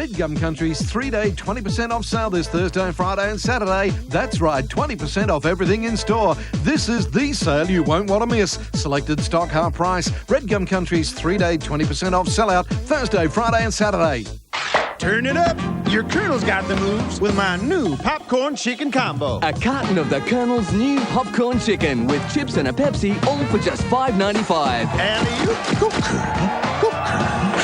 Red Gum Country's 3-day 20% off sale this Thursday, Friday and Saturday. That's right, 20% off everything in store. This is the sale you won't want to miss. Selected stock half price. Red Gum Country's 3-day 20% off sellout Thursday, Friday and Saturday. Turn it up. Your Colonel's got the moves with my new popcorn chicken combo. A carton of the Colonel's new popcorn chicken with chips and a Pepsi, all for just $5.95. Alley-oop. Go Colonel. Go Colonel.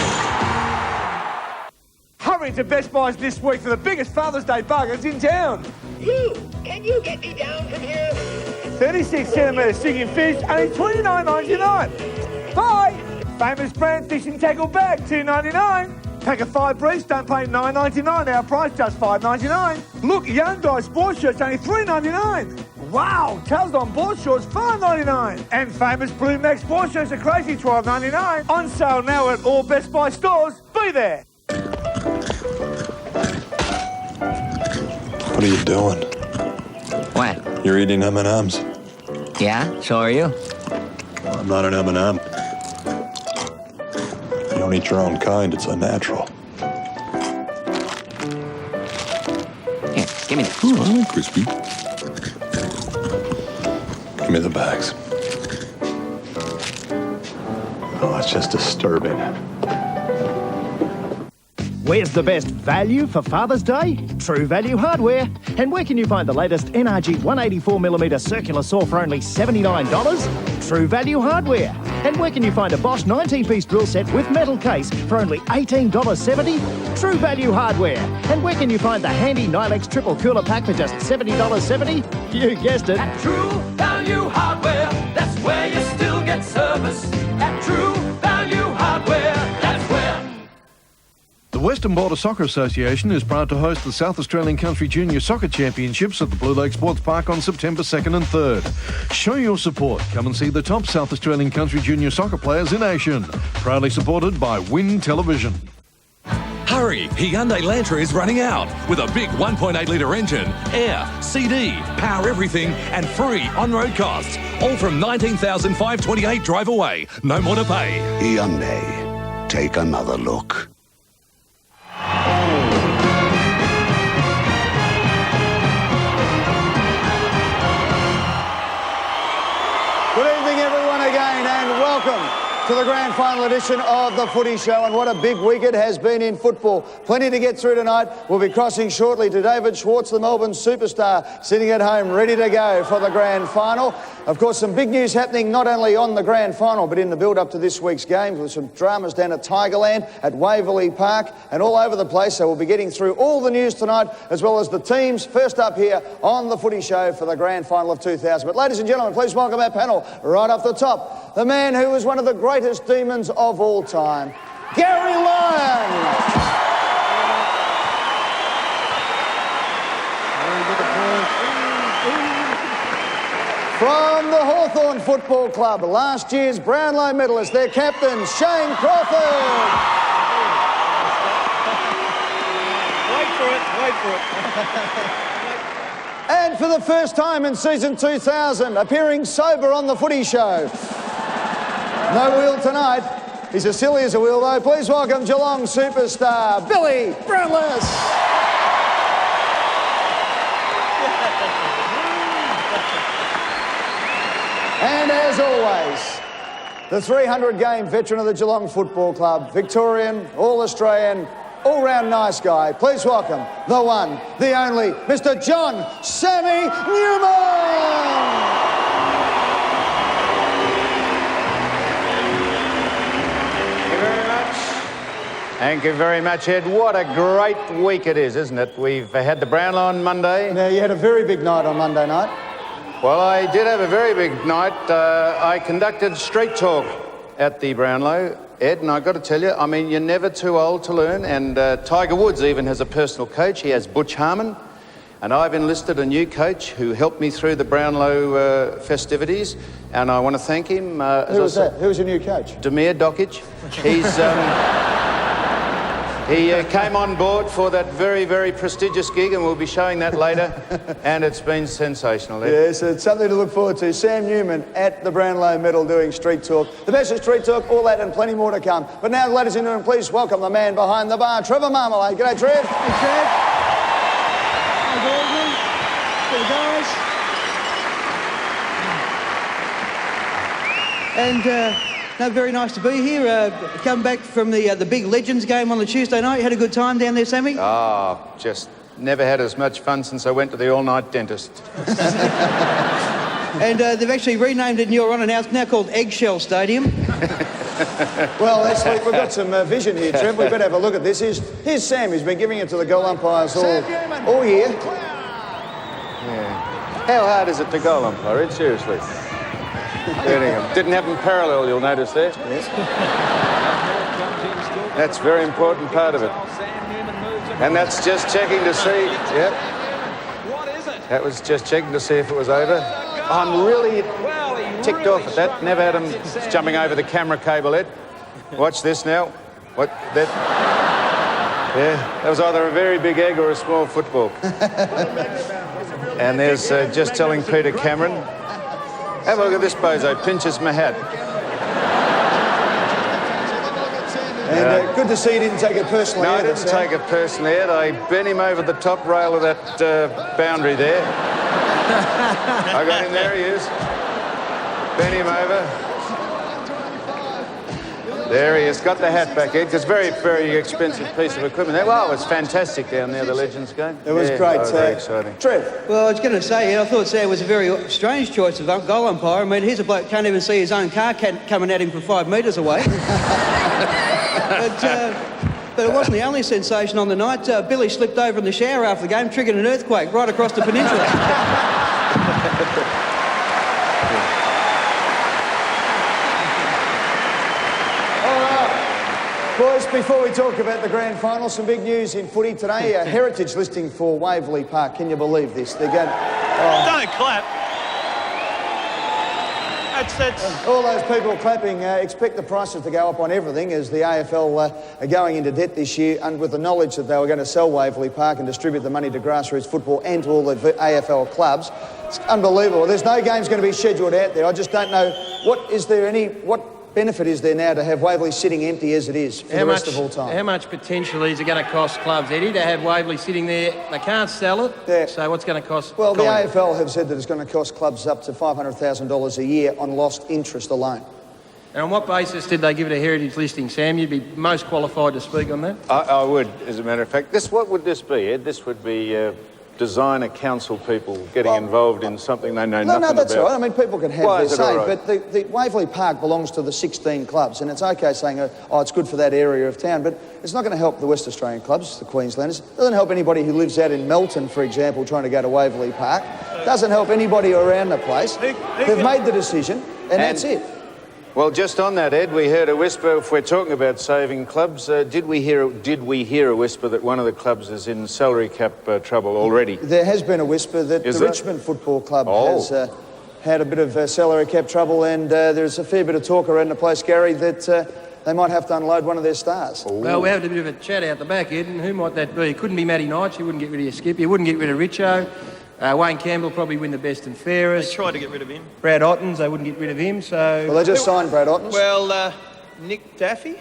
Hurry to Best Buys this week for the biggest Father's Day bargains in town. Lou, can you get me down from here? 36 centimetre stinging fish, only $29.99. Bye! Famous brand fishing tackle bag, $2.99. Pack of 5 briefs, don't pay $9.99. Our price just $5.99. Look, young guy sports shirts, only $3.99. Wow, Tales on board shorts, $5.99. And famous Blue Max sports shirts are crazy, $12.99. On sale now at all Best Buy stores. Be there. What are you doing? What? You're eating M&Ms. Yeah, so are you? Well, I'm not an M&M. You don't eat your own kind, it's unnatural. Here, give me that. Ooh, I like crispy. Give me the bags. Oh, that's just disturbing. Where's the best value for Father's Day? True Value Hardware. And where can you find the latest NRG 184mm circular saw for only $79? True Value Hardware. And where can you find a Bosch 19-piece drill set with metal case for only $18.70? True Value Hardware. And where can you find the handy Nilex triple cooler pack for just $70.70? You guessed it. At True Value Hardware, that's where you still get service. At True Value Hardware, that's where. The Western Border Soccer Association is proud to host the South Australian Country Junior Soccer Championships at the Blue Lake Sports Park on September 2nd and 3rd. Show your support. Come and see the top South Australian Country Junior Soccer players in action. Proudly supported by Win Television. Hurry, Hyundai Elantra is running out with a big 1.8-litre engine, air, CD, power everything and free on-road costs. All from $19,528 drive away. No more to pay. Hyundai. Take another look. Good evening, everyone, again, and welcome to the grand final edition of the Footy Show. And what a big week it has been in football. Plenty to get through tonight. We'll be crossing shortly to David Schwartz, the Melbourne superstar, sitting at home ready to go for the grand final. Of course, some big news happening not only on the grand final but in the build-up to this week's games, with some dramas down at Tigerland, at Waverley Park and all over the place. So we'll be getting through all the news tonight as well as the teams first up here on the Footy Show for the grand final of 2000. But ladies and gentlemen, please welcome our panel right off the top, the man who was one of the greatest demons of all time, Gary Lyon. From the Hawthorn Football Club, last year's Brownlow medalist, their captain, Shane Crawford. Wait for it. And for the first time in season 2000, appearing sober on the Footy Show. No wheel tonight. He's as silly as a wheel, though. Please welcome Geelong superstar, Billy Brownless. And as always, the 300-game veteran of the Geelong Football Club, Victorian, All-Australian, all-round nice guy. Please welcome the one, the only, Mr. John Sammy Newman! Thank you very much, Ed. What a great week it is, isn't it? We've had the Brownlow on Monday. Now, you had a very big night on Monday night. Well, I did have a very big night. I conducted street talk at the Brownlow, Ed, and I've got to tell you, I mean, you're never too old to learn, and Tiger Woods even has a personal coach. He has Butch Harmon, and I've enlisted a new coach who helped me through the Brownlow festivities, and I want to thank him. Who was that? Who was your new coach? Demir Dokic. He came on board for that very, very prestigious gig, and we'll be showing that later, and it's been sensational. Yes, it's something to look forward to. Sam Newman at the Brownlow Medal doing Street Talk. The best of Street Talk, all that and plenty more to come. But now, ladies and gentlemen, please welcome the man behind the bar, Trevor Marmalade. G'day, Trev. Hey, Trev. Hi, Gordon. Hey, guys. And, no, very nice to be here. Come back from the big Legends game on the Tuesday night. You had a good time down there, Sammy? Oh, just never had as much fun since I went to the all-night dentist. And they've actually renamed it in your honour now. It's now called Eggshell Stadium. Well, actually, we've got some vision here, Trev. We better have a look at this. Here's Sam, who's been giving it to the goal umpires all year. Yeah. How hard is it to goal umpire it? Seriously. Didn't happen parallel, you'll notice there. Yes. That's a very important part of it. And that's just checking to see. Yep. That was just checking to see if it was over. I'm really ticked off at that. Never had him jumping over the camera cable yet. Watch this now. What? That. Yeah, that was either a very big egg or a small football. And there's just telling Peter Cameron. Have a look at this bozo, pinches my hat. And good to see you didn't take it personally. No, I didn't take it personally yet. I bent him over the top rail of that boundary there. I got him, there he is. Bent him over. There he is, got the hat back, Ed. It's a very, very expensive piece of equipment. Well, it was fantastic down there, the Legends game. It was great. Oh, very exciting. Trev. Well, I was going to say, I thought Sam was a very strange choice of goal umpire. I mean, here's a bloke can't even see his own car coming at him from 5 metres away. But it wasn't the only sensation on the night. Billy slipped over in the shower after the game, triggered an earthquake right across the peninsula. Boys, before we talk about the grand final, some big news in footy today. A heritage listing for Waverley Park. Can you believe this? They're going... Don't clap. That's... All those people clapping expect the prices to go up on everything as the AFL are going into debt this year, and with the knowledge that they were going to sell Waverley Park and distribute the money to grassroots football and to all the AFL clubs. It's unbelievable. There's no games going to be scheduled out there. I just don't know what benefit is there now to have Waverley sitting empty as it is for the rest of all time? How much potentially is it going to cost clubs, Eddie, to have Waverley sitting there? They can't sell it, so what's going to cost? Well, the AFL have said that it's going to cost clubs up to $500,000 a year on lost interest alone. And on what basis did they give it a heritage listing, Sam? You'd be most qualified to speak on that. I would, as a matter of fact. What would this be, Ed? This would be designer council people getting involved in something they know nothing about. No, that's all right. I mean, people can have their say, but the Waverley Park belongs to the 16 clubs, and it's okay saying, oh, it's good for that area of town, but it's not going to help the West Australian clubs, the Queenslanders. It doesn't help anybody who lives out in Melton, for example, trying to go to Waverley Park. It doesn't help anybody around the place. They've made the decision, and that's it. Well, just on that, Ed, we heard a whisper, if we're talking about saving clubs, did we hear a whisper that one of the clubs is in salary cap trouble already? There has been a whisper that the Richmond Football Club has had a bit of salary cap trouble, and there's a fair bit of talk around the place, Gary, that they might have to unload one of their stars. Ooh. Well, we had a bit of a chat out the back, Ed, and who might that be? It couldn't be Matty Knights, you wouldn't get rid of your skip, you wouldn't get rid of Richo. Wayne Campbell probably win the best and fairest. They tried to get rid of him. Brad Ottens, they wouldn't get rid of him, so... Well, they just signed Brad Ottens. Well, Nick Daffy.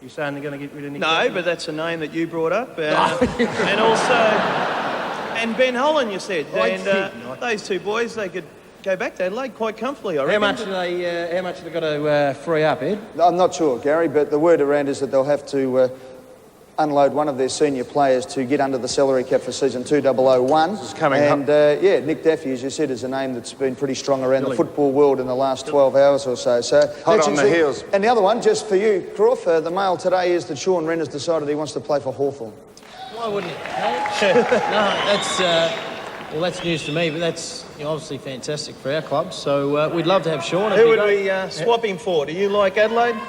You're saying they're going to get rid of Nick Daffy? No, but that's a name that you brought up. And also... And Ben Holland, you said. And those two boys, they could go back to Adelaide quite comfortably, I reckon. How much have they got to free up, Ed? I'm not sure, Gary, but the word around is that they'll have to... unload one of their senior players to get under the salary cap for season 2001. This is coming up. And yeah, Nick Daffy, as you said, is a name that's been pretty strong around the football world in the last 12 hours or so. Hot on the heels. And the other one, just for you, Croft, the mail today is that Sean Wren has decided he wants to play for Hawthorn. Why wouldn't he? No, that's news to me, but that's obviously fantastic for our club. So we'd love to have Sean. Who would we swap him for? Do you like Adelaide?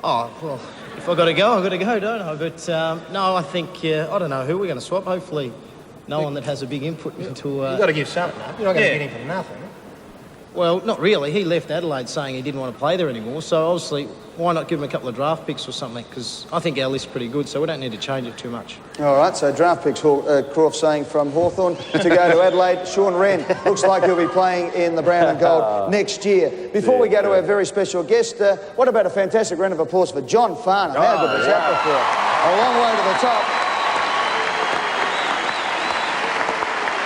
Oh, well, if I've got to go, I've got to go, don't I? But no, I think, I don't know who we're going to swap. Hopefully no one that has a big input into... You've got to give something up. You're not going to get him for nothing. Well, not really. He left Adelaide saying he didn't want to play there anymore. So obviously, why not give him a couple of draft picks or something? Because I think our list's pretty good, so we don't need to change it too much. All right, so draft picks, Croft saying from Hawthorn to go to Adelaide. Sean Wren looks like he'll be playing in the brown and gold next year. Before we go to our very special guest, what about a fantastic round of applause for John Farnham? How good was that before? A long way to the top.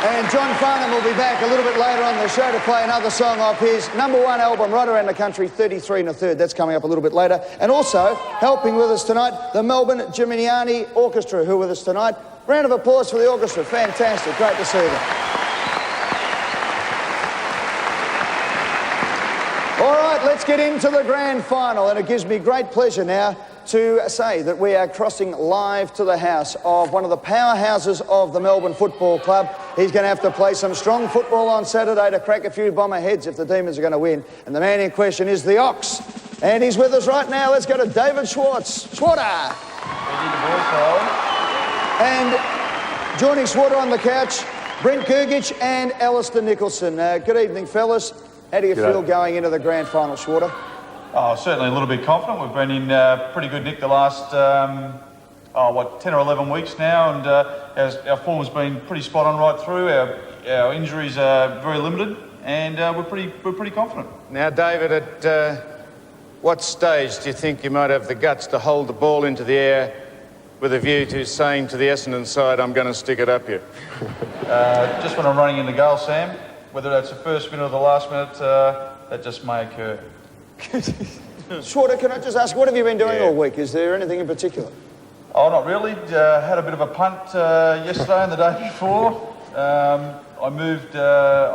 And John Farnham will be back a little bit later on the show to play another song off his #1 album right around the country, 33 1/3. That's coming up a little bit later. And also, helping with us tonight, the Melbourne Gimignani Orchestra, who are with us tonight. Round of applause for the orchestra. Fantastic. Great to see them. All right, let's get into the grand final. And it gives me great pleasure now to say that we are crossing live to the house of one of the powerhouses of the Melbourne Football Club. He's going to have to play some strong football on Saturday to crack a few Bomber heads if the Demons are going to win. And the man in question is the Ox. And he's with us right now. Let's go to David Schwartz. Schwarter! And joining Schwarter on the couch, Brent Gergich and Alistair Nicholson. Good evening, fellas. How do you feel going into the grand final, Schwarter? Oh, certainly a little bit confident. We've been in pretty good nick the last, 10 or 11 weeks now, and our form's been pretty spot on right through. Our injuries are very limited, and we're pretty confident. Now, David, at what stage do you think you might have the guts to hold the ball into the air with a view to saying to the Essendon side, I'm going to stick it up here? Just when I'm running into goal, Sam, whether that's the first minute or the last minute, that just may occur. Schwarter, can I just ask, what have you been doing all week? Is there anything in particular? Oh, not really. Had a bit of a punt yesterday and the day before. I'm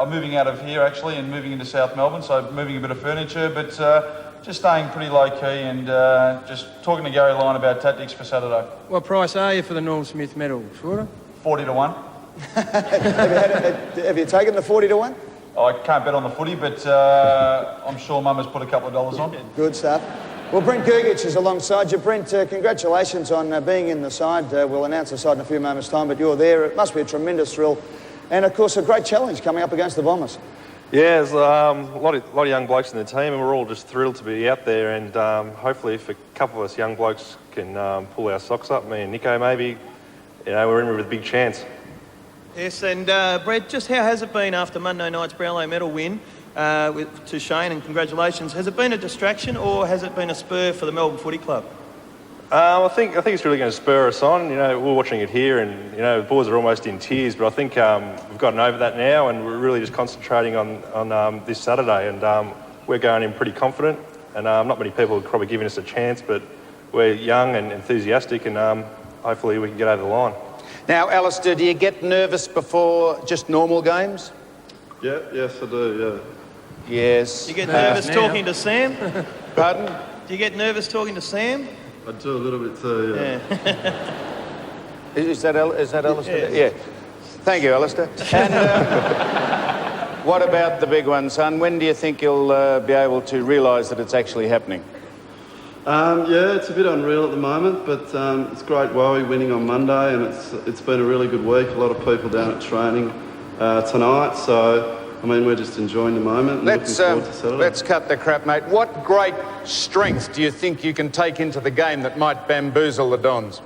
moving out of here actually and moving into South Melbourne, so moving a bit of furniture, but just staying pretty low key and just talking to Gary Lyon about tactics for Saturday. What price are you for the Norm Smith medal, Schwarter? 40 to 1. Have you taken the 40 to 1? I can't bet on the footy, but I'm sure Mum has put a couple of dollars on. Good stuff. Well, Brent Gergich is alongside you. Brent, congratulations on being in the side. We'll announce the side in a few moments' time, but you're there. It must be a tremendous thrill. And, of course, a great challenge coming up against the Bombers. Yeah, there's a lot of young blokes in the team, and we're all just thrilled to be out there. And hopefully if a couple of us young blokes can pull our socks up, me and Nico maybe, we're in with a big chance. Yes, and Brett, just how has it been after Monday night's Brownlow medal win to Shane, and congratulations. Has it been a distraction or has it been a spur for the Melbourne Footy Club? I think it's really going to spur us on. We're watching it here and, the boys are almost in tears, but I think we've gotten over that now and we're really just concentrating on this Saturday, and we're going in pretty confident, and not many people have probably given us a chance, but we're young and enthusiastic, and hopefully we can get over the line. Now, Alistair, do you get nervous before just normal games? Yeah, yes I do, yeah. Yes. Do you get nervous talking to Sam? Pardon? Do you get nervous talking to Sam? I do a little bit too, yeah. Is that Alistair? Yeah. Thank you, Alistair. And what about the big one, son? When do you think you'll be able to realise that it's actually happening? Yeah, it's a bit unreal at the moment, but it's great Wowie winning on Monday, and it's been a really good week. A lot of people down at training tonight, so we're just enjoying the moment and looking forward to Saturday. Let's cut the crap, mate. What great strength do you think you can take into the game that might bamboozle the Dons?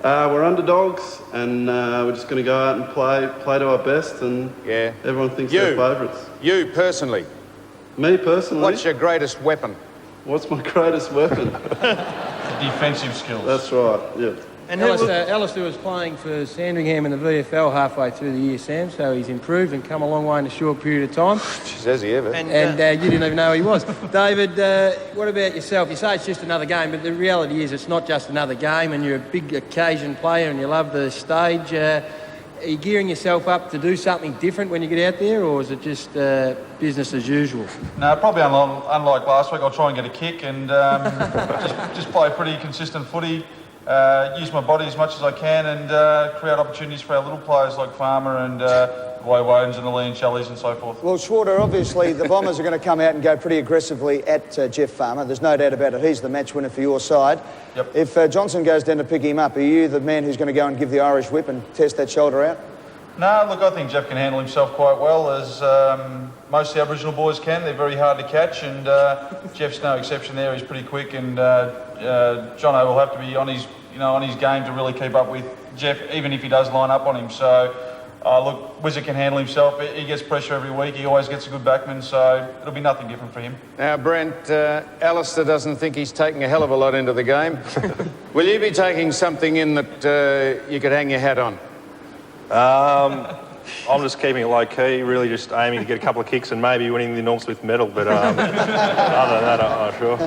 We're underdogs, and we're just going to go out and play to our best, and everyone thinks they're favourites. You personally? Me personally? What's your greatest weapon? What's my greatest weapon? Defensive skills. That's right, yeah. And Alistair was playing for Sandringham in the VFL halfway through the year, Sam, so he's improved and come a long way in a short period of time. Jeez, has he ever? And you didn't even know he was. David, what about yourself? You say it's just another game, but the reality is it's not just another game, and you're a big occasion player and you love the stage. Are you gearing yourself up to do something different when you get out there, or is it just business as usual? No, probably unlike last week. I'll try and get a kick and just play pretty consistent footy. Use my body as much as I can and create opportunities for our little players like Farmer and Roy Williams and the Liam Shelleys and so forth. Well, Schwarter, obviously the Bombers are going to come out and go pretty aggressively at Jeff Farmer. There's no doubt about it. He's the match winner for your side. Yep. If Johnson goes down to pick him up, are you the man who's going to go and give the Irish whip and test that shoulder out? No, look, I think Jeff can handle himself quite well, as most of the Aboriginal boys can. They're very hard to catch, and Jeff's no exception there. He's pretty quick, and Jono will have to be on his game to really keep up with Jeff, even if he does line up on him. So, look, Wizard can handle himself. He gets pressure every week. He always gets a good backman, so it'll be nothing different for him. Now, Brent, Alistair doesn't think he's taking a hell of a lot into the game. Will you be taking something in that you could hang your hat on? I'm just keeping it low key, really just aiming to get a couple of kicks and maybe winning the Norm Smith medal, but other than that, I'm not sure.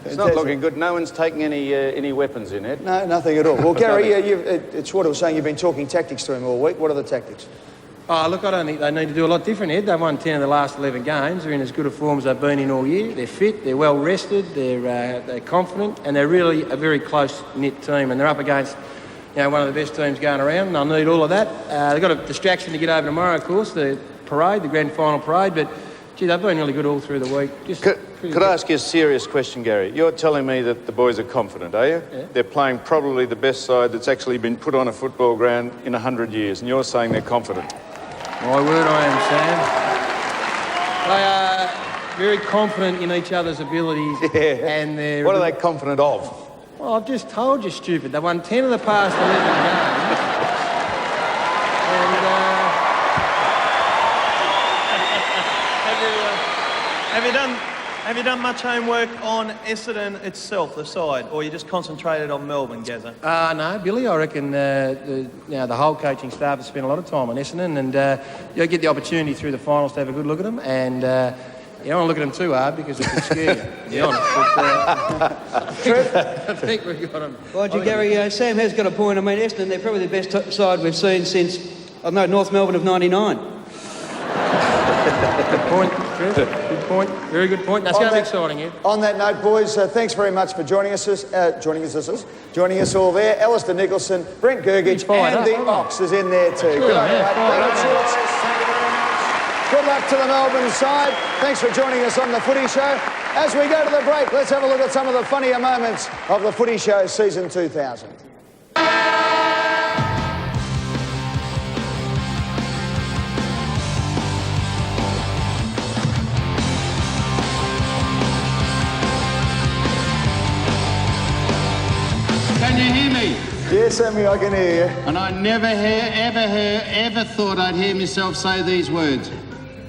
It's not looking good. No one's taking any weapons in it. No, nothing at all. Well, Gary, Schwarter was saying you've been talking tactics to him all week. What are the tactics? Oh, look, I don't think they need to do a lot different, Ed. They've won 10 of the last 11 games. They're in as good a form as they've been in all year. They're fit, they're well rested, they're confident, and they're really a very close-knit team, and they're up against one of the best teams going around, and they'll need all of that. They've got a distraction to get over tomorrow, of course, the parade, the grand final parade, but, gee, they've been really good all through the week. Could I ask you a serious question, Gary? You're telling me that the boys are confident, are you? Yeah. They're playing probably the best side that's actually been put on a football ground in 100 years, and you're saying they're confident? My word, I am, Sam. They are very confident in each other's abilities. Yeah. And they're... What are they confident of? Well, I've just told you, stupid. They won 10 of the past 11 games. And have you done much homework on Essendon itself, the side, or you just concentrated on Melbourne, Gazza? No, Billy, I reckon the whole coaching staff has spent a lot of time on Essendon, and you'll get the opportunity through the finals to have a good look at them, and you don't want to look at them too hard because it could scare you, to be honest. But, I think we've got them. Mind you, Gary, Sam has got a point. I mean, Essendon, they're probably the best side we've seen since, North Melbourne of '99. Good point, Chris. Good point. Very good point. That's going to be exciting, Ed. On that note, boys, thanks very much for joining us all there. Alistair Nicholson, Brent Gergich, and the Ox is in there too. Good luck, mate. Good luck to the Melbourne side. Thanks for joining us on the Footy Show. As we go to the break, let's have a look at some of the funnier moments of the Footy Show season 2000. Can you hear me? Yes, Sammy, I can hear you. And I never ever thought I'd hear myself say these words.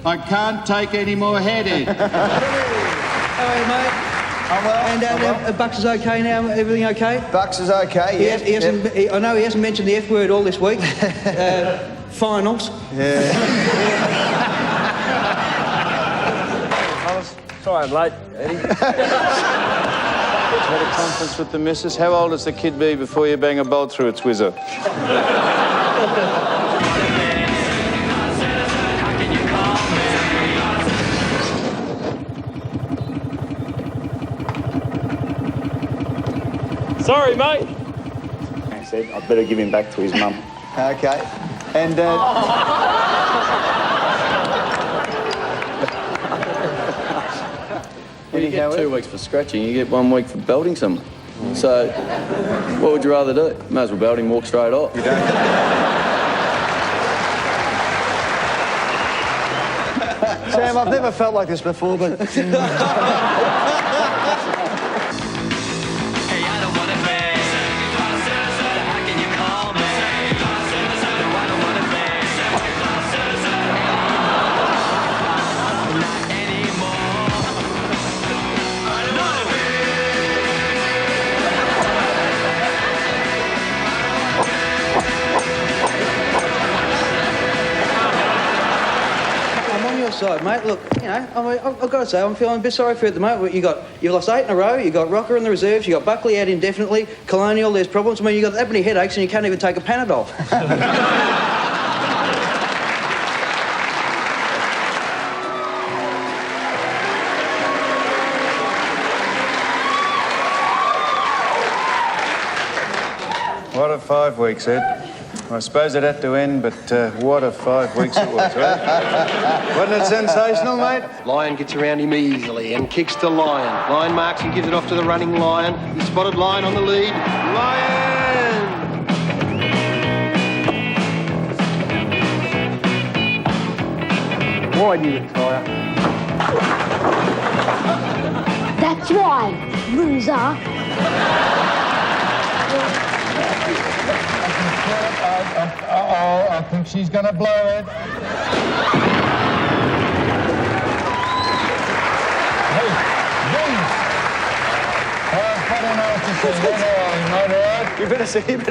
I can't take any more headache. How are you, mate? I'm well. And Bucks is okay now? Everything okay? Bucks is okay, I know he hasn't mentioned the F word all this week. Finals. Yeah. Sorry I'm late, Eddie. Had a conference with the missus. How old does the kid be before you bang a bolt through its whizzer? Sorry, mate. Thanks, Ed. I'd better give him back to his mum. Okay. And... You get 2 weeks for scratching, you get 1 week for belting someone. So, what would you rather do? May as well belt him, walk straight off. You don't. Sam, I've never felt like this before, but... Side, mate. Look, I've got to say, I'm feeling a bit sorry for you at the moment. You've lost 8 in a row. You got Rocker in the reserves. You got Buckley out indefinitely. Colonial, there's problems. I mean, you got that many headaches and you can't even take a Panadol. What a 5 weeks, Ed. I suppose it had to end, but what a 5 weeks it was, right? Wasn't it sensational, mate? Lion gets around him easily and kicks to Lion. Lion marks and gives it off to the running Lion. He spotted Lion on the lead. Lion! Why do you retire? That's why, loser. I think she's going to blow it. Hey, Vince! I don't know what to say. Mate, all right? You better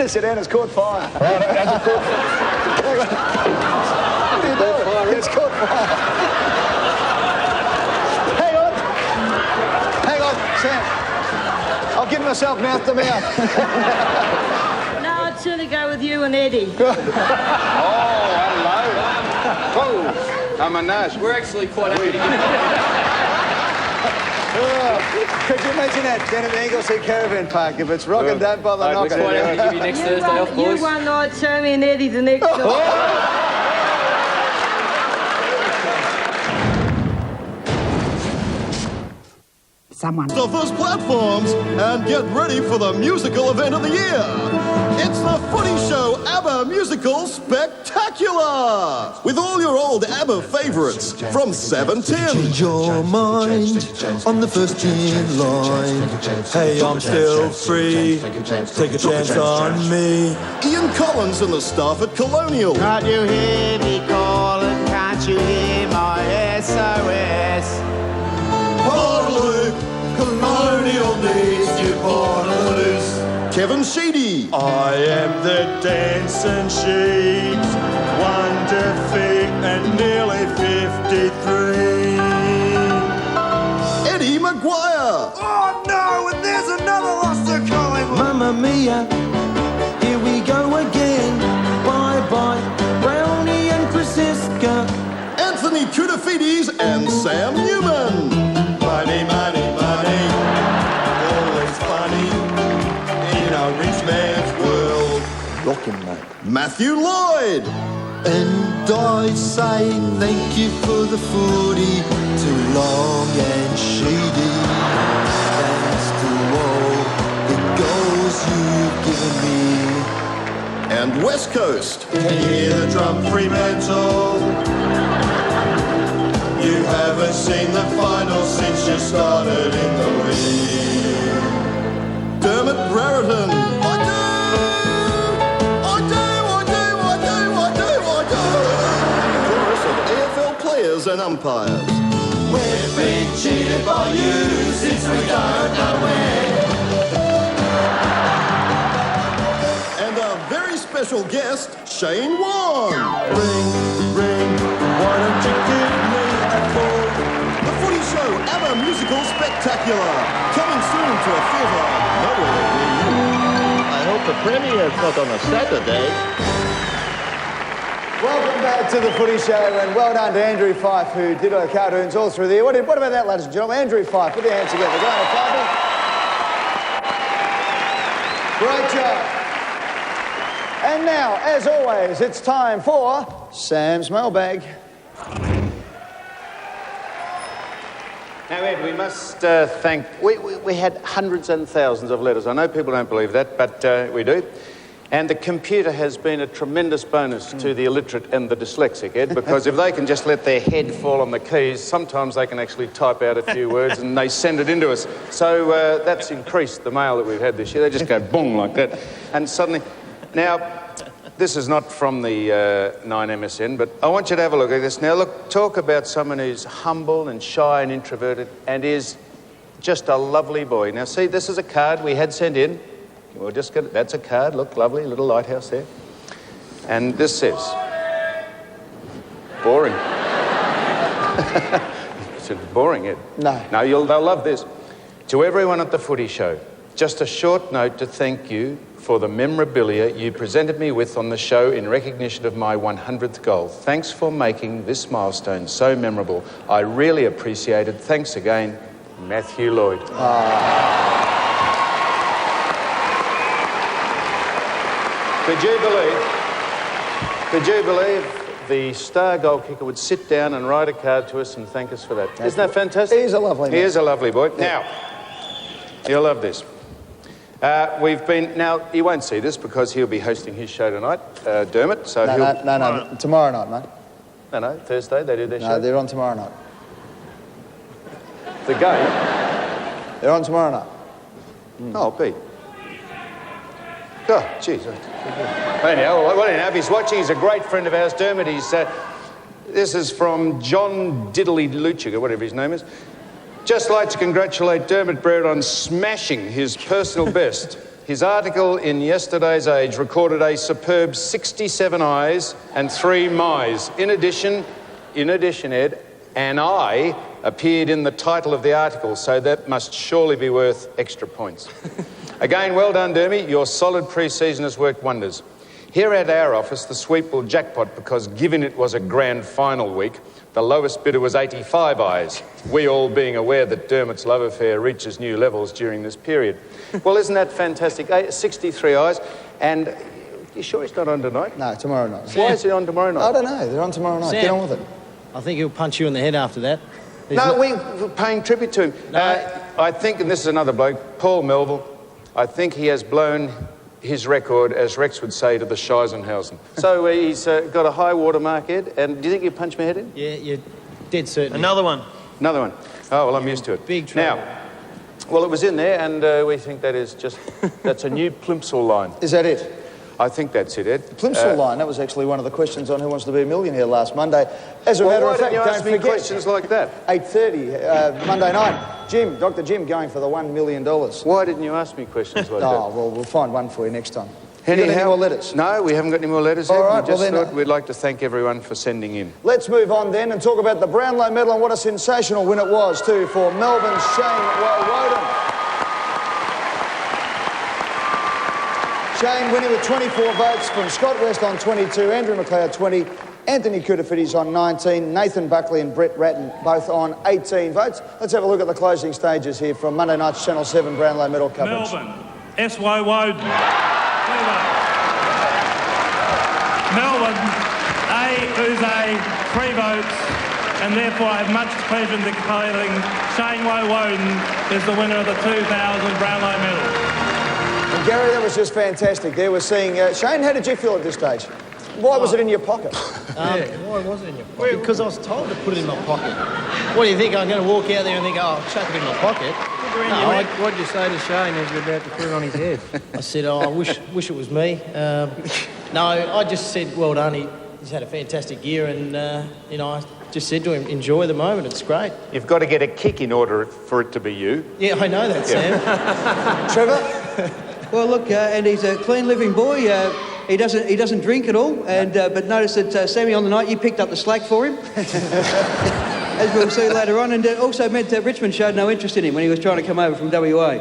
sit down. It's caught fire. Right, has it caught fire? What are you doing? It's caught fire. Hang on, Sam. I'll give myself mouth to mouth. No, I'd sooner go with you and Eddie. Oh, hello. Oh, I'm a nurse. We're actually quite happy to Could you mention that down at the Anglesey Caravan Park? If it's rocking, don't bother knocking. You one night, Sammy and Eddie the next night. Someone. The first platforms and get ready for the musical event of the year. It's the Footy Show ABBA Musical Spectacular with all your old ABBA favourites from 710. Change your mind on the first in line. Hey, I'm still free. Take a chance on me. Ian Collins and the staff at Colonial. Can't you hear me calling? Can't you hear my SOS? Portaloo, Colonial needs you, Portaloos. Kevin Sheedy. I am the dancing sheets. One defeat and nearly 53. Eddie Maguire. Oh no, and there's another loss to Collingwood. Mamma mia, here we go again. Bye-bye, Brownie and Francisca. Anthony Koutafides and Sam Newman. Money, money, money, always funny in a rich man's world. Rockin', mate. Matthew Lloyd. And I say thank you for the footy, too long and shady. Thanks to all the goals you've given me. And West Coast. Can you hear the drum Fremantle? You haven't seen the final since you started in the league. Dermot Brereton. Chorus of AFL players and umpires. We've been cheated by you since we don't know when. And our very special guest, Shane Wong. Ring, ring, why don't you give me a call? The Footy Show ABBA Musical Spectacular. Coming soon to a theatre nowhere near you. I hope the premiere's not on a Saturday. Welcome back to the Footy Show, and well done to Andrew Fife, who did our cartoons all through the year. What about that, ladies and gentlemen? Andrew Fife, put your hands together. Go on, Fife. Great job. And now, as always, it's time for Sam's mailbag. Now, Ed, we must thank... We had hundreds and thousands of letters. I know people don't believe that, but we do. And the computer has been a tremendous bonus to the illiterate and the dyslexic, Ed, because if they can just let their head fall on the keys, sometimes they can actually type out a few words and they send it into us. So that's increased the mail that we've had this year. They just go boom like that. And suddenly... Now, this is not from the 9MSN, but I want you to have a look at this. Now, look, talk about someone who's humble and shy and introverted and is just a lovely boy. Now, see, this is a card we had sent in. We'll just get it. That's a card. Look, lovely, little lighthouse there. And this says... Boring. It's boring, Ed. No. No, they'll love this. To everyone at the Footy Show, just a short note to thank you for the memorabilia you presented me with on the show in recognition of my 100th goal. Thanks for making this milestone so memorable. I really appreciate it. Thanks again, Matthew Lloyd. Could you believe the star goal kicker would sit down and write a card to us and thank us for that? Isn't that fantastic? He's a lovely man. He is a lovely boy. Now, you'll love this. Now, you won't see this because he'll be hosting his show tonight, Dermot. So No, tomorrow night, mate. No, Thursday they do their show. No, they're on tomorrow night. The game? They're on tomorrow night. Oh, Pete. Oh, jeez. Anyhow, well, if he's watching, he's a great friend of ours, Dermot. This is from John Diddley Luchig, or whatever his name is. Just like to congratulate Dermot Brereton on smashing his personal best. His article in yesterday's Age recorded a superb 67 I's and 3 my's. In addition, Ed, an I appeared in the title of the article, so that must surely be worth extra points. Again, well done, Dermy. Your solid pre-season has worked wonders. Here at our office, the sweep will jackpot because, given it was a grand final week, the lowest bidder was 85 I's, we all being aware that Dermot's love affair reaches new levels during this period. Well, isn't that fantastic? 63 I's, and you sure he's not on tonight? No, tomorrow night. Why is he on tomorrow night? I don't know. They're on tomorrow night. Sam, Get on with it. I think he'll punch you in the head after that. We're paying tribute to him. I think, and this is another bloke, Paul Melville, I think he has blown his record, as Rex would say, to the Scheisenhausen. So he's got a high water mark, Ed, and do you think he'll punch my head in? Yeah, you're dead certain. Another one. Another one. Oh, well, I'm used to it. Big trouble. Now, well, it was in there, and we think that is just, that's a new Plimsoll line. Is that it? I think that's it, Ed. The Plimsoll line, that was actually one of the questions on Who Wants to Be a Millionaire last Monday. As a matter of fact, why didn't you ask me don't forget, questions like that? 8:30, Monday night. Dr. Jim going for the $1 million. Why didn't you ask me questions like that? Oh, well, we'll find one for you next time. Have you got any more letters? No, we haven't got any more letters, Ed. All right, We just well then, thought we'd like to thank everyone for sending in. Let's move on then and talk about the Brownlow medal and what a sensational win it was, too, for Melbourne's Shane Woden. Shane winning with 24 votes from Scott West on 22, Andrew McLeod 20, Anthony Koutafidis on 19, Nathan Buckley and Brett Ratton both on 18 votes. Let's have a look at the closing stages here from Monday night's Channel 7 Brownlow medal coverage. Melbourne, S.Y. Woden. Melbourne, A, 3 votes, and therefore I have much pleasure in declaring Shane Woden is the winner of the 2000 Brownlow medal. And Gary, that was just fantastic. There we're seeing... Shane, how did you feel at this stage? Why was it in your pocket? Why was it in your pocket? Because I was told to put it in my pocket. What do you think? I'm going to walk out there and think, oh, I'll chuck it in my pocket? No, what did you say to Shane as you're about to put it on his head? I said, oh, I wish it was me. No, I just said, well done. He's had a fantastic year and, I just said to him, enjoy the moment. It's great. You've got to get a kick in order for it to be you. Yeah, I know that, Sam. Trevor? Well, look, and he's a clean living boy. He doesn't drink at all. And but notice that Sammy on the night you picked up the slack for him, as we'll see later on. And also meant Richmond showed no interest in him when he was trying to come over from WA.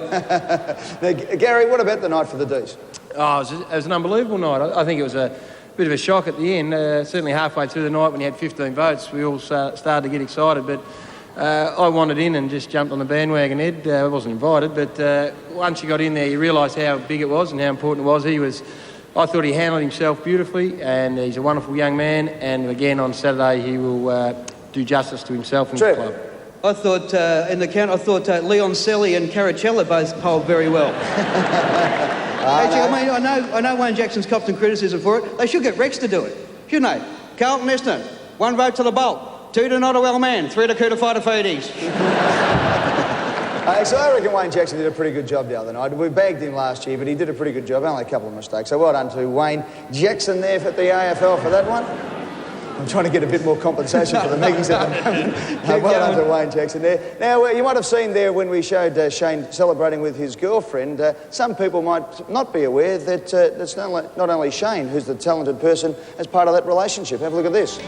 Now, Gary, what about the night for the D's? Oh, it was an unbelievable night. I think it was a bit of a shock at the end. Certainly halfway through the night when you had 15 votes, we all started to get excited. But I wandered in and just jumped on the bandwagon, Ed. I wasn't invited, but once you got in there, you realised how big it was and how important it was. I thought he handled himself beautifully, and he's a wonderful young man. And again, on Saturday, he will do justice to himself and the club. I thought in the count, Leon Selly and Caracella both polled very well. Actually, I know Wayne Jackson's copped some criticism for it. They should get Rex to do it, shouldn't they? Carlton Esner, 1 vote to the Bolt, 2 to Not a Well Man, 3 to Koutafidis. So I reckon Wayne Jackson did a pretty good job the other night. We bagged him last year, but he did a pretty good job. Only a couple of mistakes. So well done to Wayne Jackson there at the AFL for that one. I'm trying to get a bit more compensation for the Meggies at the moment. Well done to Wayne Jackson there. Now, you might have seen there when we showed Shane celebrating with his girlfriend, some people might not be aware that it's not only Shane who's the talented person as part of that relationship. Have a look at this.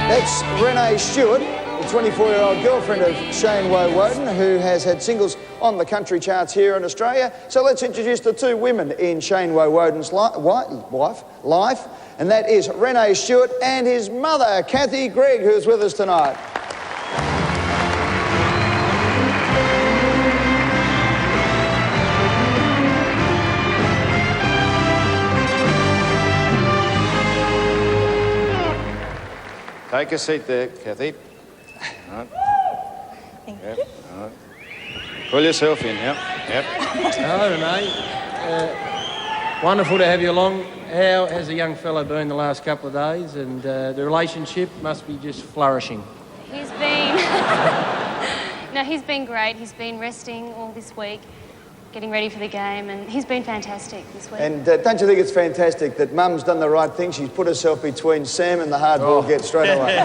That's Renee Stewart, the 24-year-old girlfriend of Shane Woden, who has had singles on the country charts here in Australia. So let's introduce the 2 women in Shane Woden's life, and that is Renee Stewart and his mother, Kathy Gregg, who's with us tonight. Take a seat there, Kathy. Right. Thank you. Right. Pull yourself in, yep. Hello, Renee. Wonderful to have you along. How has the young fellow been the last couple of days? And the relationship must be just flourishing. He's been... No, he's been great. He's been resting all this week, getting ready for the game, and he's been fantastic this week. And don't you think it's fantastic that Mum's done the right thing? She's put herself between Sam and the hard ball get straight away.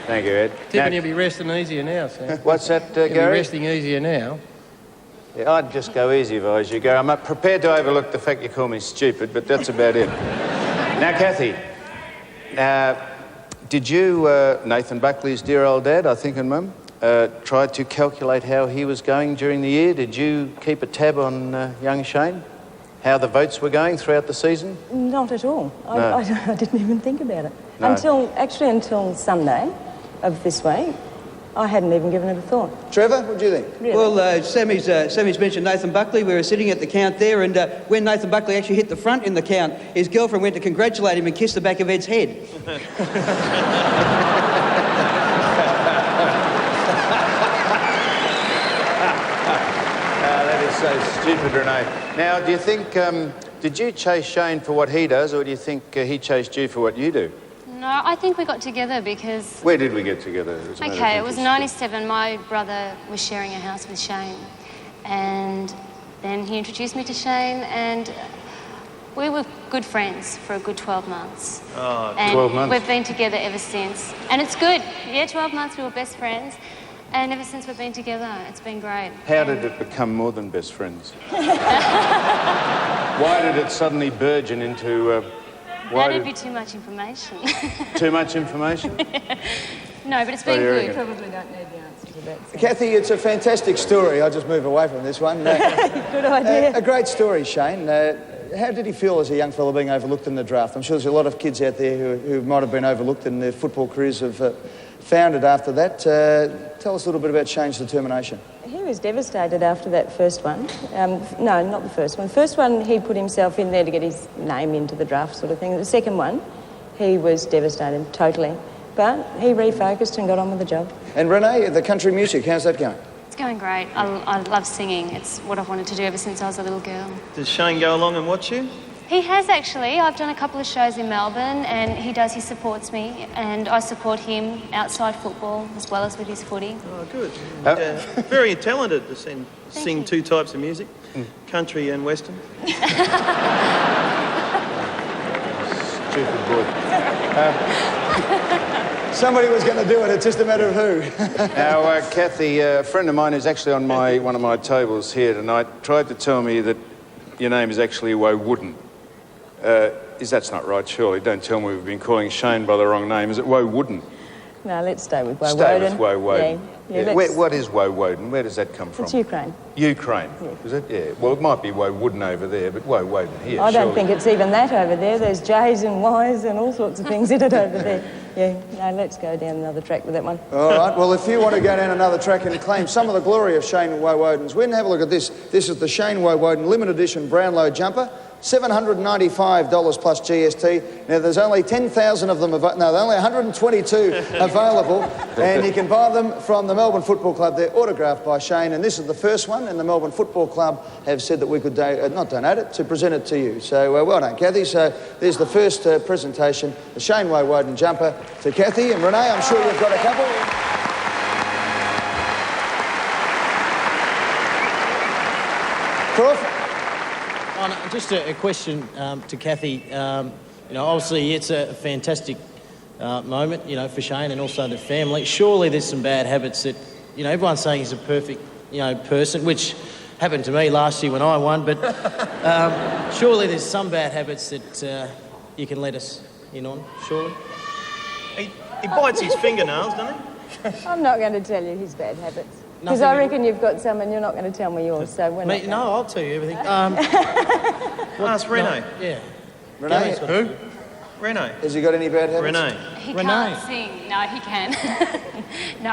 Thank you, Ed. Tipping you'll be resting easier now, Sam. What's that, You'll Gary? be resting easier now. Yeah, I'd just go easy if I was you, Gary. I'm prepared to overlook the fact you call me stupid, but that's about it. Now, Kathy, did you, Nathan Buckley's dear old dad, I think, and Mum, try to calculate how he was going during the year? Did you keep a tab on young Shane? How the votes were going throughout the season? Not at all. No. I didn't even think about it. No. Until Sunday of this week, I hadn't even given it a thought. Trevor, what do you think? Really? Well, Sammy's mentioned Nathan Buckley. We were sitting at the count there, and when Nathan Buckley actually hit the front in the count, his girlfriend went to congratulate him and kissed the back of Ed's head. That is so stupid, Renee. Now, do you think, did you chase Shane for what he does, or do you think he chased you for what you do? No, I think we got together because... Where did we get together? Okay, it was 97. My brother was sharing a house with Shane. And then he introduced me to Shane, and we were good friends for a good 12 months. Oh, and 12 months. We've been together ever since. And it's good. Yeah, 12 months we were best friends. And ever since we've been together, it's been great. How did it become more than best friends? Why did it suddenly burgeon into... That'd be too much information. Too much information? No, but it's been good. You probably don't need the answer to that. So. Kathy, it's a fantastic story. I'll just move away from this one. Good idea. A great story, Shane. How did he feel as a young fellow being overlooked in the draft? I'm sure there's a lot of kids out there who might have been overlooked and their football careers have foundered after that. Tell us a little bit about Shane's determination. He was devastated after that first one. No, not the first one. The first one, he put himself in there to get his name into the draft sort of thing. The second one, he was devastated, totally. But he refocused and got on with the job. And Renee, the country music, how's that going? It's going great. I love singing. It's what I've wanted to do ever since I was a little girl. Does Shane go along and watch you? He has actually. I've done a couple of shows in Melbourne and he supports me, and I support him outside football as well as with his footy. Oh, good. Very talented to sing two types of music, country and western. Stupid boy. Somebody was going to do it, it's just a matter of who. Now, Kathy, a friend of mine who's actually on one of my tables here tonight tried to tell me that your name is actually Woewooden. That's not right, surely. Don't tell me we've been calling Shane by the wrong name. Is it Woewooden? No, let's stay with Woewooden. Stay with Woewooden. Yeah, what is Woewooden? Where does that come from? It's Ukraine. Ukraine, is it? Yeah. Well, it might be Woewooden over there, but Woewooden here. I don't think it's even that over there. There's J's and Y's and all sorts of things in it over there. Yeah, no, let's go down another track with that one. All right, well, if you want to go down another track and claim some of the glory of Shane Woewooden's win, have a look at this. This is the Shane Woewooden limited edition Brownlow jumper. $795 plus GST. Now, there's only 10,000 of them, there's only 122 available, and you can buy them from the Melbourne Football Club. They're autographed by Shane, and this is the first one, and the Melbourne Football Club have said that we could not donate it, to present it to you. So, well done, Kathy. So, there's the first presentation, the Shane Woewooden jumper to Kathy. And Renee, I'm sure you've got a couple. Croft? Just a question to Kathy. Obviously it's a fantastic moment, for Shane and also the family. Surely there's some bad habits that, everyone's saying he's a perfect, person, which happened to me last year when I won, but surely there's some bad habits that you can let us in on, surely? He bites his fingernails, doesn't he? I'm not going to tell you his bad habits. Because I reckon you've got some and you're not going to tell me yours, so we're not... No, I'll tell you everything. Ask Rene. No, yeah. Renee? Who? Rene. Has he got any bad habits? Rene. He can't sing. No, he can. No.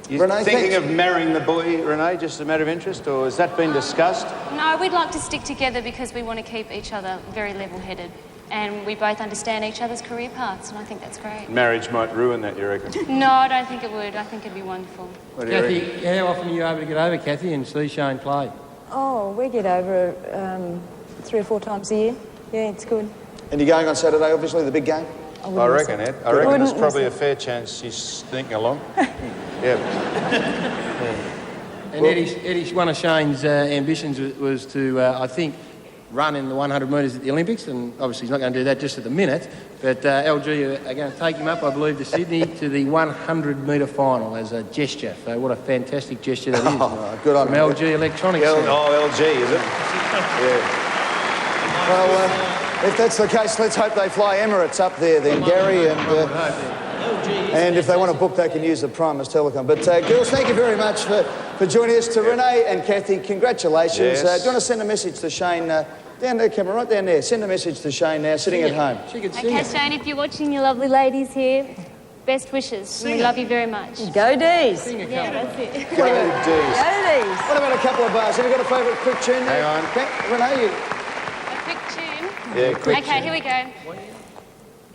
You're Renee, thinking of marrying the boy, Renee, just as a matter of interest, or has that been discussed? No, we'd like to stick together because we want to keep each other very level-headed. and we both understand each other's career paths, and I think that's great. Marriage might ruin that, you reckon? No, I don't think it would. I think it'd be wonderful. Kathy, how often are you able to get over, Kathy, and see Shane play? Oh, we get over 3 or 4 times a year. Yeah, it's good. And you're going on Saturday, obviously, the big game? I reckon, Ed. I reckon there's probably a fair chance she's sneaking along. Yeah. And Eddie, one of Shane's ambitions was to, I think, run in the 100 metres at the Olympics, and obviously he's not going to do that just at the minute, but LG are going to take him up, I believe, to Sydney to the 100-metre final as a gesture. So what a fantastic gesture that is. Oh, good on From LG Electronics. LG, is it? Yeah. Well, if that's the case, let's hope they fly Emirates up there then, Gary, and if they want to book, they can use the Primus Telecom. But girls, thank you very much for joining us. To Renee and Kathy, congratulations. Yes. Do you want to send a message to Shane? Down there, camera, right down there. Send a message to Shane now, sitting at home. She could sing Okay, it. Shane, if you're watching, your lovely ladies here, best wishes. We love you very much. Go D's. Yeah, that's it. Go D's. Go D's. What about a couple of bars? Have you got a favourite quick tune there? Hang on. Renee, you... A quick tune? Yeah, quick Okay, here we go.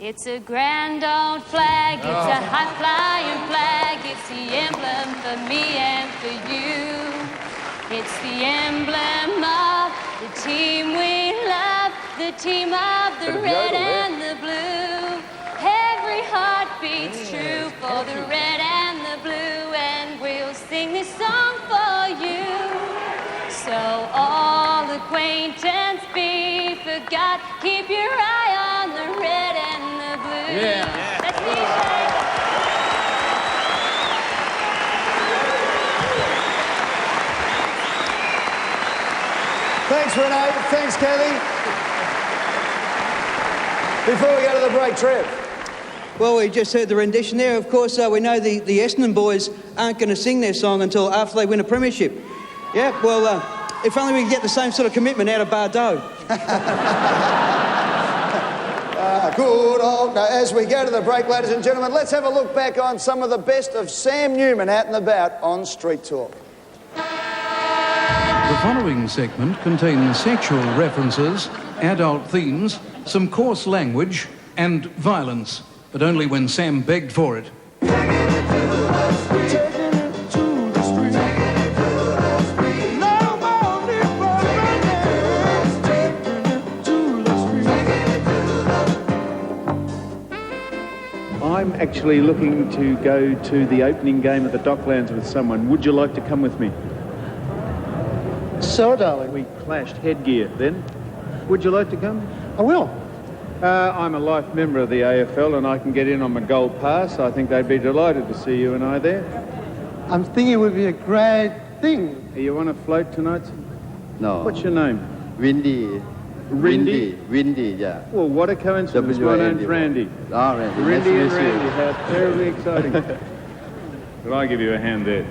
It's a grand old flag, it's a high-flying flag, it's the emblem for me and for you. It's the emblem of the team we love, the team of the red and the blue. Every heart beats true for the red and the blue, and we'll sing this song for you. So all acquaintance be forgot, keep your eye on the red and the blue. Yeah. That's me, Shane. Thanks, Renee. Thanks, Kelly. Before we go to the break, Trev. Well, we just heard the rendition there. Of course, we know the Essendon boys aren't going to sing their song until after they win a premiership. Yeah, well, if only we could get the same sort of commitment out of Bardo. Good old... Now, as we go to the break, ladies and gentlemen, let's have a look back on some of the best of Sam Newman out and about on Street Talk. The following segment contains sexual references, adult themes, some coarse language and violence, but only when Sam begged for it. I'm actually looking to go to the opening game at the Docklands with someone. Would you like to come with me? So, darling. We clashed headgear then. Would you like to come? I will. I'm a life member of the AFL and I can get in on my gold pass. I think they'd be delighted to see you and I there. I'm thinking it would be a great thing. Are you on a float tonight? No. What's your name? Windy. Rindy? Windy, yeah. Well, what a coincidence. My name's Randy. Ah, Randy. Rindy Nice and to meet Randy. you. How terribly exciting. Will I give you a hand there?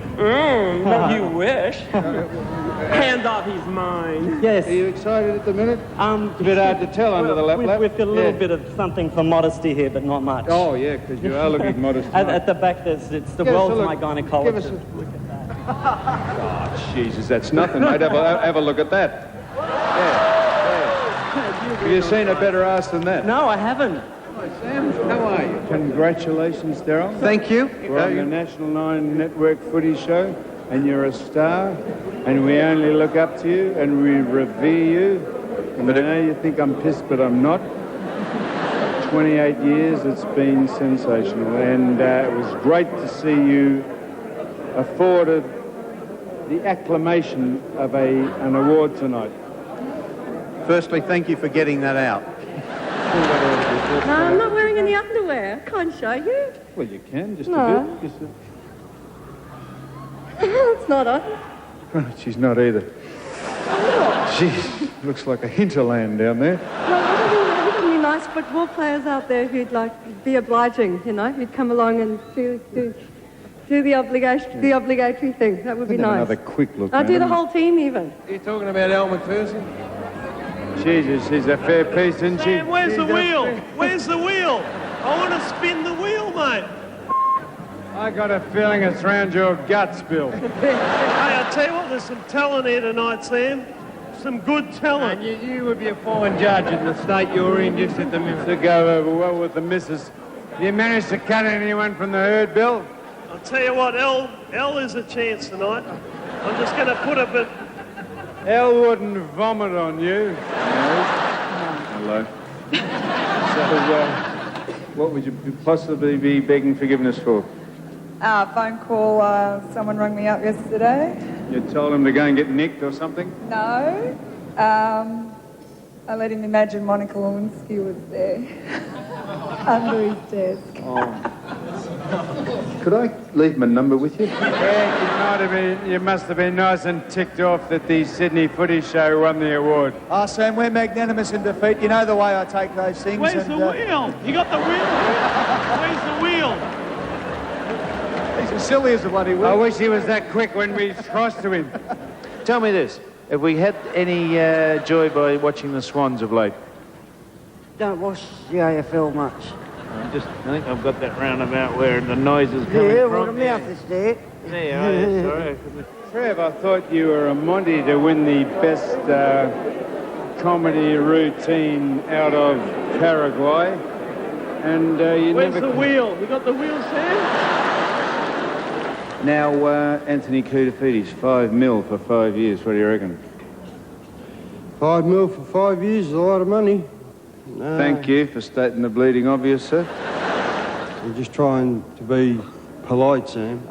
You wish. Hand off, he's mine. Yes. Are you excited at the minute? It's a bit hard to tell under the lap. We've got a little bit of something for modesty here, but not much. Oh, yeah, because you are looking modest. At the back, it's the Give us world's a look. my gynecologist. Give us a- Look at that. Oh, Jesus, that's nothing, mate. Have a look at that. Have you seen a better ass than that? No, I haven't. Hi, Sam. How are you? Congratulations, Daryl. Thank you. We're on the National 9 Network Footy Show, and you're a star, and we only look up to you, and we revere you. And I know you think I'm pissed, but I'm not. 28 years, it's been sensational, and it was great to see you afforded the acclamation of an award tonight. Firstly, thank you for getting that out. No, I'm not wearing any underwear. I can't show you. Well, you can, just No. a bit. It's not on. She's not either. Jeez, looks like a hinterland down there. Well, wouldn't be nice football players out there who'd like be obliging, you know, who'd come along and do the obligatory thing. That would be nice. Another quick look. I'll do the madam. whole team even. You're talking about Al McPherson? Jesus, she's a fair piece, isn't she? Sam, where's the She's a wheel? fair- Where's the wheel? I want to spin the wheel, mate. I got a feeling it's round your guts, Bill. Hey, I tell you what, there's some talent here tonight, Sam. some good talent. And you would be a fine judge in the state you're in just at the minute. To go over well with the missus. You managed to cut anyone from the herd, Bill? I'll tell you what, L is a chance tonight. I'm just going to put a bit... Al wouldn't vomit on you. Hello. So, what would you possibly be begging forgiveness for? Phone call, someone rang me up yesterday. You told him to go and get nicked or something? No. I let him imagine Monica Lewinsky was there. Under his desk. Oh. Could I leave my number with you? Yeah, you must have been nice and ticked off that the Sydney Footy Show won the award. Oh, Sam, we're magnanimous in defeat. You know the way I take those things. Where's the wheel? You got the wheel? Where's the wheel? He's as silly as a bloody wheel. I wish he was that quick when we crossed to him. Tell me this, have we had any joy by watching the Swans of late? Don't watch the AFL much. I think I've got that roundabout where the noise is coming Yeah, from. well, the mouth is there. Yeah, sorry. Trev, I thought you were a Monty to win the best comedy routine out of Paraguay. And you Where's never... the wheel? You got the wheel, Sam? Now, Anthony Koutafidis, $5 million for 5 years. What do you reckon? $5 million for 5 years is a lot of money. No. Thank you for stating the bleeding obvious, sir. I'm just trying to be polite, Sam.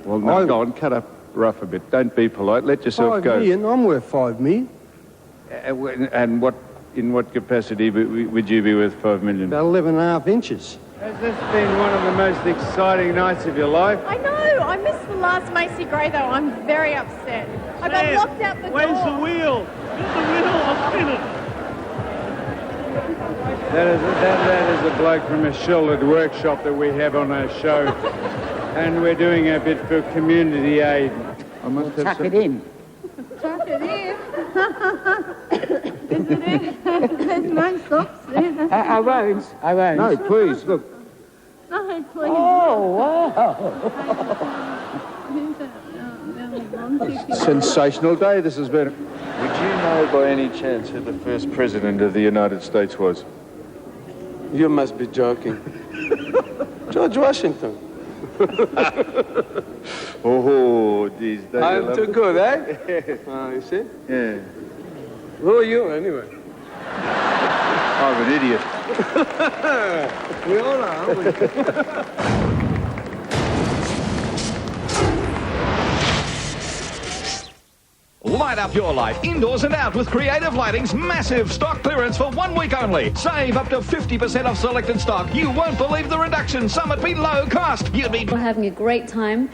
Well, no, go on, cut up rough a bit. Don't be polite. Let yourself go. $5 million? I'm worth $5 million. And in what capacity would you be worth $5 million? About 11.5 inches. Has this been one of the most exciting nights of your life? I know. I missed the last Macy Gray, though. I'm very upset. I got locked out the door. Where's the wheel? Get the wheel. I'll spin it. That is a bloke from a shouldered workshop that we have on our show. And we're doing a bit for community aid. I must have Tuck it in. Tuck it in. Is it in? There's no socks there. I won't. No, please, look. No, please. Oh, wow. Sensational day this has been. Would you know by any chance who the first president of the United States was? You must be joking. George Washington. Oh, these days. I'm too good, eh? You see? Yeah. Who are you, anyway? I'm an idiot. We all are, aren't we? Light up your life, indoors and out, with Creative Lighting's massive stock clearance for 1 week only. Save up to 50% off selected stock. You won't believe the reduction. Some at below cost. We're having a great time.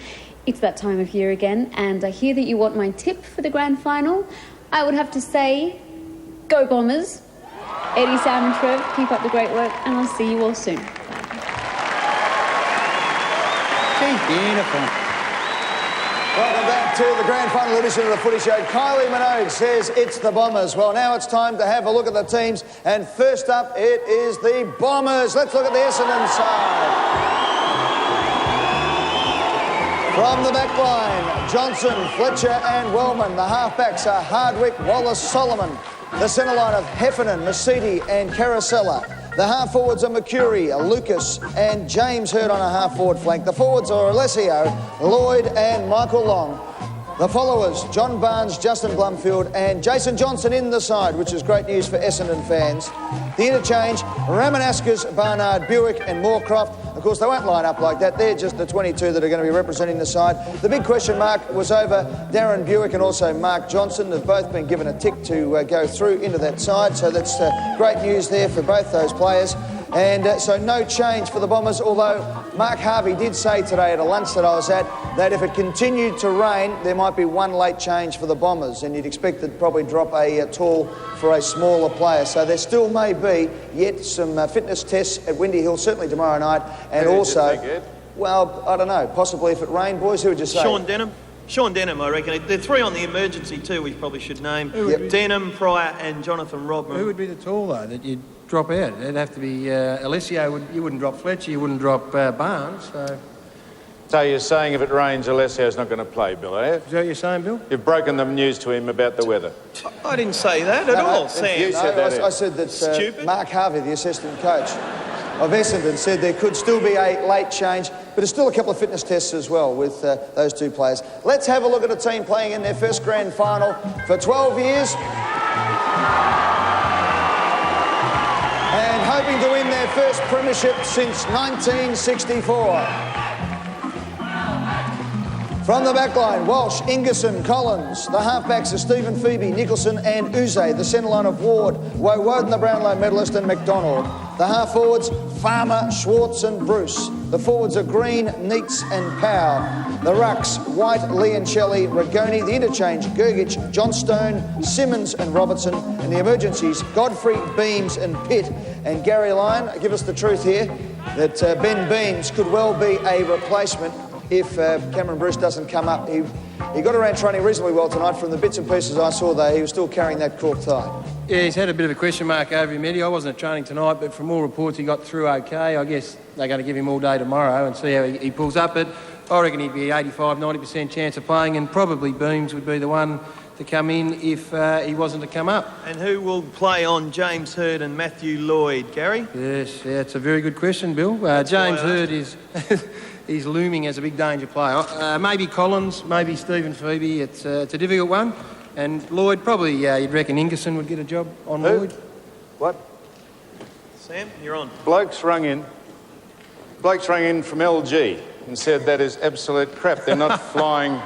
It's that time of year again, and I hear that you want my tip for the grand final. I would have to say, go Bombers. Eddie, Sam and Trev, keep up the great work, and I'll see you all soon. She's beautiful. Welcome back to the grand final edition of the Footy Show. Kylie Minogue says it's the Bombers. Well, now it's time to have a look at the teams. And first up, it is the Bombers. Let's look at the Essendon side. From the back line, Johnson, Fletcher and Wellman. The halfbacks are Hardwick, Wallace, Solomon. The centre line of Heffernan, Masidi and Caracella. The half-forwards are Mercury, Lucas and James Hurd on a half-forward flank. The forwards are Alessio, Lloyd and Michael Long. The followers, John Barnes, Justin Blumfield and Jason Johnson in the side, which is great news for Essendon fans. The interchange, Ramanaskas, Barnard, Buick and Moorcroft. Of course, they won't line up like that. They're just the 22 that are going to be representing the side. The big question mark was over Darren Buick and also Mark Johnson. They've both been given a tick to go through into that side, so that's great news there for both those players. And so no change for the Bombers, although Mark Harvey did say today at a lunch that I was at that if it continued to rain, there might be one late change for the Bombers, and you'd expect they'd probably drop a tall for a smaller player. So there still may be yet some fitness tests at Windy Hill, certainly tomorrow night, and also, well, I don't know, possibly if it rained, boys, who would you say? Sean Denham, I reckon. There are three on the emergency too, we probably should name. Denham, Pryor and Jonathan Rodman. Who would be the tall, though, that you'd drop out? It'd have to be Alessio. You wouldn't drop Fletcher, you wouldn't drop Barnes. So So you're saying if it rains, Alessio's not going to play, Bill, are you? Is that what you're saying, Bill? You've broken the news to him about the weather. I didn't say that at all, Sam. You said that. I said that Mark Harvey, the assistant coach of Essendon, said there could still be a late change, but there's still a couple of fitness tests as well with those two players. Let's have a look at a team playing in their first grand final for 12 years. And hoping to win their first premiership since 1964. From the back line, Walsh, Ingerson, Collins. The halfbacks are Stephen Phoebe, Nicholson and Uze. The centre line of Ward, Woden, the Brownlow medalist, and McDonald. The half forwards, Farmer, Schwartz and Bruce. The forwards are Green, Neitz and Powell. The rucks, White, Leoncelli, Rigoni. The interchange, Gergich, Johnstone, Simmons and Robertson. And the emergencies, Godfrey, Beams and Pitt. And Gary Lyon, give us the truth here, that Ben Beams could well be a replacement if Cameron Bruce doesn't come up. He got around training reasonably well tonight. From the bits and pieces I saw, though, he was still carrying that cork tie. Yeah, he's had a bit of a question mark over him, Eddie. I wasn't at training tonight, but from all reports he got through okay. I guess they're going to give him all day tomorrow and see how he pulls up. But I reckon he'd be 85-90% chance of playing, and probably Beams would be the one to come in if he wasn't to come up. And who will play on James Hird and Matthew Lloyd, Gary? Yes, yeah, it's a very good question, Bill. James Hird is... He's looming as a big danger player. Maybe Collins, maybe Stephen Phoebe. It's a difficult one. And Lloyd, probably you'd reckon Ingerson would get a job on Lloyd. What? Sam, you're on. Blokes rung in from LG and said that is absolute crap. They're not flying...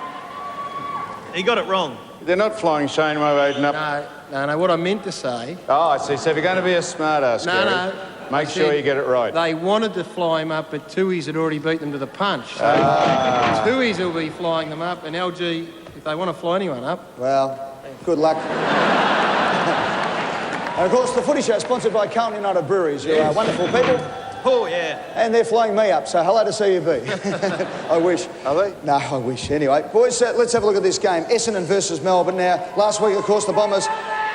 He got it wrong. They're not flying Shane Woden up... No, what I meant to say... Oh, I see. So if you're going to be a smart-ass, Gary, make sure you get it right. They wanted to fly him up, but Tui's had already beat them to the punch. So Tui's will be flying them up, and LG, if they want to fly anyone up... Well, good luck. And of course, the Footy Show is sponsored by Carlton United Breweries. You are wonderful people. Oh, yeah. And they're flying me up, so hello to CUB. I wish. Are they? No, I wish. Anyway, boys, let's have a look at this game. Essendon versus Melbourne. Now, last week, of course, the Bombers,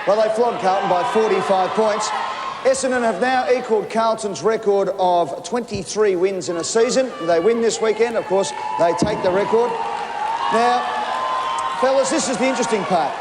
well, they flogged Carlton by 45 points. Essendon have now equalled Carlton's record of 23 wins in a season. They win this weekend, of course, they take the record. Now, fellas, this is the interesting part.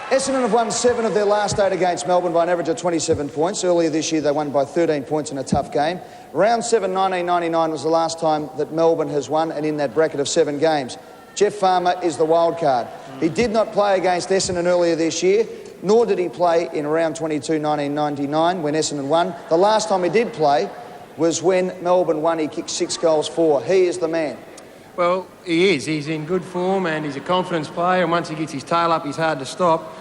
Essendon have won 7 of their last 8 against Melbourne by an average of 27 points. Earlier this year, they won by 13 points in a tough game. Round 7, 1999 was the last time that Melbourne has won, and in that bracket of 7 games. Jeff Farmer is the wild card. He did not play against Essendon earlier this year, nor did he play in round 22, 1999, when Essendon won. The last time he did play was when Melbourne won. He kicked 6 goals for. He is the man. Well, he is. He's in good form and he's a confidence player, and once he gets his tail up, he's hard to stop.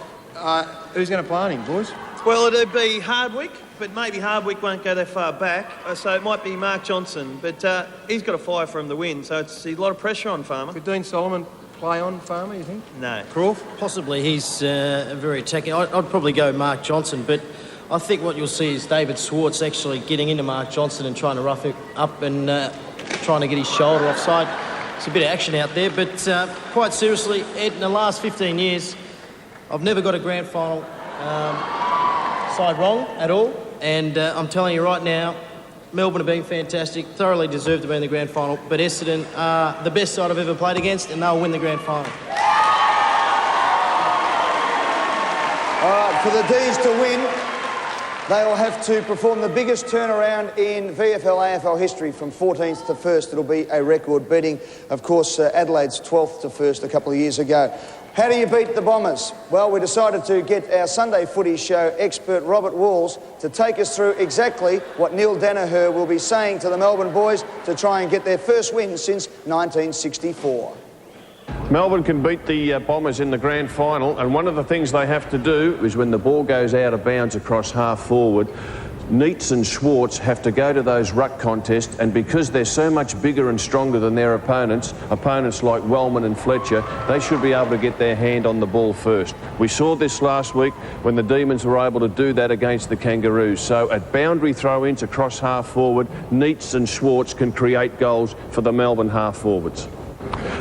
Who's going to play on him, boys? Well, it'd be Hardwick, but maybe Hardwick won't go that far back, so it might be Mark Johnson. But he's got a fire for him to win, so it's a lot of pressure on Farmer. Could Dean Solomon play on Farmer, you think? No. Croft? Possibly. He's very attacking. I'd probably go Mark Johnson, but I think what you'll see is David Schwartz actually getting into Mark Johnson and trying to rough it up and trying to get his shoulder offside. It's a bit of action out there, but quite seriously, Ed, in the last 15 years, I've never got a grand final side wrong at all, and I'm telling you right now, Melbourne have been fantastic, thoroughly deserve to be in the grand final, but Essendon are the best side I've ever played against, and they'll win the grand final. All right, for the D's to win, they will have to perform the biggest turnaround in VFL AFL history from 14th to 1st. It'll be a record, beating, of course, Adelaide's 12th to 1st a couple of years ago. How do you beat the Bombers? Well, we decided to get our Sunday Footy Show expert Robert Walls to take us through exactly what Neil Danaher will be saying to the Melbourne boys to try and get their first win since 1964. Melbourne can beat the Bombers in the grand final, and one of the things they have to do is when the ball goes out of bounds across half forward, Neitz and Schwartz have to go to those ruck contests, and because they're so much bigger and stronger than their opponents like Wellman and Fletcher, they should be able to get their hand on the ball first. We saw this last week when the Demons were able to do that against the Kangaroos. So at boundary throw-ins across half forward, Neitz and Schwartz can create goals for the Melbourne half forwards.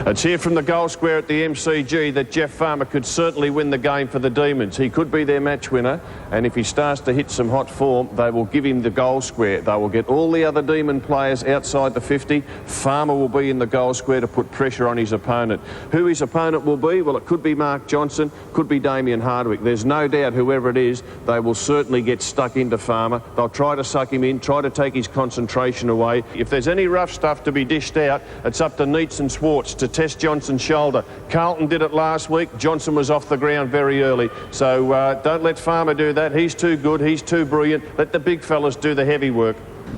It's here from the goal square at the MCG that Jeff Farmer could certainly win the game for the Demons. He could be their match winner, and if he starts to hit some hot form, they will give him the goal square. They will get all the other Demon players outside the 50. Farmer will be in the goal square to put pressure on his opponent. Who his opponent will be? Well, it could be Mark Johnson, could be Damien Hardwick. There's no doubt whoever it is, they will certainly get stuck into Farmer. They'll try to suck him in, try to take his concentration away. If there's any rough stuff to be dished out, it's up to Neitz and Schwartz to test Johnson's shoulder. Carlton did it last week. Johnson was off the ground very early. So don't let Farmer do that. He's too good. He's too brilliant. Let the big fellas do the heavy work.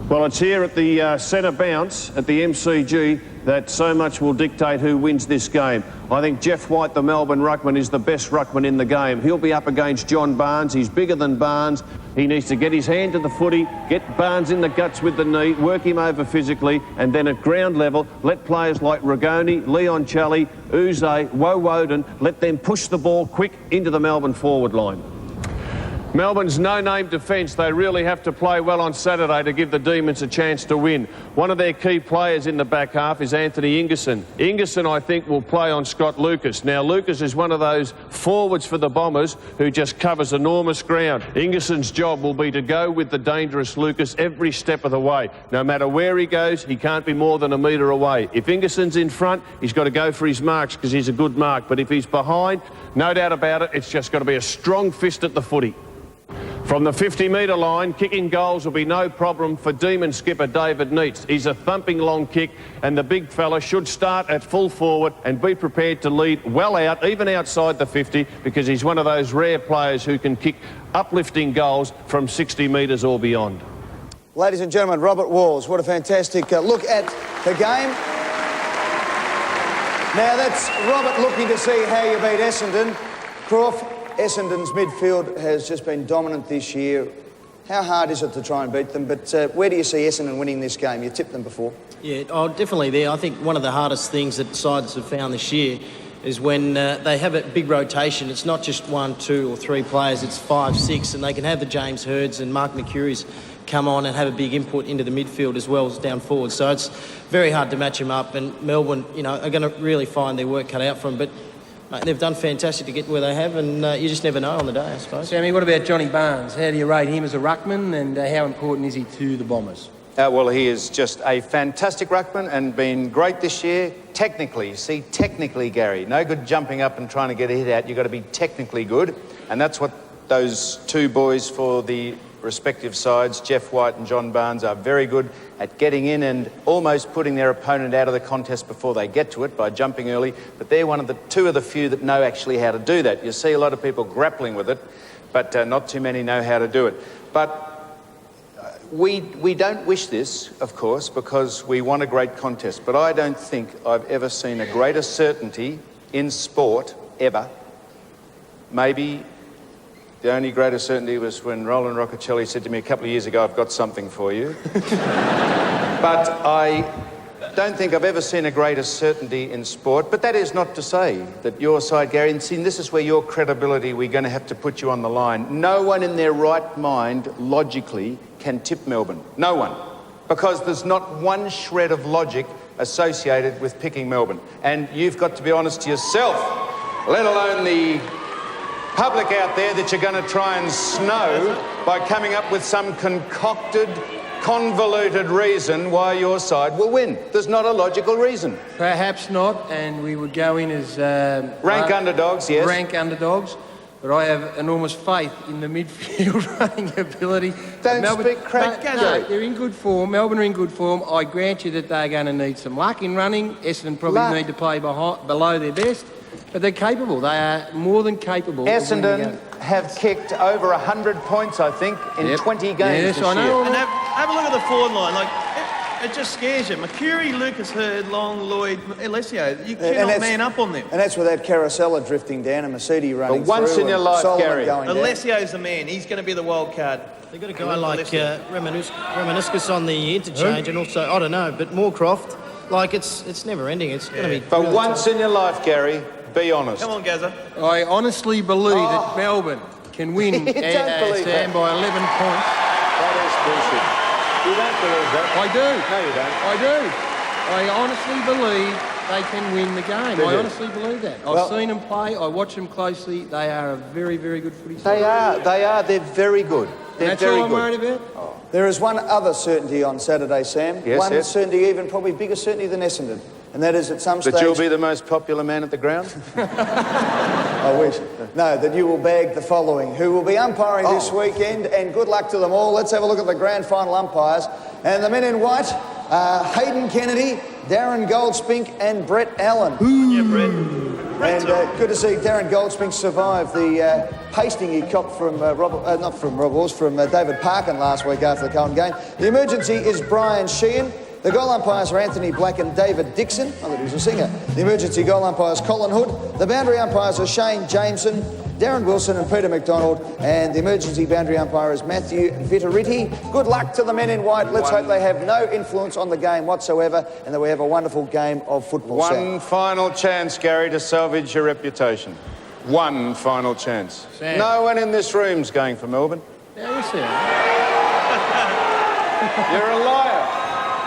Well, it's here at the centre bounce at the MCG that so much will dictate who wins this game. I think Jeff White, the Melbourne ruckman, is the best ruckman in the game. He'll be up against John Barnes. He's bigger than Barnes. He needs to get his hand to the footy, get Barnes in the guts with the knee, work him over physically, and then at ground level, let players like Rigoni, Leon Chally, Uze, Woden, let them push the ball quick into the Melbourne forward line. Melbourne's no-name defence, they really have to play well on Saturday to give the Demons a chance to win. One of their key players in the back half is Anthony Ingerson. Ingerson, I think, will play on Scott Lucas. Now, Lucas is one of those forwards for the Bombers who just covers enormous ground. Ingerson's job will be to go with the dangerous Lucas every step of the way. No matter where he goes, he can't be more than a metre away. If Ingerson's in front, he's got to go for his marks because he's a good mark. But if he's behind, no doubt about it, it's just got to be a strong fist at the footy. From the 50-metre line, kicking goals will be no problem for Demon skipper David Neitz. He's a thumping long kick, and the big fella should start at full forward and be prepared to lead well out, even outside the 50, because he's one of those rare players who can kick uplifting goals from 60 metres or beyond. Ladies and gentlemen, Robert Walls, what a fantastic look at the game. Now that's Robert looking to see how you beat Essendon. Croft, Essendon's midfield has just been dominant this year. How hard is it to try and beat them? But where do you see Essendon winning this game? You tipped them before. Yeah, definitely there. I think one of the hardest things that sides have found this year is when they have a big rotation. It's not just 1, 2 or 3 players, it's 5, 6, and they can have the James Hirds and Mark Mercury's come on and have a big input into the midfield as well as down forward. So it's very hard to match them up, and Melbourne, you know, are going to really find their work cut out for them. But mate, they've done fantastic to get where they have, and you just never know on the day, I suppose. Sammy, what about Johnny Barnes? How do you rate him as a ruckman, and how important is he to the Bombers? Well, he is just a fantastic ruckman and been great this year. Technically, see, technically, Gary, no good jumping up and trying to get a hit out. You've got to be technically good, and that's what those two boys for the respective sides, Jeff White and John Barnes, are very good at getting in and almost putting their opponent out of the contest before they get to it by jumping early. But they're two of the few that know actually how to do that. You see a lot of people grappling with it, but not too many know how to do it. But we don't wish this, of course, because we want a great contest. But I don't think I've ever seen a greater certainty in sport, ever. Maybe the only greater certainty was when Roland Roccacelli said to me a couple of years ago, "I've got something for you." But I don't think I've ever seen a greater certainty in sport. But that is not to say that your side, Gary, and see, this is where your credibility, we're going to have to put you on the line. No one in their right mind, logically, can tip Melbourne. No one. Because there's not one shred of logic associated with picking Melbourne. And you've got to be honest to yourself, let alone the public out there, that you're going to try and snow by coming up with some concocted, convoluted reason why your side will win. There's not a logical reason. Perhaps not, and we would go in as rank underdogs, yes. Rank underdogs, but I have enormous faith in the midfield running ability. Don't speak crap. No, they're in good form. Melbourne are in good form. I grant you that they're going to need some luck in running. Essendon probably need to play below their best. But they're capable. They are more than capable. Essendon have kicked over 100 points, I think, in 20 games yes, this I know. year. And have a look at the forward line. Like, it just scares you. Mercury, Lucas Hurd, Long, Lloyd, Alessio. You cannot man up on them. And that's without Carousella drifting down and Mercedes running But once through in your life, Gary. Alessio's the man. He's going to be the wild card. They've got a guy like Reminiscus on the interchange, and also, I don't know, but Moorcroft, like, it's never ending. It's going to be... But really once in your life, Gary, be honest. Come on, Gazza. I honestly believe that Melbourne can win Sam by 11 points. That is bullshit. You don't believe that? I do. No, you don't. I do. I honestly believe they can win the game. I honestly believe that. I've seen them play. I watch them closely. They are a very, very good footy side. They are. They're very good. They're That's all I'm very worried good. about. There is one other certainty on Saturday, Sam. Yes, one yes. certainty, even probably bigger certainty than Essendon. And that is at some stage... That you'll be the most popular man at the ground? I wish. No, that you will bag the following, who will be umpiring this weekend, and good luck to them all. Let's have a look at the grand final umpires. And the men in white, Hayden Kennedy, Darren Goldspink and Brett Allen. Yeah, Brett. And good to see Darren Goldspink survive the pasting he copped from David Parkin last week after the Carlton game. The emergency is Brian Sheehan. The goal umpires are Anthony Black and David Dixon. I thought he was a singer. The emergency goal umpires Colin Hood. The boundary umpires are Shane Jameson, Darren Wilson and Peter McDonald. And the emergency boundary umpire is Matthew Vittoriti. Good luck to the men in white. Let's hope they have no influence on the game whatsoever and that we have a wonderful game of football. One final chance, Gary, to salvage your reputation. One final chance. Sam. No one in this room's going for Melbourne. Yeah, we see it. You're a liar.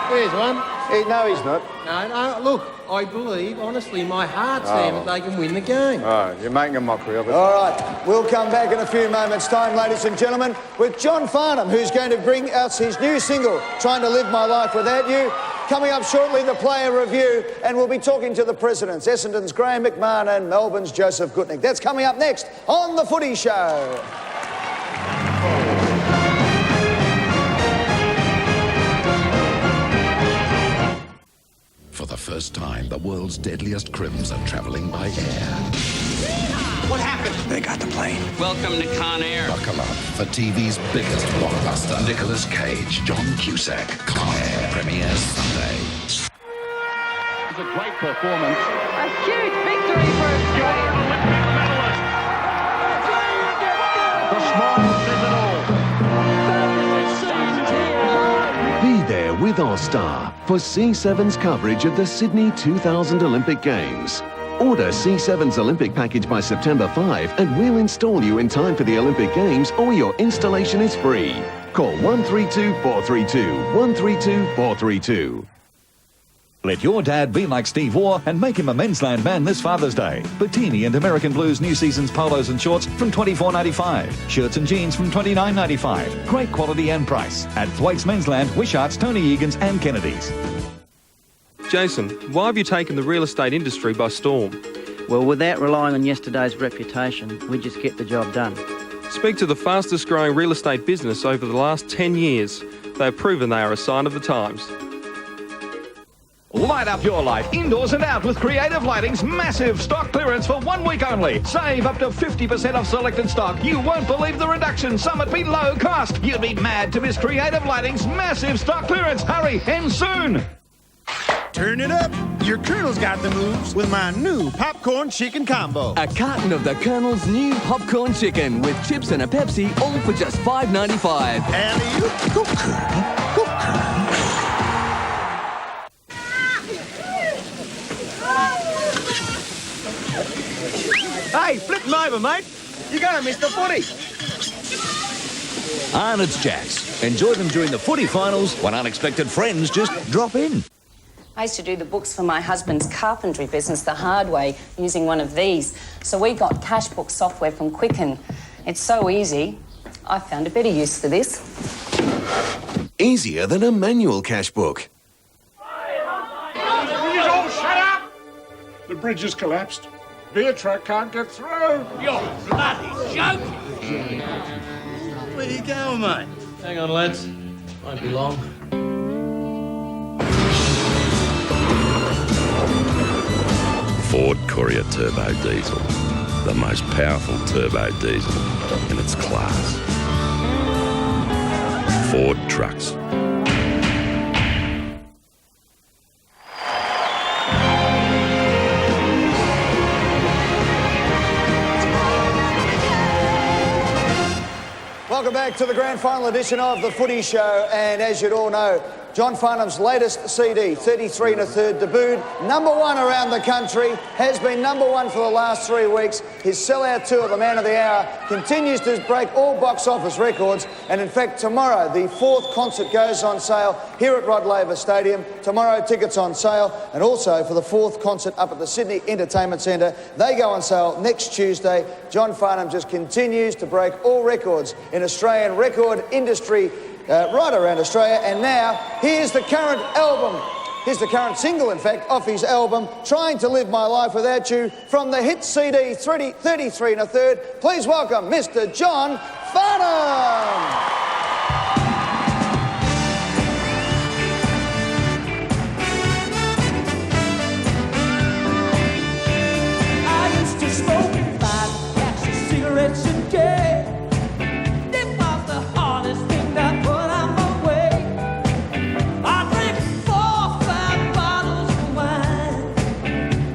There's one. No, he's not. No, look, I believe, honestly, in my heart, Sam, that they can win the game. Oh, you're making a mockery of it. All right, we'll come back in a few moments' time, ladies and gentlemen, with John Farnham, who's going to bring us his new single, Trying to Live My Life Without You. Coming up shortly, the player review, and we'll be talking to the presidents, Essendon's Graham McMahon and Melbourne's Joseph Gutnick. That's coming up next on The Footy Show. For the first time, the world's deadliest crims are travelling by air. What happened? They got the plane. Welcome to Con Air. Buckle up for TV's biggest blockbuster. Nicolas Cage, John Cusack, Con Air premieres Sunday. It's a great performance. A huge victory for Australia. Olympic medalist. The smile says it all. Be there with our star for C7's coverage of the Sydney 2000 Olympic Games. Order C7's Olympic package by September 5 and we'll install you in time for the Olympic Games or your installation is free. Call 132 432 132 432. Let your dad be like Steve Waugh and make him a Mensland man this Father's Day. Bikini and American Blues New Seasons polos and shorts from $24.95. Shirts and jeans from $29.95. Great quality and price at Thwaites Mensland, Wishart's, Tony Egan's and Kennedy's. Jason, why have you taken the real estate industry by storm? Well, without relying on yesterday's reputation, we just get the job done. Speak to the fastest growing real estate business over the last 10 years. They've proven they are a sign of the times. Light up your life indoors and out with Creative Lighting's massive stock clearance for 1 week only. Save up to 50% off selected stock. You won't believe the reduction. Some at below cost. You'd be mad to miss Creative Lighting's massive stock clearance. Hurry, and soon. Turn it up. Your Colonel's got the moves with my new popcorn chicken combo. A carton of the Colonel's new popcorn chicken with chips and a Pepsi, all for just $5.95. Alley-oop. Go Colonel. Go Colonel. Hey, flip them over, mate. You're going to miss the footy. Arnott's Jacks. Enjoy them during the footy finals when unexpected friends just drop in. I used to do the books for my husband's carpentry business the hard way using one of these. So we got cash book software from Quicken. It's so easy. I found a better use for this. Easier than a manual cash book. You all shut up! The bridge has collapsed. Beer truck can't get through. You're bloody joking. Where you going, mate? Hang on, lads. Won't be long. Ford Courier Turbo Diesel. The most powerful turbo diesel in its class. Ford Trucks. Welcome back to the grand final edition of The Footy Show, and as you'd all know, John Farnham's latest CD, 33 1/3, debuted #1 around the country, has been #1 for the last 3 weeks. His sellout tour, The Man of the Hour, continues to break all box office records, and in fact tomorrow the 4th concert goes on sale here at Rod Laver Stadium. Tomorrow tickets on sale, and also for the 4th concert up at the Sydney Entertainment Centre. They go on sale next Tuesday. John Farnham just continues to break all records in Australian record industry right around Australia, and now here's the current album. Here's the current single, in fact, off his album, Trying to Live My Life Without You, from the hit CD 33 1/3. Please welcome Mr. John Farnham. Smoking 5 packs of cigarettes a day. It was the hardest thing that put on my way. I drank 4 or 5 bottles of wine.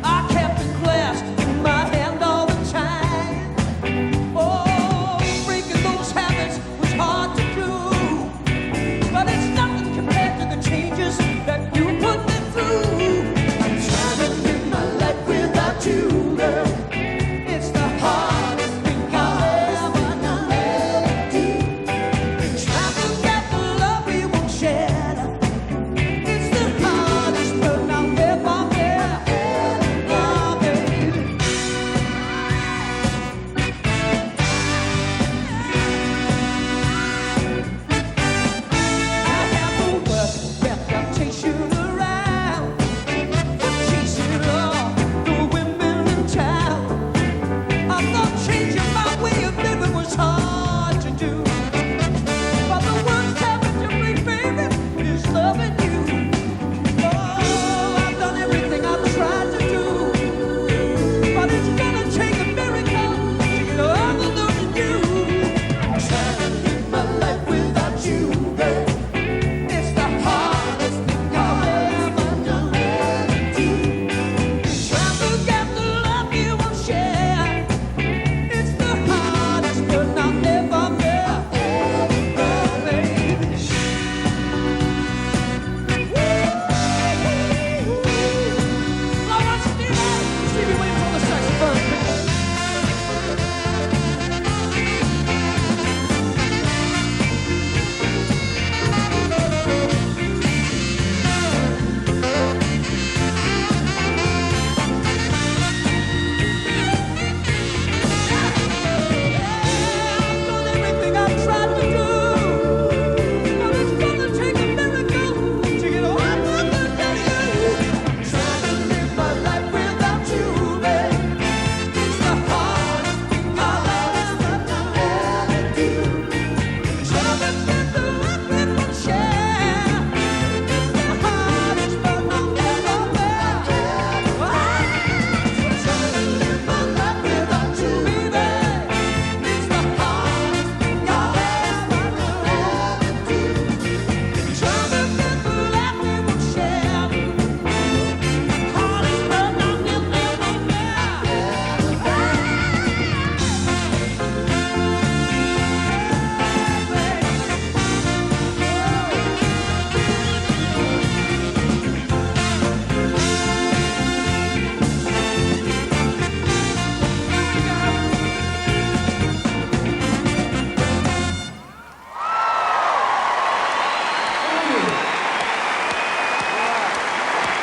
I kept a glass in my hand all the time. Oh, breaking those habits was hard to do, but it's nothing compared to the changes that you put me through. I'm trying to live my life without you, girl.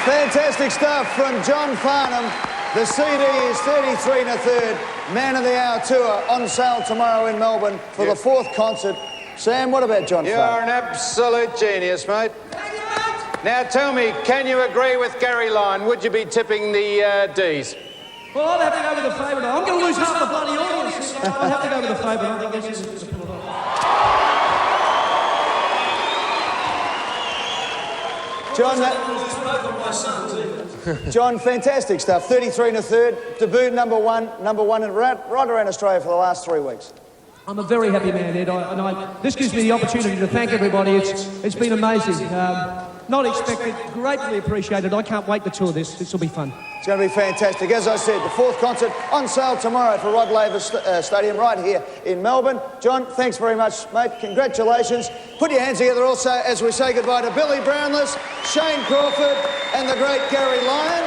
Fantastic stuff from John Farnham. The CD is 33 1/3, Man of the Hour tour, on sale tomorrow in Melbourne for the 4th concert. Sam, what about John Farnham? You're an absolute genius, mate. Now tell me, can you agree with Gary Lyon? Would you be tipping the D's? Well, I'd have to go with the favourite. I'm going to lose half the bloody audience. I'd have to go with the favourite. I think this is pull it off. John, fantastic stuff. 33 1/3, debut #1 and right around Australia for the last 3 weeks. I'm a very happy man, Ed. This gives me the opportunity to thank everybody. It's been amazing. Not expected. Greatly appreciated. I can't wait to tour this. This will be fun. It's going to be fantastic. As I said, the 4th concert on sale tomorrow for Rod Laver Stadium right here in Melbourne. John, thanks very much, mate. Congratulations. Put your hands together also as we say goodbye to Billy Brownless, Shane Crawford and the great Gary Lyon.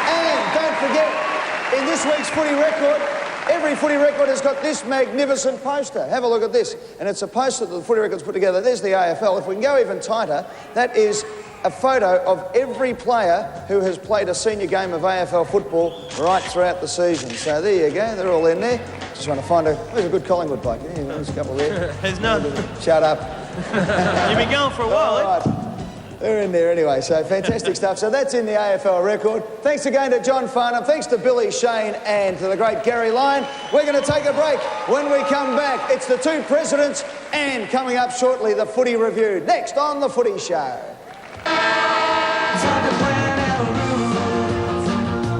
And don't forget, in this week's Footy Record, every Footy Record has got this magnificent poster. Have a look at this. And it's a poster that the Footy Record's put together. There's the AFL. If we can go even tighter, that is a photo of every player who has played a senior game of AFL football right throughout the season. So there you go. They're all in there. Just trying to find there's a good Collingwood bloke. Yeah, there's a couple there. There's none. Shut up. You've been going for a while, eh? Right. They're in there anyway, so fantastic stuff. So that's in the AFL record. Thanks again to John Farnham, thanks to Billy Shane and to the great Gary Lyon. We're going to take a break. When we come back, it's the 2 presidents and coming up shortly, the Footy Review. Next on The Footy Show.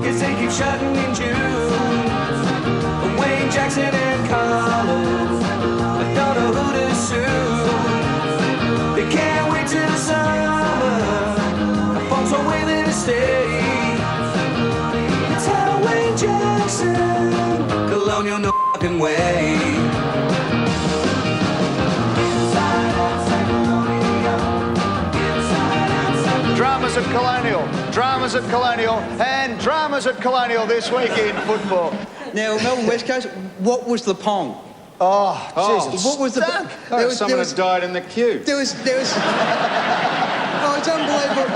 Guess they keep shutting in June. Wayne Jackson and Collins, I don't know who to sue. They can't wait till the summer. Folks are willing to stay. It's how Wayne Jackson, colonial no fucking way. Dramas at Colonial, and dramas at Colonial this week in football. Now, Melbourne West Coast, what was the pong? Oh, Jesus. What was the... Someone had died in the queue. There was... Oh, it's unbelievable.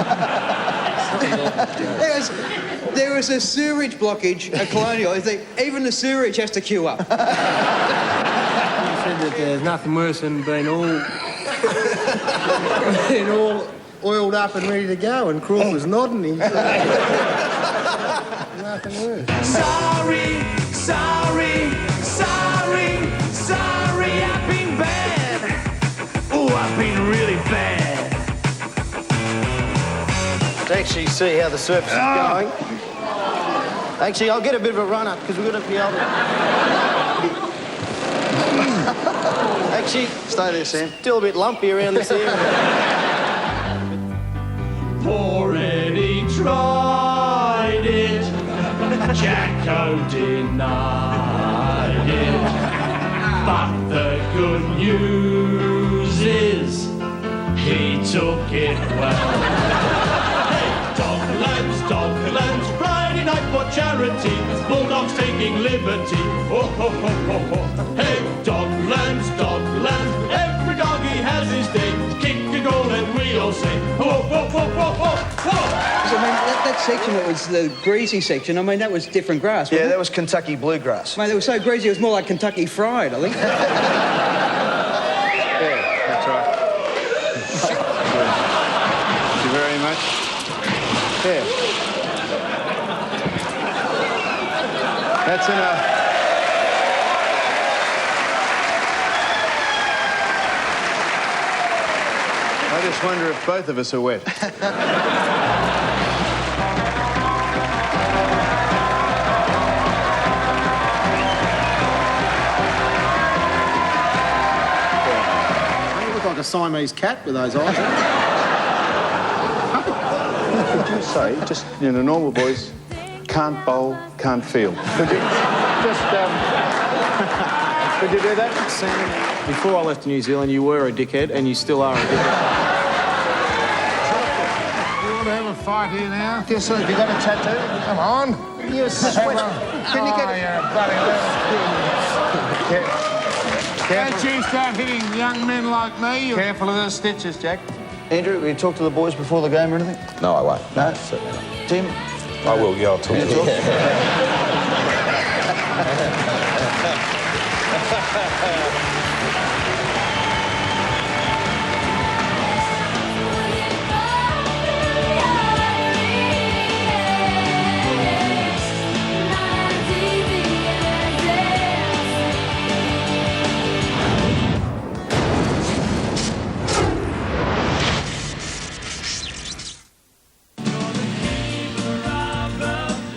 there was a sewerage blockage at Colonial. Even the sewerage has to queue up. You said that there's nothing worse than being all oiled up and ready to go, and Crawford was nodding him. Nothing worse. Sorry, I've been bad. Oh, I've been really bad. To actually see how the surface is going. Actually, I'll get a bit of a run up because we're going to be able to. Actually, stay there, Sam. Still a bit lumpy around this area. Already tried it. Jacko denied it. But the good news is he took it well. Hey, Doglands, Friday night for charity. Bulldogs taking liberty. Oh, ho, ho, ho, ho. Hey, Doglands, every doggy has his day. Kick a goal and we all say, ho, ho, ho, ho, ho, ho. I mean, that section, that was the greasy section, I mean, that was different grass, wasn't Yeah, it? that was Kentucky bluegrass. Mate, it was so greasy, it was more like Kentucky Fried, I think. Yeah, that's right. Thank you very much. Yeah. That's enough. I just wonder if both of us are wet. You look like a Siamese cat with those eyes. Could you say, just, normal boys, can't bowl, can't field. Could you just, could you do that? Sam, before I left New Zealand, you were a dickhead, and you still are a dickhead. You want to have a fight here now? Yes, sir. Have you got a tattoo? Come on. Yes, sweat. Can you get it? Don't you start hitting young men like me. Careful of those stitches, Jack. Andrew, will you talk to the boys before the game or anything? No, I won't. No? Tim? I will, yeah, I'll talk to them.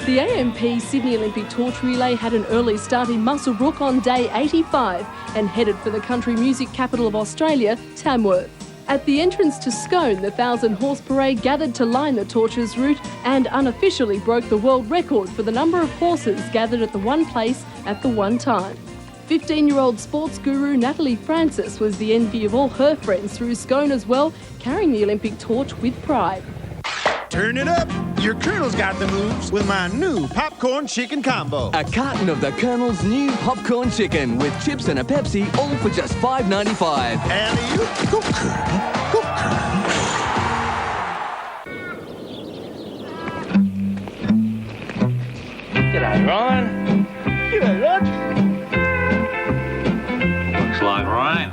The AMP Sydney Olympic Torch Relay had an early start in Muswellbrook on day 85 and headed for the country music capital of Australia, Tamworth. At the entrance to Scone, the 1,000-horse parade gathered to line the torches route and unofficially broke the world record for the number of horses gathered at the one place at the one time. 15-year-old sports guru Natalie Francis was the envy of all her friends through Scone as well, carrying the Olympic torch with pride. Turn it up. Your Colonel's got the moves with my new popcorn chicken combo. A carton of the Colonel's new popcorn chicken with chips and a Pepsi, all for just $5.95. Alley-oop. Go Colonel. Go Colonel. G'day, Ryan. G'day, Rog. Looks like rain.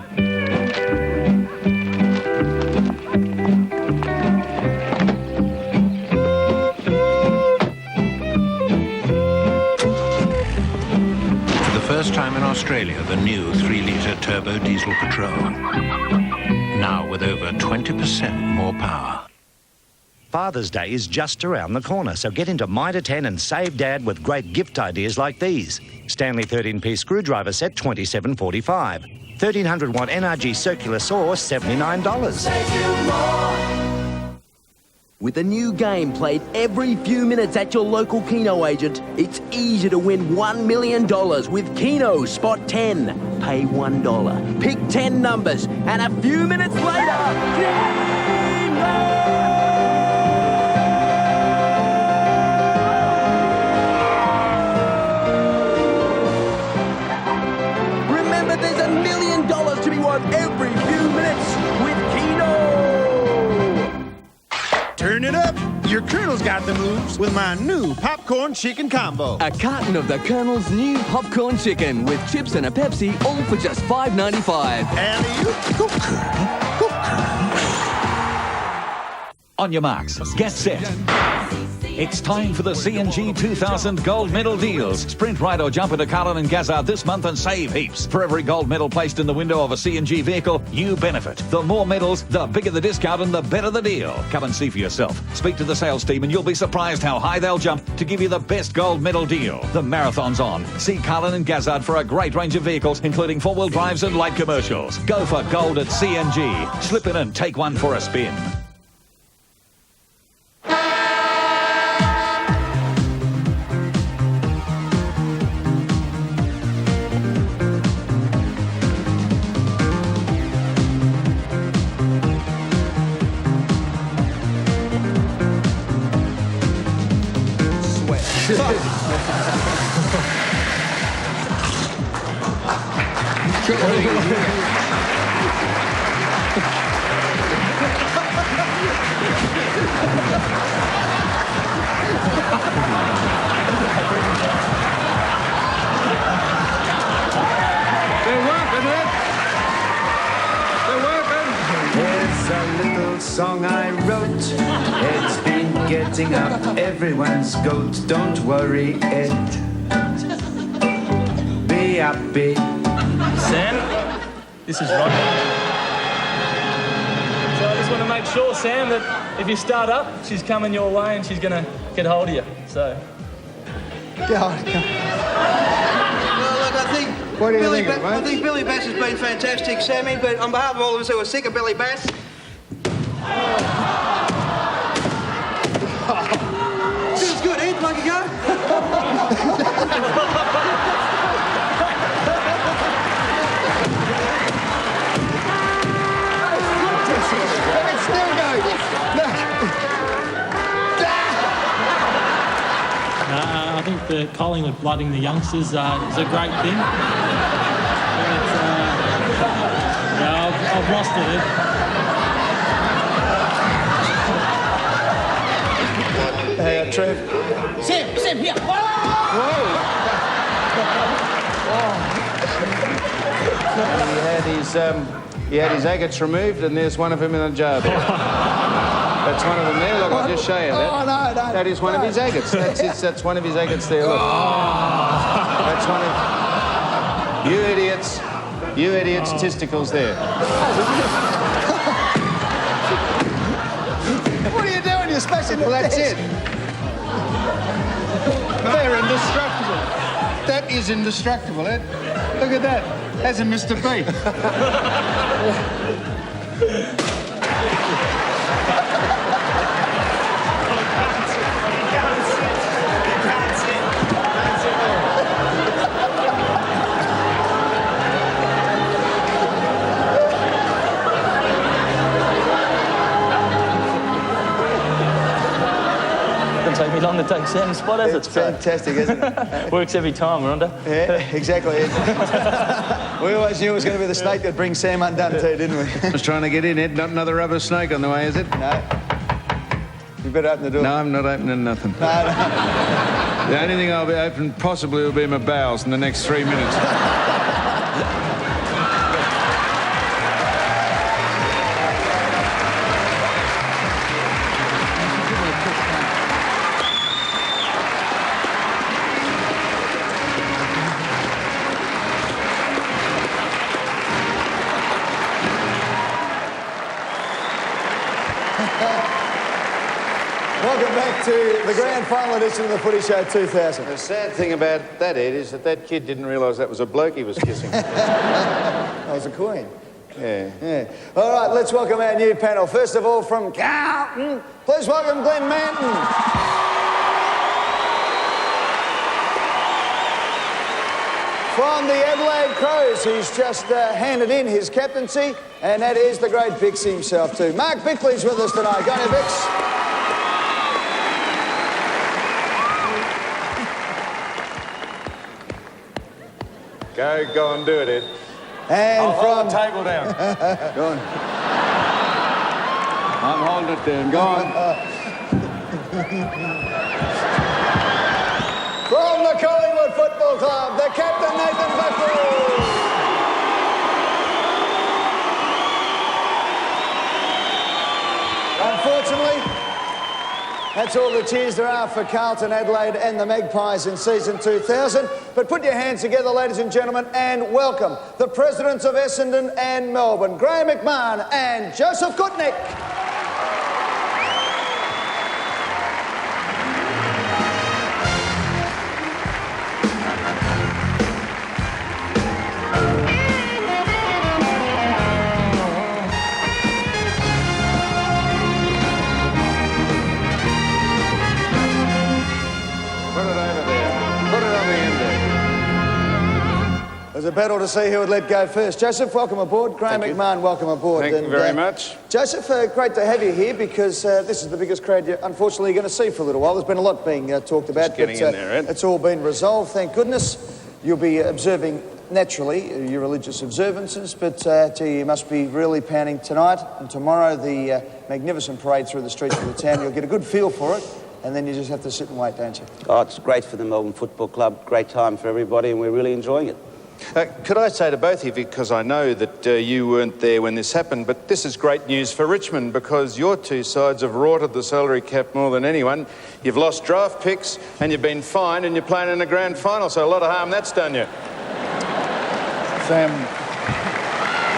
First time in Australia, the new 3-litre turbo diesel Patrol. Now with over 20% more power. Father's Day is just around the corner, so get into Mitre 10 and save Dad with great gift ideas like these. Stanley 13-piece screwdriver set, $27.45. 1300-watt NRG circular saw, $79. With a new game played every few minutes at your local Keno agent, it's easy to win $1 million with Keno Spot 10. Pay $1, pick 10 numbers, and a few minutes later, Keno! Remember, there's $1 million to be won every few minutes with Keno! Turn it up. Your Colonel's got the moves with my new popcorn chicken combo. A carton of the Colonel's new popcorn chicken with chips and a Pepsi, all for just $5.95. Alley-oop. Go Colonel. Go Colonel. On your marks, get set. It's time for the C&G 2000 Gold Medal deals. Sprint, ride or jump into Carlin and Gazzard this month and save heaps. For every gold medal placed in the window of a C&G vehicle, you benefit. The more medals, the bigger the discount and the better the deal. Come and see for yourself. Speak to the sales team and you'll be surprised how high they'll jump to give you the best gold medal deal. The marathon's on. See Carlin and Gazzard for a great range of vehicles, including four-wheel drives and light commercials. Go for gold at C&G. Slip in and take one for a spin. Song I wrote, it's been getting up everyone's goat. Don't worry, Ed. Be happy. Sam, this is Rodney. So I just want to make sure, Sam, that if you start up, she's coming your way and she's going to get hold of you. So. Go. Well, look, I think I think Billy Bass has been fantastic, Sammy, but on behalf of all of us who are sick of Billy Bass, this is good, Ed. Like a go? It's still going. I think the Collingwood blooding the youngsters is a great thing. I've lost it, Ed. Hey, Trev. Sam, here. He had his agates removed, and there's one of them in a jar there. That's one of them there. Look, I'll just show you that. Oh, no. That is one of his agates. That's one of his agates there. Look. That's one of... You idiots, testicles there. What are you doing? You're smashing the Well, that's desk. it. They're indestructible. That is indestructible, Ed. Look at that. That's a Mr. B. me long to take Sam's spot, has It's fantastic, isn't it? Works every time, Rhonda. Yeah, exactly. We always knew it was going to be the snake that brings Sam undone too, didn't we? I was trying to get in, Ed. Not another rubber snake on the way, is it? No. You better open the door. No, I'm not opening nothing. No. The only thing I'll be open possibly will be my bowels in the next 3 minutes. Welcome back to the grand final edition of the Footy Show 2000. The sad thing about that, Ed, is that kid didn't realise that was a bloke he was kissing. That was a queen. Yeah. All right, let's welcome our new panel. First of all, from Carlton, please welcome Glenn Manton. From the Adelaide Crows, he's just handed in his captaincy, and that is the great Bix himself too. Mark Bickley's with us tonight. Go on, Bix. Go and do it, Ed. And I'll from... hold the table down. Go on. I'm holding it down. Go on. From the Collingwood Football Club, the captain, Nathan Buckley. Unfortunately, that's all the cheers there are for Carlton, Adelaide and the Magpies in season 2000. But put your hands together, ladies and gentlemen, and welcome the presidents of Essendon and Melbourne, Graham McMahon and Joseph Kutnick. It was a battle to see who would let go first. Joseph, welcome aboard. Graham McMahon, welcome aboard. Thank you very much. Joseph, great to have you here because this is the biggest crowd you're unfortunately going to see for a little while. There's been a lot being talked about, Just getting in there, Ed. It's all been resolved, thank goodness. You'll be observing, naturally, your religious observances, but you must be really pounding tonight and tomorrow the magnificent parade through the streets of the town. You'll get a good feel for it, and then you just have to sit and wait, don't you? Oh, it's great for the Melbourne Football Club. Great time for everybody, and we're really enjoying it. Could I say to both of you, because I know that you weren't there when this happened, but this is great news for Richmond because your two sides have rorted the salary cap more than anyone. You've lost draft picks and you've been fined and you're playing in a grand final, so a lot of harm that's done you. Sam,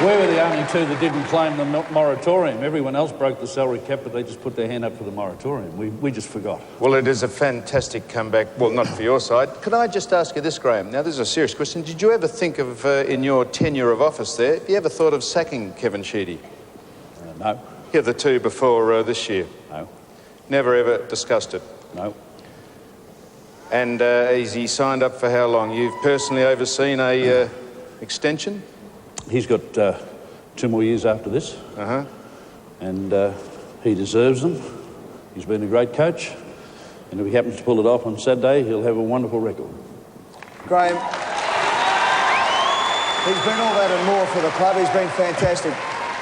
we were the only two that didn't claim the moratorium. Everyone else broke the salary cap, but they just put their hand up for the moratorium. We just forgot. Well, it is a fantastic comeback. Well, not for your side. Could I just ask you this, Graham? Now, this is a serious question. Did you ever think of, in your tenure of office there, have you ever thought of sacking Kevin Sheedy? No. Yeah, the two before this year? No. Never ever discussed it? No. And is he signed up for how long? You've personally overseen a extension? He's got 2 more years after this. Uh-huh. And he deserves them. He's been a great coach. And if he happens to pull it off on Saturday, he'll have a wonderful record. Graham, he's been all that and more for the club. He's been fantastic.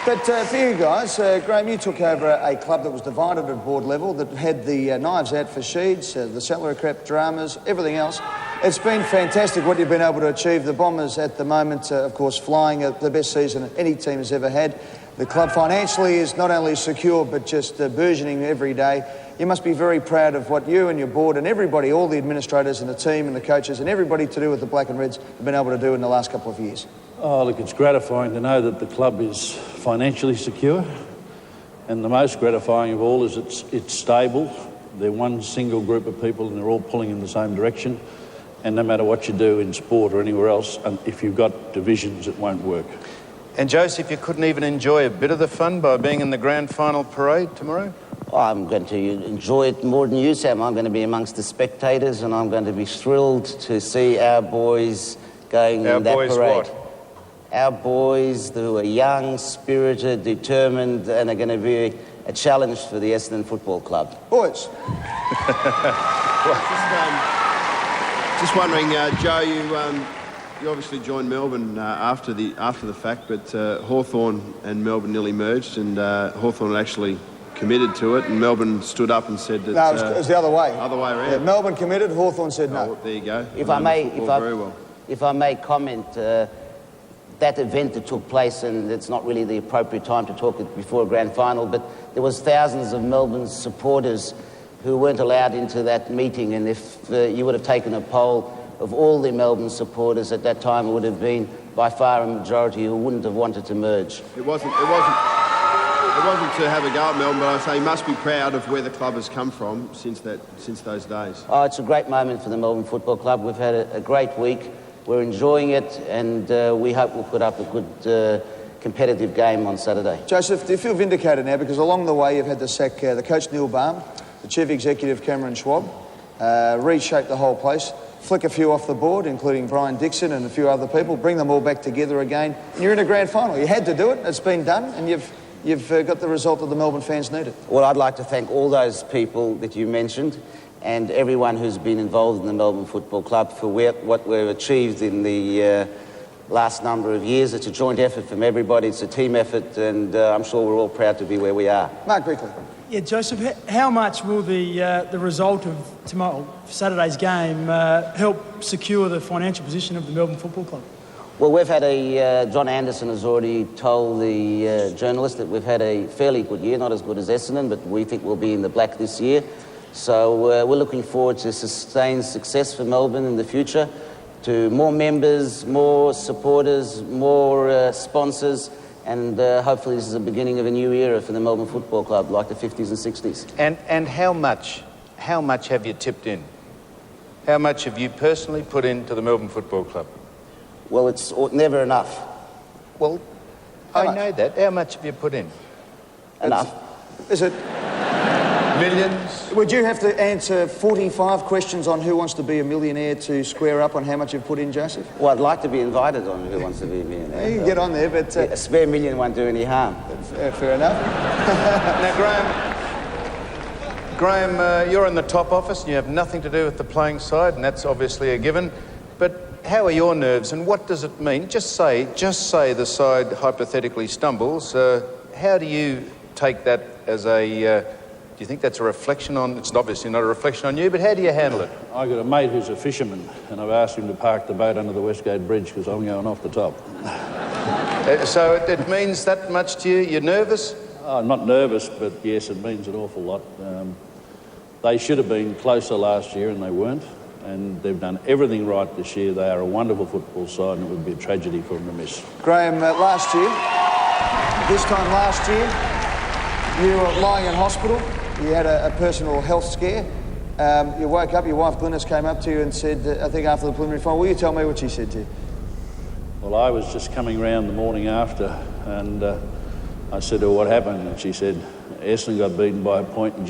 But for you guys, Graham, you took over a club that was divided at board level, that had the knives out for Sheeds, the salary cap dramas, everything else. It's been fantastic what you've been able to achieve. The Bombers at the moment, of course, flying the best season any team has ever had. The club financially is not only secure, but just burgeoning every day. You must be very proud of what you and your board and everybody, all the administrators and the team and the coaches and everybody to do with the Black and Reds have been able to do in the last couple of years. Oh, look, it's gratifying to know that the club is financially secure. And the most gratifying of all is it's stable. They're one single group of people and they're all pulling in the same direction. And no matter what you do in sport or anywhere else, if you've got divisions, it won't work. And Joseph, you couldn't even enjoy a bit of the fun by being in the grand final parade tomorrow? I'm going to enjoy it more than you, Sam. I'm going to be amongst the spectators and I'm going to be thrilled to see our boys going in that parade. Our boys what? Our boys who are young, spirited, determined and are going to be a challenge for the Essendon Football Club. Boys. Just wondering, Joe, you obviously joined Melbourne after the fact, but Hawthorn and Melbourne nearly merged, and Hawthorn had actually committed to it, and Melbourne stood up and said that... No, it was the other way. Other way around. Yeah, Melbourne committed, Hawthorn said no. Oh, there you go. If I may comment, that event that took place, and it's not really the appropriate time to talk it before a grand final, but there was thousands of Melbourne supporters who weren't allowed into that meeting, and if you would have taken a poll of all the Melbourne supporters at that time, it would have been by far a majority who wouldn't have wanted to merge. It wasn't to have a go at Melbourne, but I say you must be proud of where the club has come from since those days. Oh, it's a great moment for the Melbourne Football Club. We've had a great week. We're enjoying it, and we hope we'll put up a good competitive game on Saturday. Joseph, do you feel vindicated now? Because along the way you've had to sack the coach Neil Baum, the chief executive Cameron Schwab, reshape the whole place, flick a few off the board, including Brian Dixon and a few other people, bring them all back together again, and you're in a grand final. You had to do it, it's been done, and you've got the result that the Melbourne fans needed. Well, I'd like to thank all those people that you mentioned and everyone who's been involved in the Melbourne Football Club for what we've achieved in the last number of years. It's a joint effort from everybody, it's a team effort, and I'm sure we're all proud to be where we are. Mark Brickley. Yeah, Joseph, how much will the result of Saturday's game help secure the financial position of the Melbourne Football Club? Well, we've had John Anderson has already told the journalist that we've had a fairly good year, not as good as Essendon, but we think we'll be in the black this year. So we're looking forward to sustained success for Melbourne in the future, to more members, more supporters, more sponsors, and hopefully this is the beginning of a new era for the Melbourne Football Club, like the 50s and 60s. And how much have you tipped in? How much have you personally put into the Melbourne Football Club? Well, it's never enough. Well, I know that. How much have you put in? Enough. Is it... Millions? Would you have to answer 45 questions on Who Wants to Be a Millionaire to square up on how much you've put in, Joseph? Well, I'd like to be invited on Who Wants to Be a Millionaire. You can get on there, but... a spare million won't do any harm. Fair enough. Now, Graham, you're in the top office and you have nothing to do with the playing side, and that's obviously a given. But how are your nerves, and what does it mean? Just say the side hypothetically stumbles. How do you take that as a... do you think that's a reflection on... It's obviously not a reflection on you, but how do you handle it? I've got a mate who's a fisherman, and I've asked him to park the boat under the Westgate Bridge because I'm going off the top. So it means that much to you? You're nervous? Oh, I'm not nervous, but yes, it means an awful lot. They should have been closer last year, and they weren't. And they've done everything right this year. They are a wonderful football side, and it would be a tragedy for them to miss. Graham, last year, this time last year, you were lying in hospital. You had a personal health scare. You woke up, your wife Glynis came up to you and said, I think after the preliminary final, will you tell me what she said to you? Well, I was just coming round the morning after, and I said to her, what happened? And she said, Essendon got beaten by a point and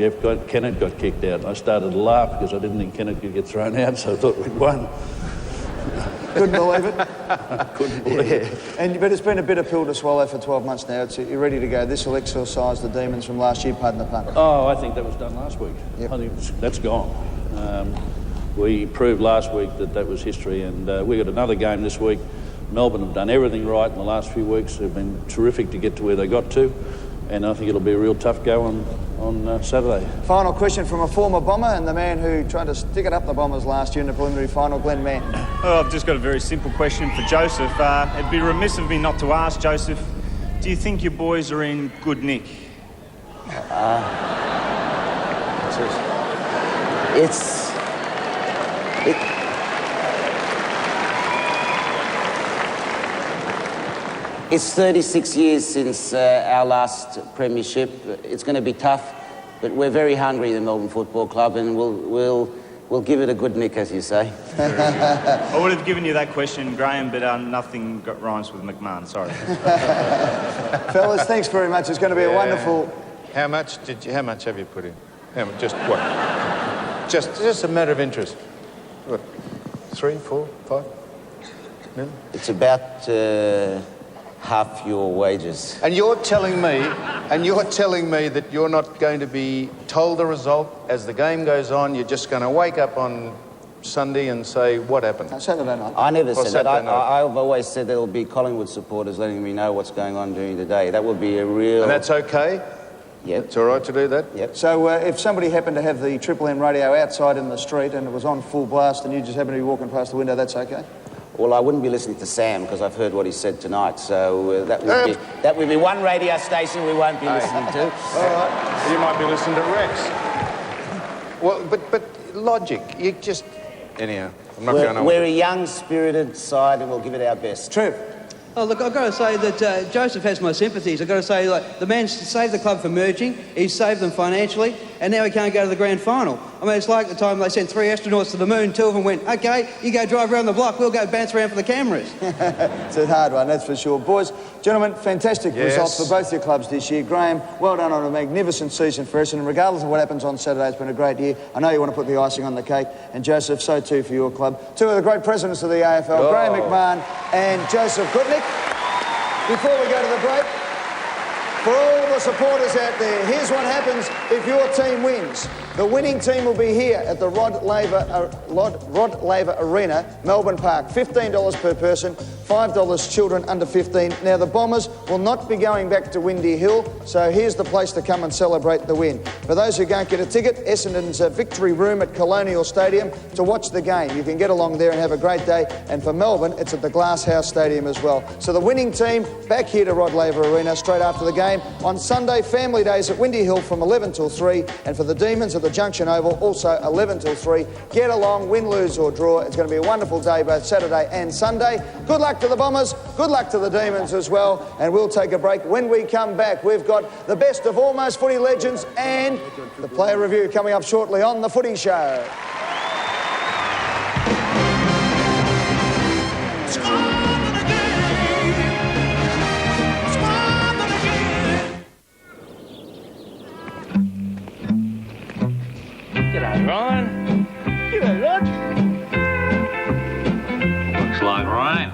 Kennett got kicked out. I started to laugh because I didn't think Kennett could get thrown out, so I thought we'd won. Couldn't believe it? Couldn't believe it. But it's been a bitter pill to swallow for 12 months now. You're ready to go. This will exorcise the demons from last year, pardon the pun. Oh, I think that was done last week. Yep. I think that's gone. We proved last week that was history, and we got another game this week. Melbourne have done everything right in the last few weeks. They've been terrific to get to where they got to, and I think it'll be a real tough go on Saturday. Final question from a former Bomber and the man who tried to stick it up the Bombers last year in the preliminary final, Glenn Mann. Well, I've just got a very simple question for Joseph. It'd be remiss of me not to ask, Joseph, do you think your boys are in good nick? It's 36 years since our last premiership. It's going to be tough, but we're very hungry, the Melbourne Football Club, and we'll give it a good nick, as you say. I would have given you that question, Graham, but nothing rhymes with McMahon. Sorry. Fellas, thanks very much. It's going to be a wonderful. How much have you put in? Just what? Just a matter of interest. What? 3, 4, 5 million? It's about half your wages. And you're telling me that you're not going to be told the result as the game goes on. You're just going to wake up on Sunday and say, what happened? Saturday night. I never said that. Saturday night. I've always said there'll be Collingwood supporters letting me know what's going on during the day. That would be a real... And that's okay? Yep. It's all right to do that? Yep. So if somebody happened to have the Triple M radio outside in the street and it was on full blast and you just happened to be walking past the window, that's okay? Well, I wouldn't be listening to Sam because I've heard what he said tonight, so that would be one radio station we won't be listening to. All right. You might be listening to Rex. Well, but logic, you just... Anyhow, I'm not going on. We're a young, spirited side and we'll give it our best. Trev. Oh, look, I've got to say that Joseph has my sympathies. I've got to say, like, the man saved the club from merging, he's saved them financially, and now he can't go to the grand final. I mean, it's like the time they sent 3 astronauts to the moon, 2 of them went, OK, you go drive around the block, we'll go bounce around for the cameras. It's a hard one, that's for sure. Boys, gentlemen, fantastic results for both your clubs this year. Graham, well done on a magnificent season for Essendon. Regardless of what happens on Saturday, it's been a great year. I know you want to put the icing on the cake, and Joseph, so too for your club. 2 of the great presidents of the AFL, Graham McMahon and Joseph Goodnick. Before we go to the break, for all the supporters out there, here's what happens if your team wins. The winning team will be here at the Rod Laver Arena, Melbourne Park. $15 per person, $5 children under 15. Now, the Bombers will not be going back to Windy Hill, so here's the place to come and celebrate the win. For those who can't get a ticket, Essendon's Victory Room at Colonial Stadium to watch the game. You can get along there and have a great day. And for Melbourne, it's at the Glass House Stadium as well. So the winning team back here to Rod Laver Arena straight after the game. On Sunday, family days at Windy Hill from 11 till 3. And for the Demons at the Junction Oval, also 11 till 3. Get along, win, lose or draw. It's going to be a wonderful day both Saturday and Sunday. Good luck to the Bombers, good luck to the Demons as well, and we'll take a break. When we come back, we've got the best of almost footy legends and the player review coming up shortly on The Footy Show. G'day, Ryan. G'day, Rod. Looks like rain.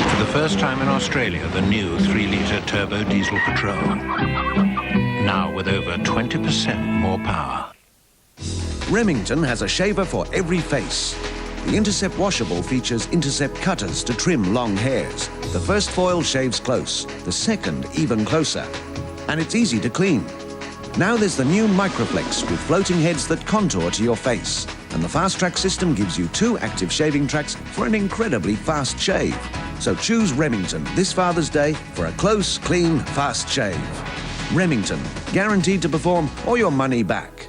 For the first time in Australia, the new 3-litre turbo diesel petrol. Now with over 20% more power. Remington has a shaver for every face. The Intercept washable features Intercept cutters to trim long hairs. The first foil shaves close, the second even closer. And it's easy to clean. Now there's the new Microflex with floating heads that contour to your face. And the Fast Track system gives you 2 active shaving tracks for an incredibly fast shave. So choose Remington this Father's Day for a close, clean, fast shave. Remington, guaranteed to perform or your money back.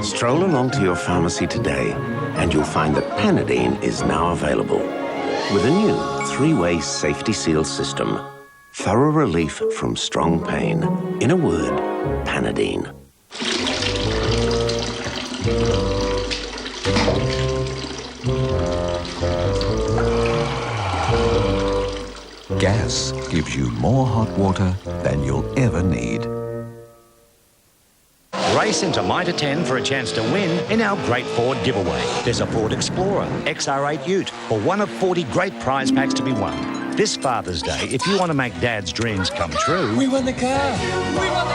Stroll along to your pharmacy today and you'll find that Panadine is now available. With a new 3-way safety seal system. Thorough relief from strong pain. In a word, Panadine. Gas gives you more hot water than you'll ever need. Race into Mitre 10 for a chance to win in our great Ford giveaway. There's a Ford Explorer, XR8 Ute, or one of 40 great prize packs to be won. This Father's Day, if you want to make Dad's dreams come true... We won the car! We won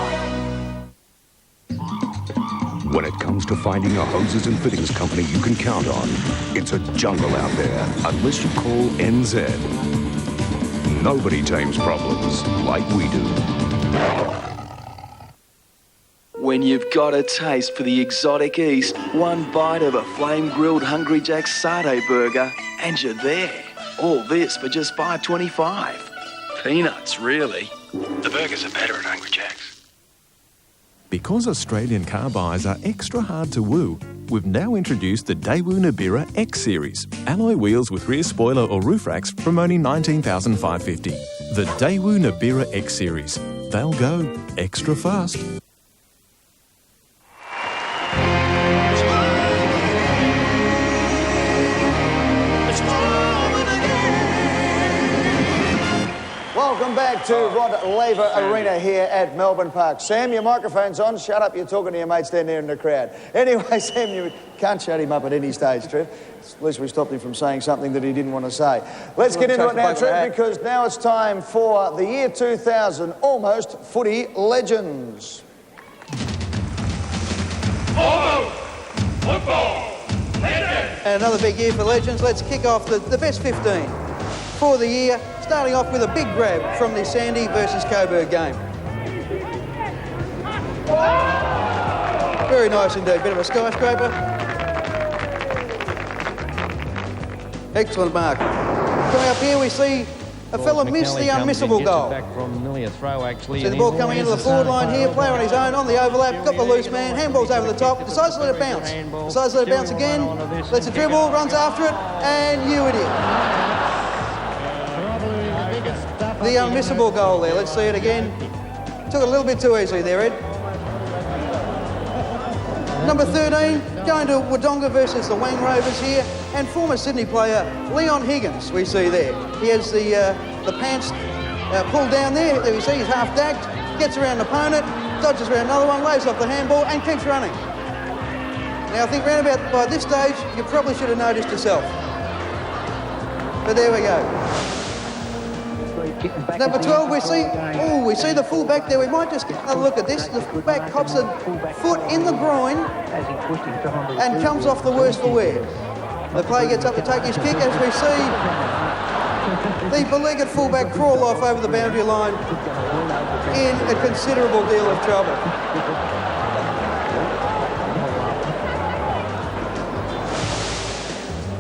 the car! When it comes to finding a hoses and fittings company you can count on, it's a jungle out there, unless you call NZ. Nobody tames problems like we do. When you've got a taste for the exotic East, one bite of a flame-grilled Hungry Jack's satay burger, and you're there. All this for just $5.25. Peanuts, really. The burgers are better at Hungry Jack's. Because Australian car buyers are extra hard to woo, we've now introduced the Daewoo Nabira X Series. Alloy wheels with rear spoiler or roof racks from only $19,550. The Daewoo Nabira X Series. They'll go extra fast. Welcome back back to Rod Laver Arena here at Melbourne Park. Sam, your microphone's on. Shut up, you're talking to your mates down there in the crowd. Anyway, Sam, you can't shut him up at any stage, Trev. At least we stopped him from saying something that he didn't want to say. Let's get into it now, Trev, because now it's time for the year 2000 Almost Footy Legends. Almost Football Legends! And another big year for Legends. Let's kick off the best 15 for the year, starting off with a big grab from the Sandy versus Coburg game. Very nice indeed, bit of a skyscraper. Excellent mark. Coming up here we see a fella miss the unmissable goal. Back from nearly a throw, actually. See the ball coming into the forward line here, player on his own, on the overlap, got the loose man, handball's over the top, decides to let it bounce. Decides to let it bounce again, lets it dribble, runs after it, and you idiot. The unmissable goal there, let's see it again. Took it a little bit too easily there, Ed. Number 13, going to Wodonga versus the Wang Rovers here, and former Sydney player Leon Higgins we see there. He has the pants pulled down there you see he's half dagged, gets around the opponent, dodges around another one, lays off the handball and keeps running. Now I think round about by this stage you probably should have noticed yourself. But there we go. Number 12, we see the full-back there. We might just get another look at this. The full-back cops a foot in the groin and comes off the worst for wear. The player gets up to take his kick as we see the beleaguered full-back crawl off over the boundary line in a considerable deal of trouble.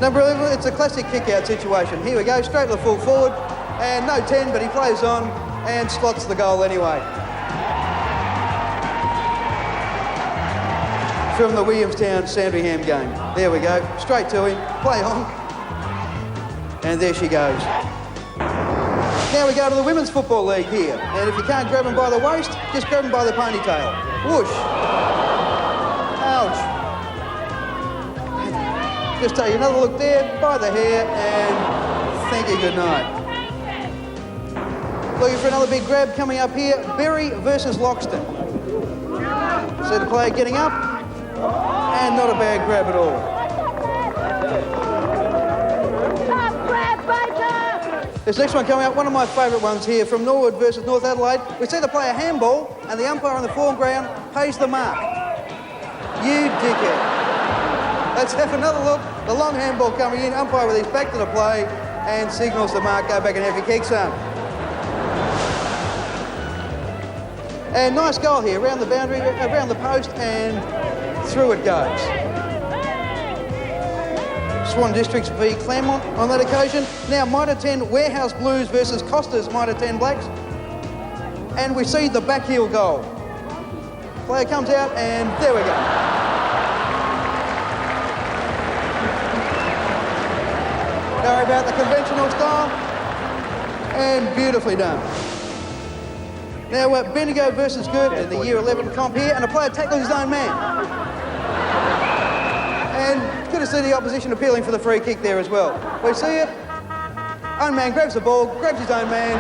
Number 11, it's a classic kick-out situation. Here we go, straight to the full forward. And no 10, but he plays on and slots the goal anyway. From the Williamstown Sandringham game. There we go, straight to him, play on. And there she goes. Now we go to the Women's Football League here. And if you can't grab them by the waist, just grab them by the ponytail. Whoosh. Ouch. Just take another look there, by the hair, and thank you, good night. Looking for another big grab coming up here. Berry versus Loxton. See the player getting up, and not a bad grab at all. This next one coming up, one of my favourite ones here from Norwood versus North Adelaide. We see the player handball, and the umpire on the foreground pays the mark. You dickhead. Let's have another look. The long handball coming in, umpire with his back to the play, and signals the mark. Go back and have your kick, son. And nice goal here, around the boundary, around the post, and through it goes. Swan Districts v Claremont on that occasion. Now Mitre 10 Warehouse Blues versus Costa's Mitre 10 Blacks. And we see the back heel goal. Player comes out, and there we go. Sorry about the conventional style, and beautifully done. Now, Bendigo versus Gert in the Year 11 comp here, and a player tackles his own man. And good to see the opposition appealing for the free kick there as well. We see it. Own man grabs the ball, grabs his own man.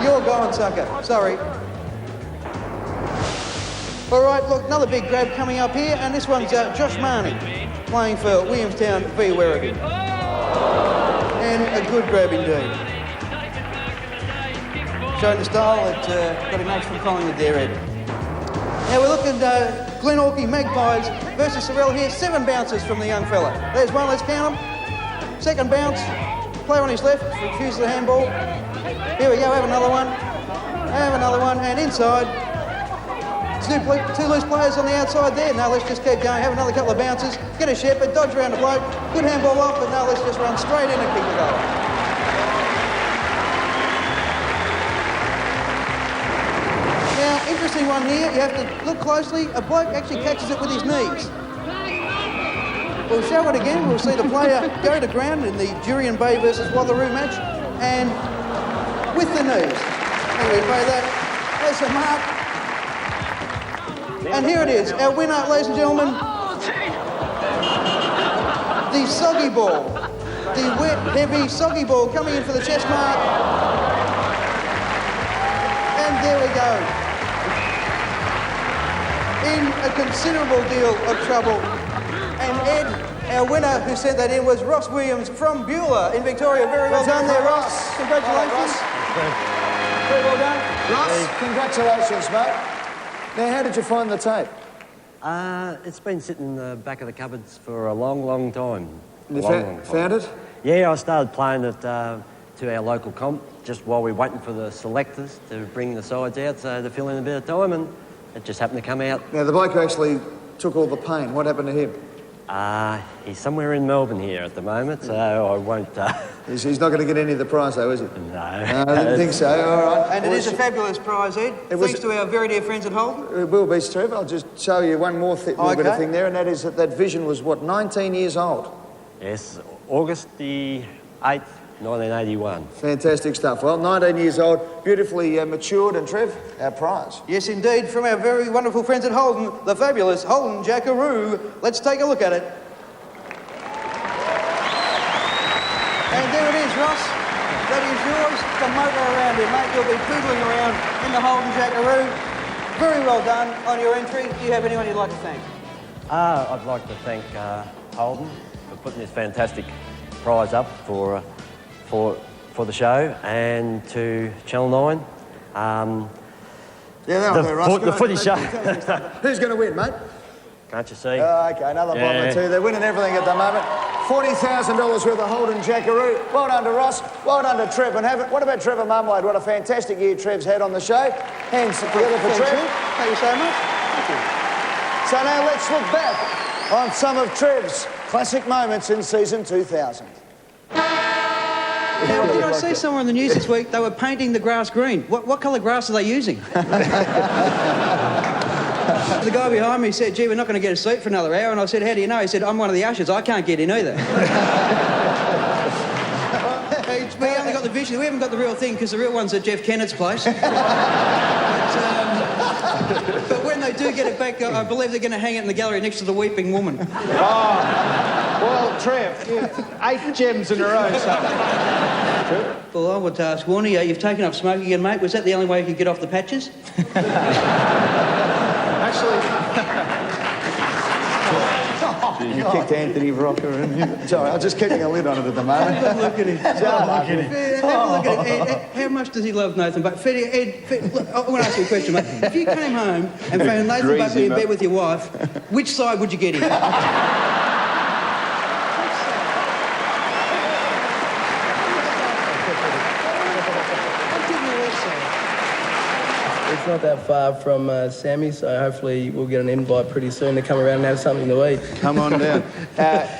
You're gone, sucker. Sorry. All right, look, another big grab coming up here, and this one's Josh Marnie playing for Williamstown v Werribee. And a good grab indeed. Showing the style that got him out from Collingwood there, Ed. Now we're looking at Glenorchy Magpies versus Sorrel here. 7 bounces from the young fella. There's one, let's count them. Second bounce, player on his left, refuses the handball. Here we go, have another one. Have another one, and inside. Two loose players on the outside there. No, let's just keep going. Have another couple of bounces. Get a shepherd, dodge around the bloke. Good handball off, but no, let's just run straight in and kick the goal. Now, interesting one here. You have to look closely. A bloke actually catches it with his knees. We'll show it again. We'll see the player go to ground in the Jurien Bay versus Watheroo match, and with the knees. And we play that. There's the mark. And here it is, our winner, ladies and gentlemen. The soggy ball. The wet, heavy, soggy ball coming in for the chest mark. there we go. In a considerable deal of trouble. And Ed, our winner who sent that in was Ross Williams from Beulah in Victoria. Very well done there, Ross. Congratulations. Very well done. Ross, congratulations, mate. Now, how did you find the tape? It's been sitting in the back of the cupboards for a long, long time. You long time. found it? Yeah, I started playing it to our local comp just while we were waiting for the selectors to bring the sides out, so to fill in a bit of time, and it just happened to come out. Now, the bloke who actually took all the pain, what happened to him? He's somewhere in Melbourne here at the moment, so I won't... He's not going to get any of the prize, though, is he? No. I didn't think so. All right. And it is a fabulous prize, Ed. Thanks to our very dear friends at Holden. It will be, Steve. I'll just show you one more little bit of thing there, and that is that vision was, what, 19 years old? Yes, August the 8th, 1981. Fantastic stuff. Well, 19 years old, beautifully matured, and Trev, our prize. Yes, indeed, from our very wonderful friends at Holden, the fabulous Holden Jackaroo. Let's take a look at it. And there it is, Ross. That is yours. The motor around it, mate. You'll be poodling around in the Holden Jackaroo. Very well done on your entry. Do you have anyone you'd like to thank? I'd like to thank Holden for putting this fantastic prize up for the show, and to Channel 9. The footy show. Who's going to win, mate? Can't you see? Okay, another bottle or two. They're winning everything at the moment. $40,000 worth of Holden Jackaroo. Well done to Ross. Well done to Trev. And what about Trevor Mumwade? What a fantastic year Trev's had on the show. Hands together for Trev. Thank you so much. Thank you. So now let's look back on some of Trev's classic moments in season 2000. Now, did I see somewhere in the news this week they were painting the grass green? What colour grass are they using? The guy behind me said, gee, we're not going to get a seat for another hour. And I said, how do you know? He said, I'm one of the ushers. I can't get in either. We only got the vision. We haven't got the real thing because the real one's at Jeff Kennett's place. But when they do get it back, I believe they're going to hang it in the gallery next to the Weeping Woman. Well, Trev, 8 gems in a row, son. Well, I want to ask Warnie, you've taken up smoking again, mate. Was that the only way you could get off the patches? Actually... You kicked Anthony Rocker in here. Sorry, I'm just keeping a lid on it at the moment. Have a look at him. Have a look at him. How much does he love Nathan Buckley? Look, I want to ask you a question, mate. If you came home and found Nathan Buckley in bed with your wife, which side would you get him? It's not that far from Sammy, so hopefully we'll get an invite pretty soon to come around and have something to eat. Come on down.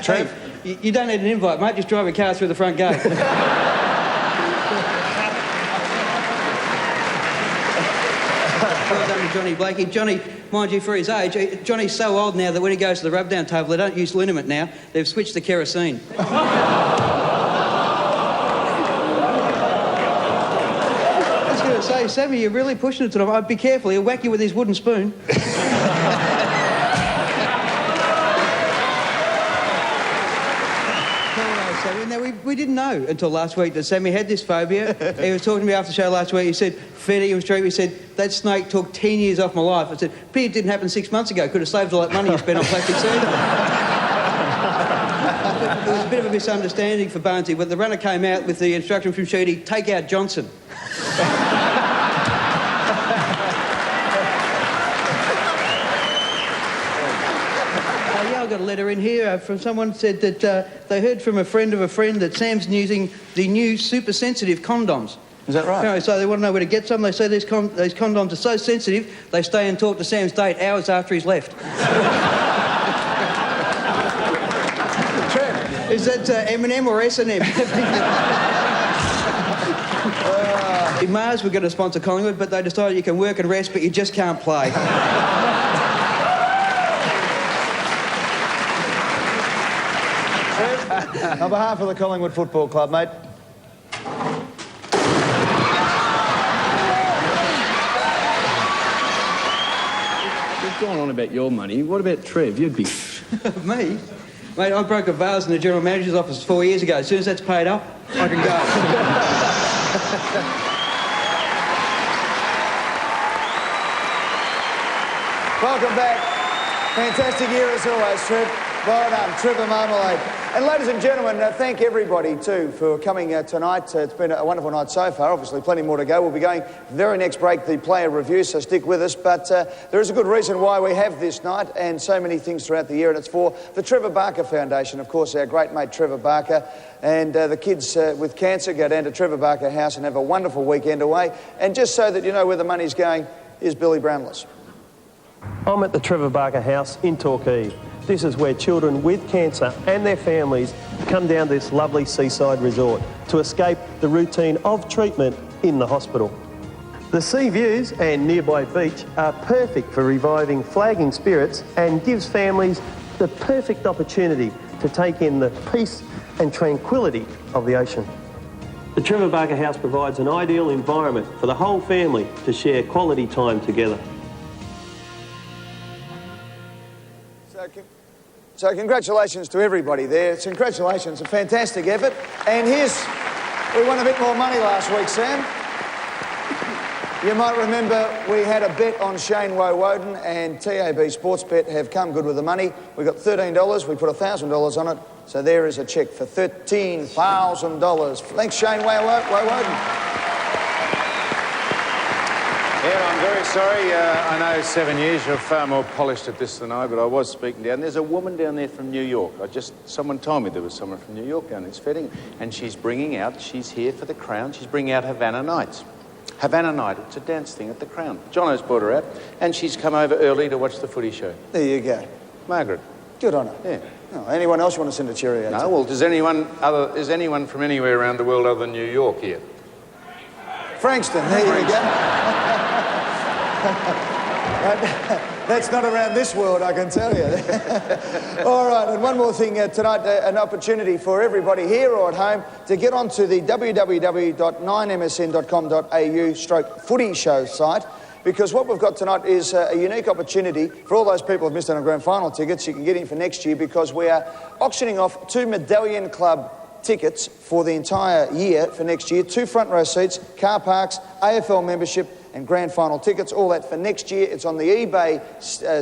Trev, you don't need an invite, mate. Just drive your car through the front gate. Well done to Johnny Blakey. Johnny, mind you, for his age, Johnny's so old now that when he goes to the rub-down table, they don't use liniment now. They've switched to kerosene. Say, Sammy, you're really pushing it tonight. Be careful, he'll whack you with his wooden spoon. Now, we didn't know until last week that Sammy had this phobia. He was talking to me after the show last week. He said, Footy and Street, he said, that snake took 10 years off my life. I said, pity it didn't happen 6 months ago. Could have saved all that money you spent on plastic surgery. It was a bit of a misunderstanding for Barnesy, but the runner came out with the instruction from Sheedy, take out Johnson. I've got a letter in here from someone said that they heard from a friend of a friend that Sam's using the new super sensitive condoms. Is that right? No, so they want to know where to get some. They say these condoms are so sensitive they stay and talk to Sam's date hours after he's left. Is that M&M or S&M? In Mars we're going to sponsor Collingwood, but they decided you can work and rest but you just can't play. On behalf of the Collingwood Football Club, mate. You've gone on about your money. What about Trev? You'd be... Me? Mate, I broke a vase in the General Manager's office 4 years ago. As soon as that's paid up, I can go. Welcome back. Fantastic year as always, Trev. Well done, Trevor Marmalade. And ladies and gentlemen, thank everybody too for coming tonight. It's been a wonderful night so far. Obviously plenty more to go. We'll be going very next break, the player review, so stick with us. But there is a good reason why we have this night and so many things throughout the year, and it's for the Trevor Barker Foundation. Of course, our great mate Trevor Barker, and the kids with cancer go down to Trevor Barker House and have a wonderful weekend away. And just so that you know where the money's going, here's Billy Brownless. I'm at the Trevor Barker House in Torquay. This is where children with cancer and their families come down to this lovely seaside resort to escape the routine of treatment in the hospital. The sea views and nearby beach are perfect for reviving flagging spirits and gives families the perfect opportunity to take in the peace and tranquility of the ocean. The Trevor Barker House provides an ideal environment for the whole family to share quality time together. So congratulations to everybody there. Congratulations, a fantastic effort. And we won a bit more money last week, Sam. You might remember we had a bet on Shane Woden, and TAB Sportsbet have come good with the money. We got $13, we put $1,000 on it, so there is a cheque for $13,000. Thanks, Shane Woden. Yeah, I'm very sorry. I know 7 years, you're far more polished at this than I, but I was speaking down. There's a woman down there from New York. Someone told me there was someone from New York down there feeding, and she's here for the Crown, she's bringing out Havana Nights. Havana Night, it's a dance thing at the Crown. Jono's brought her out, and she's come over early to watch the footy show. There you go. Margaret. Good on her. Yeah. Oh, anyone else you want to send a cheerio to? No, well, is anyone from anywhere around the world other than New York here? Frankston, there you go. That's not around this world, I can tell you. All right, and one more thing tonight, an opportunity for everybody here or at home to get onto the www.9msn.com.au/footy show site, because what we've got tonight is a unique opportunity for all those people who've missed out on grand final tickets. You can get in for next year because we are auctioning off 2 Medallion Club tickets for the entire year for next year, 2 front row seats, car parks, AFL membership and grand final tickets, all that for next year. It's on the eBay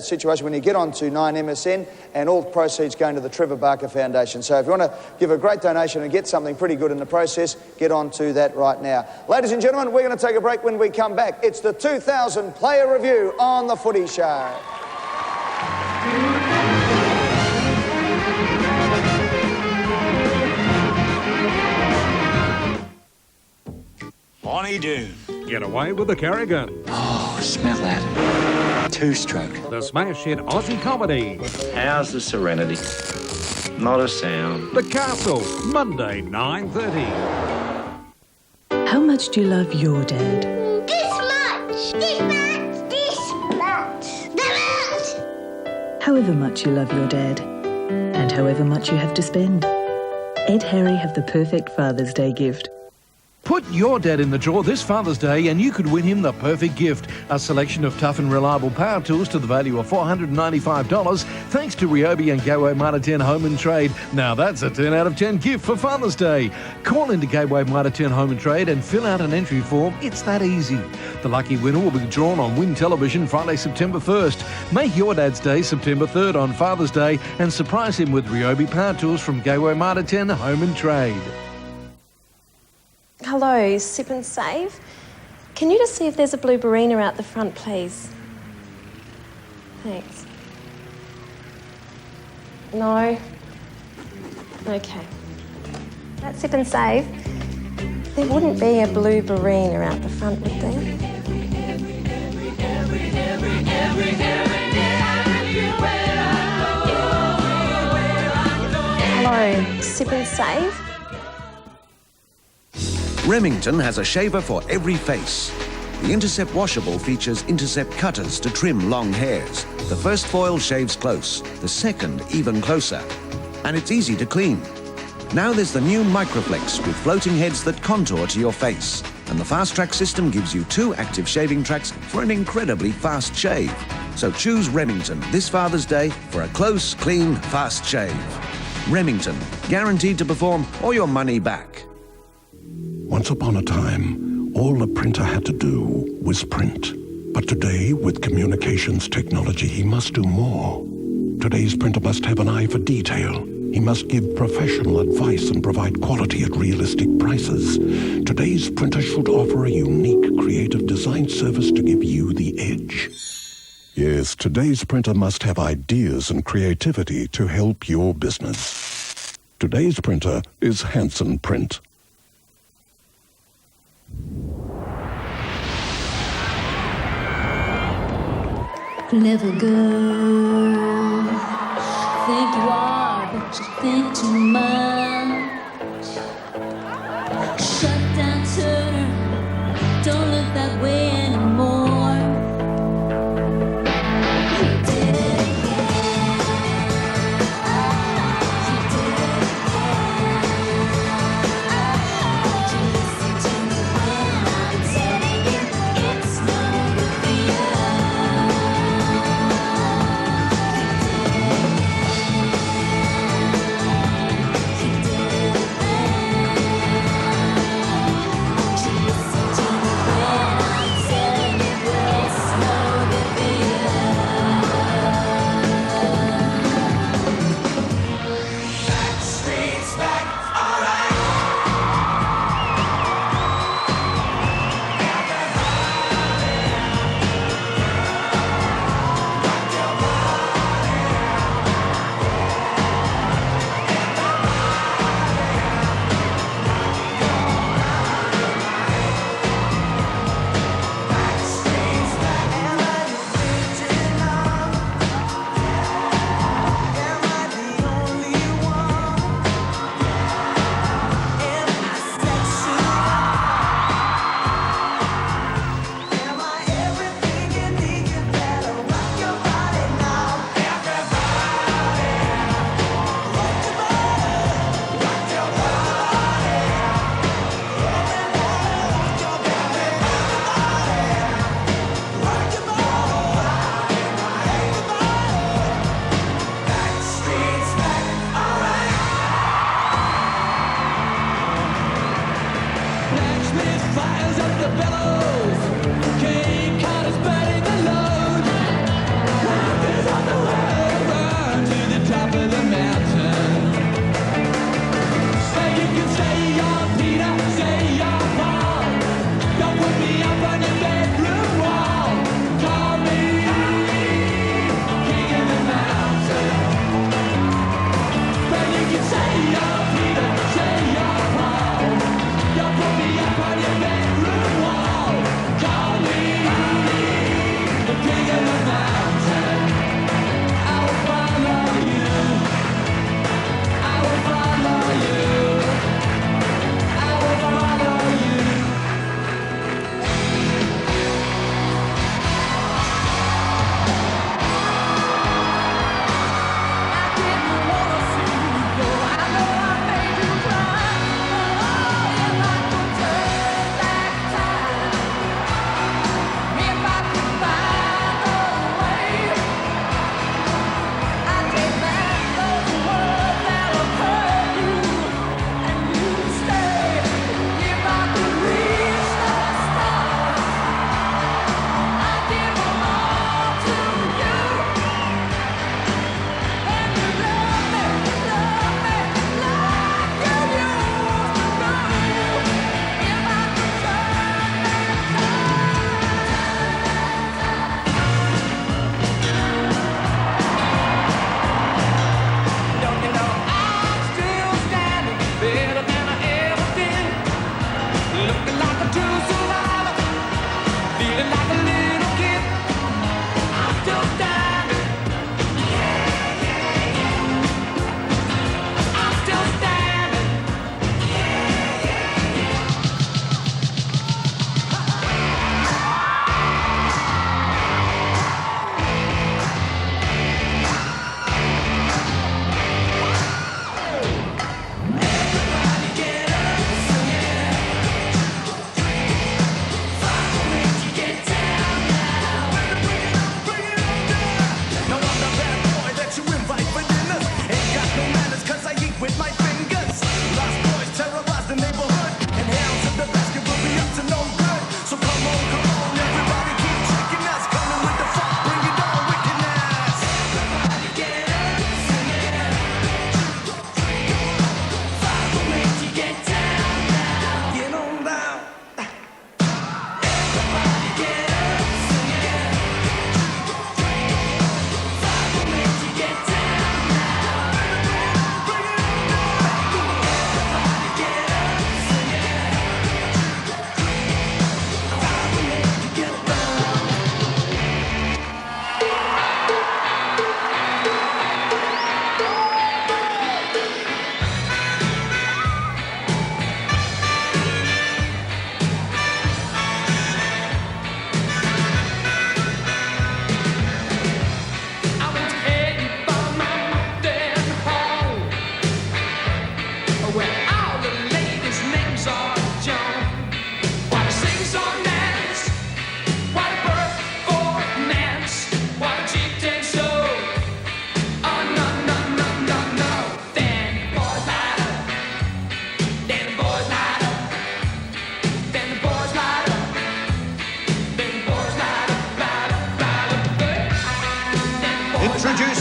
situation when you get onto 9MSN, and all proceeds going to the Trevor Barker Foundation. So if you want to give a great donation and get something pretty good in the process, get onto that right now. Ladies and gentlemen, we're going to take a break. When we come back, it's the 2000 Player Review on The Footy Show. Bonnie Doon. Get away with the Carrigan. Oh, smell that. 2-stroke. The smash hit Aussie comedy. How's the Serenity? Not a sound. The Castle, Monday, 9:30. How much do you love your dad? This much. This much. This much. That much. However much you love your dad, and however much you have to spend, Ed Harry have the perfect Father's Day gift. Put your dad in the draw this Father's Day and you could win him the perfect gift. A selection of tough and reliable power tools to the value of $495 thanks to Ryobi and Gateway Mitre 10 Home and Trade. Now that's a 10 out of 10 gift for Father's Day. Call into Gateway Mitre 10 Home and Trade and fill out an entry form. It's that easy. The lucky winner will be drawn on Win Television Friday, September 1st. Make your dad's day September 3rd on Father's Day and surprise him with Ryobi power tools from Gateway Mitre 10 Home and Trade. Hello, Sip and Save. Can you just see if there's a blue Barina out the front, please? Thanks. No? Okay. That's Sip and Save. There wouldn't be a blue Barina out the front, would there? Hello, Sip and Save. Remington has a shaver for every face. The Intercept washable features Intercept cutters to trim long hairs. The first foil shaves close, the second even closer. And it's easy to clean. Now there's the new Microflex with floating heads that contour to your face. And the Fast Track system gives you 2 active shaving tracks for an incredibly fast shave. So choose Remington this Father's Day for a close, clean, fast shave. Remington, guaranteed to perform or your money back. Once upon a time, all the printer had to do was print. But today, with communications technology, he must do more. Today's printer must have an eye for detail. He must give professional advice and provide quality at realistic prices. Today's printer should offer a unique creative design service to give you the edge. Yes, today's printer must have ideas and creativity to help your business. Today's printer is Hanson Print. Clever girl, think you are, but you think too much. Shut down, Turner, don't look that way anymore. You did it again. You did it again. Did you listen to me when I'm telling you it's not good for you?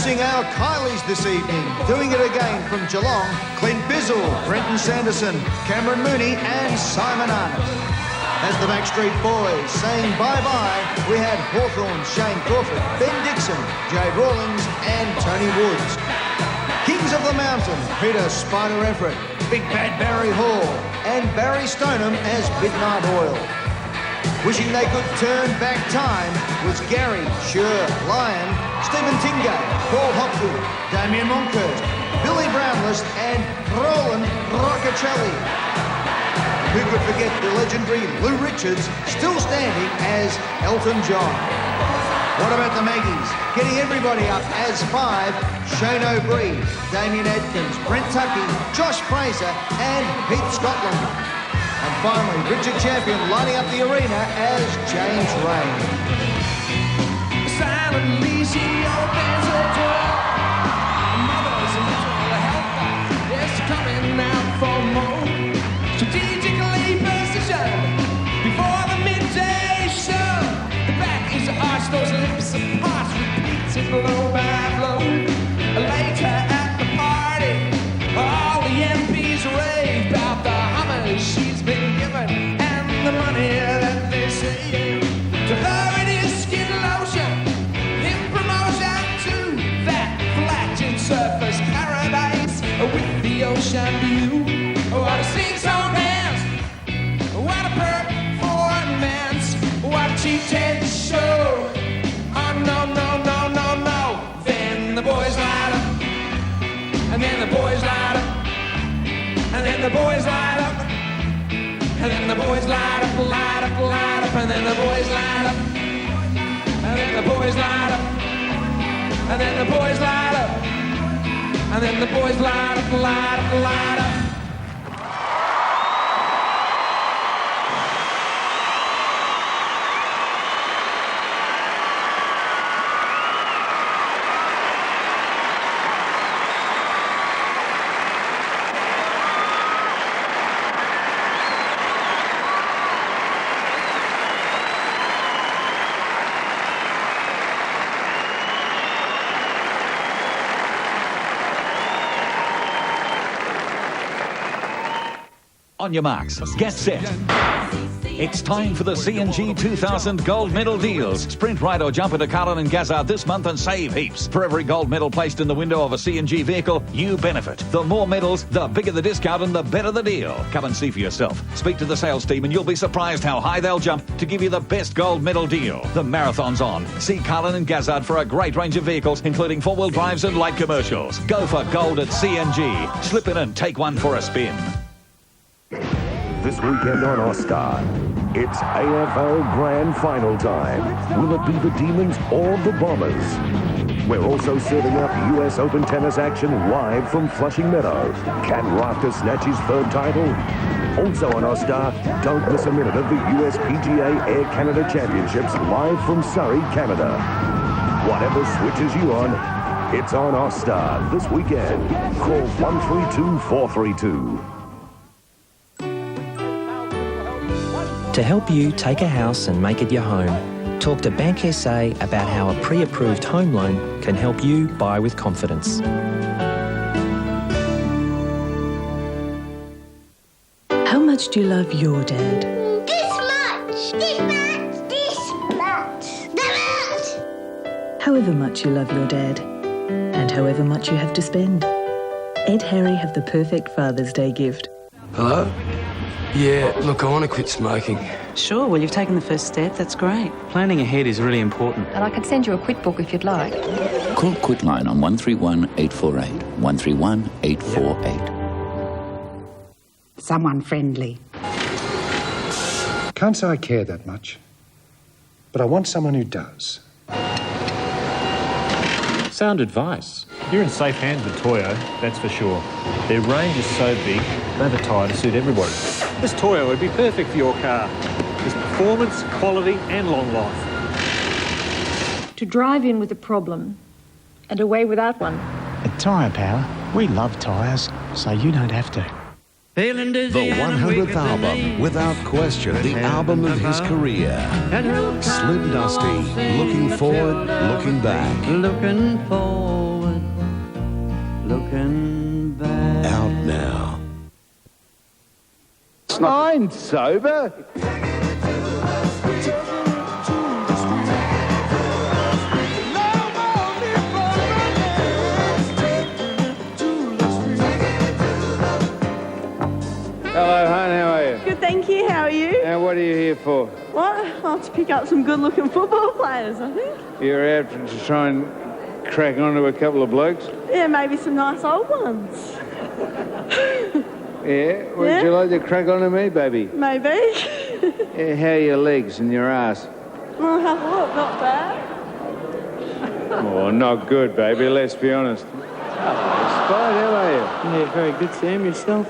Introducing our Kylies this evening. Doing it again from Geelong, Clint Bizzle, Brenton Sanderson, Cameron Mooney and Simon Arnott. As the Backstreet Boys saying bye-bye, we had Hawthorne, Shane Crawford, Ben Dixon, Jade Rawlings and Tony Woods. Kings of the Mountain, Peter Spider Everett, Big Bad Barry Hall and Barry Stoneham as Midnight Oil. Wishing they could turn back time was Gary, Lyon, Stephen Tingay, Paul Hopgood, Damien Monkhurst, Billy Brownless and Roland Roccacelli. Who could forget the legendary Lou Richards, still standing as Elton John? What about the Maggies? Getting everybody up as 5, Shane O'Brien, Damien Adkins, Brent Tuckey, Josh Fraser and Pete Scotland. And finally, Richard Champion lining up the arena as James Rain. Silently she opens the door. Mother's a little helper is coming out for more. Strategically positioned before the midday show. The back is arched, those lips apart, repeats it blow by blow. Later at the party, all the MPs rave about the Hummers she's been given and the money that they save. To her it is skin lotion, in promotion to that flat surface paradise with the ocean view. What a sing-song dance, what a performance, what a cheated show. Oh no, no, no, no, no. Then the boys light up, and then the boys light up, and then the boys light up, and then the boys light up, light up, light up, and then the boys light up, and then the boys light up, and then the boys light up, and then the boys light up, light up, light up. On your marks, get set. It's time for the C&G 2000 Gold Medal deals. Sprint, ride or jump into Carlin and Gazzard this month and save heaps. For every gold medal placed in the window of a C&G vehicle, you benefit. The more medals, the bigger the discount and the better the deal. Come and see for yourself. Speak to the sales team and you'll be surprised how high they'll jump to give you the best gold medal deal. The marathon's on. See Carlin and Gazzard for a great range of vehicles, including four-wheel drives and light commercials. Go for gold at C&G. Slip in and take one for a spin. This weekend on Our Star, it's AFL Grand Final time. Will it be the Demons or the Bombers? We're also serving up US Open tennis action live from Flushing Meadow. Can Rafter snatch his third title? Also on Our Star, don't miss a minute of the US PGA Air Canada Championships live from Surrey, Canada. Whatever switches you on, it's on Our Star this weekend. Call 132-432. To help you take a house and make it your home, talk to Bank SA about how a pre-approved home loan can help you buy with confidence. How much do you love your dad? This much. This much. This much. That much. However much you love your dad, and however much you have to spend. Ed Harry have the perfect Father's Day gift. Hello? Yeah, look, I want to quit smoking. Sure, well, you've taken the first step. That's great. Planning ahead is really important. And I can send you a quit book if you'd like. Call Quitline on 131 848. 131 848. Someone friendly. Can't say I care that much, but I want someone who does. Sound advice. You're in safe hands with Toyo, that's for sure. Their range is so big, they have a tyre to suit everybody. This Toyo would be perfect for your car. There's performance, quality and long life. To drive in with a problem and away without one. At Tyre Power, we love tyres, so you don't have to. The 100th album, without question, the album of his career. Slim Dusty, looking forward, looking back. Looking forward. broken back. Out now. I'm sober. Hello, hon, how are you? Good, thank you. How are you? And what are you here for? What? I'll to pick up some good-looking football players, I think. You're out to try and crack onto a couple of blokes? Yeah, maybe some nice old ones. Yeah? Would you like to crack onto me, baby? Maybe. Yeah, how are your legs and your ass? Well, have a look, not bad. Oh, not good, baby, let's be honest. Spud, how are you? Yeah, very good, Sam. Yourself?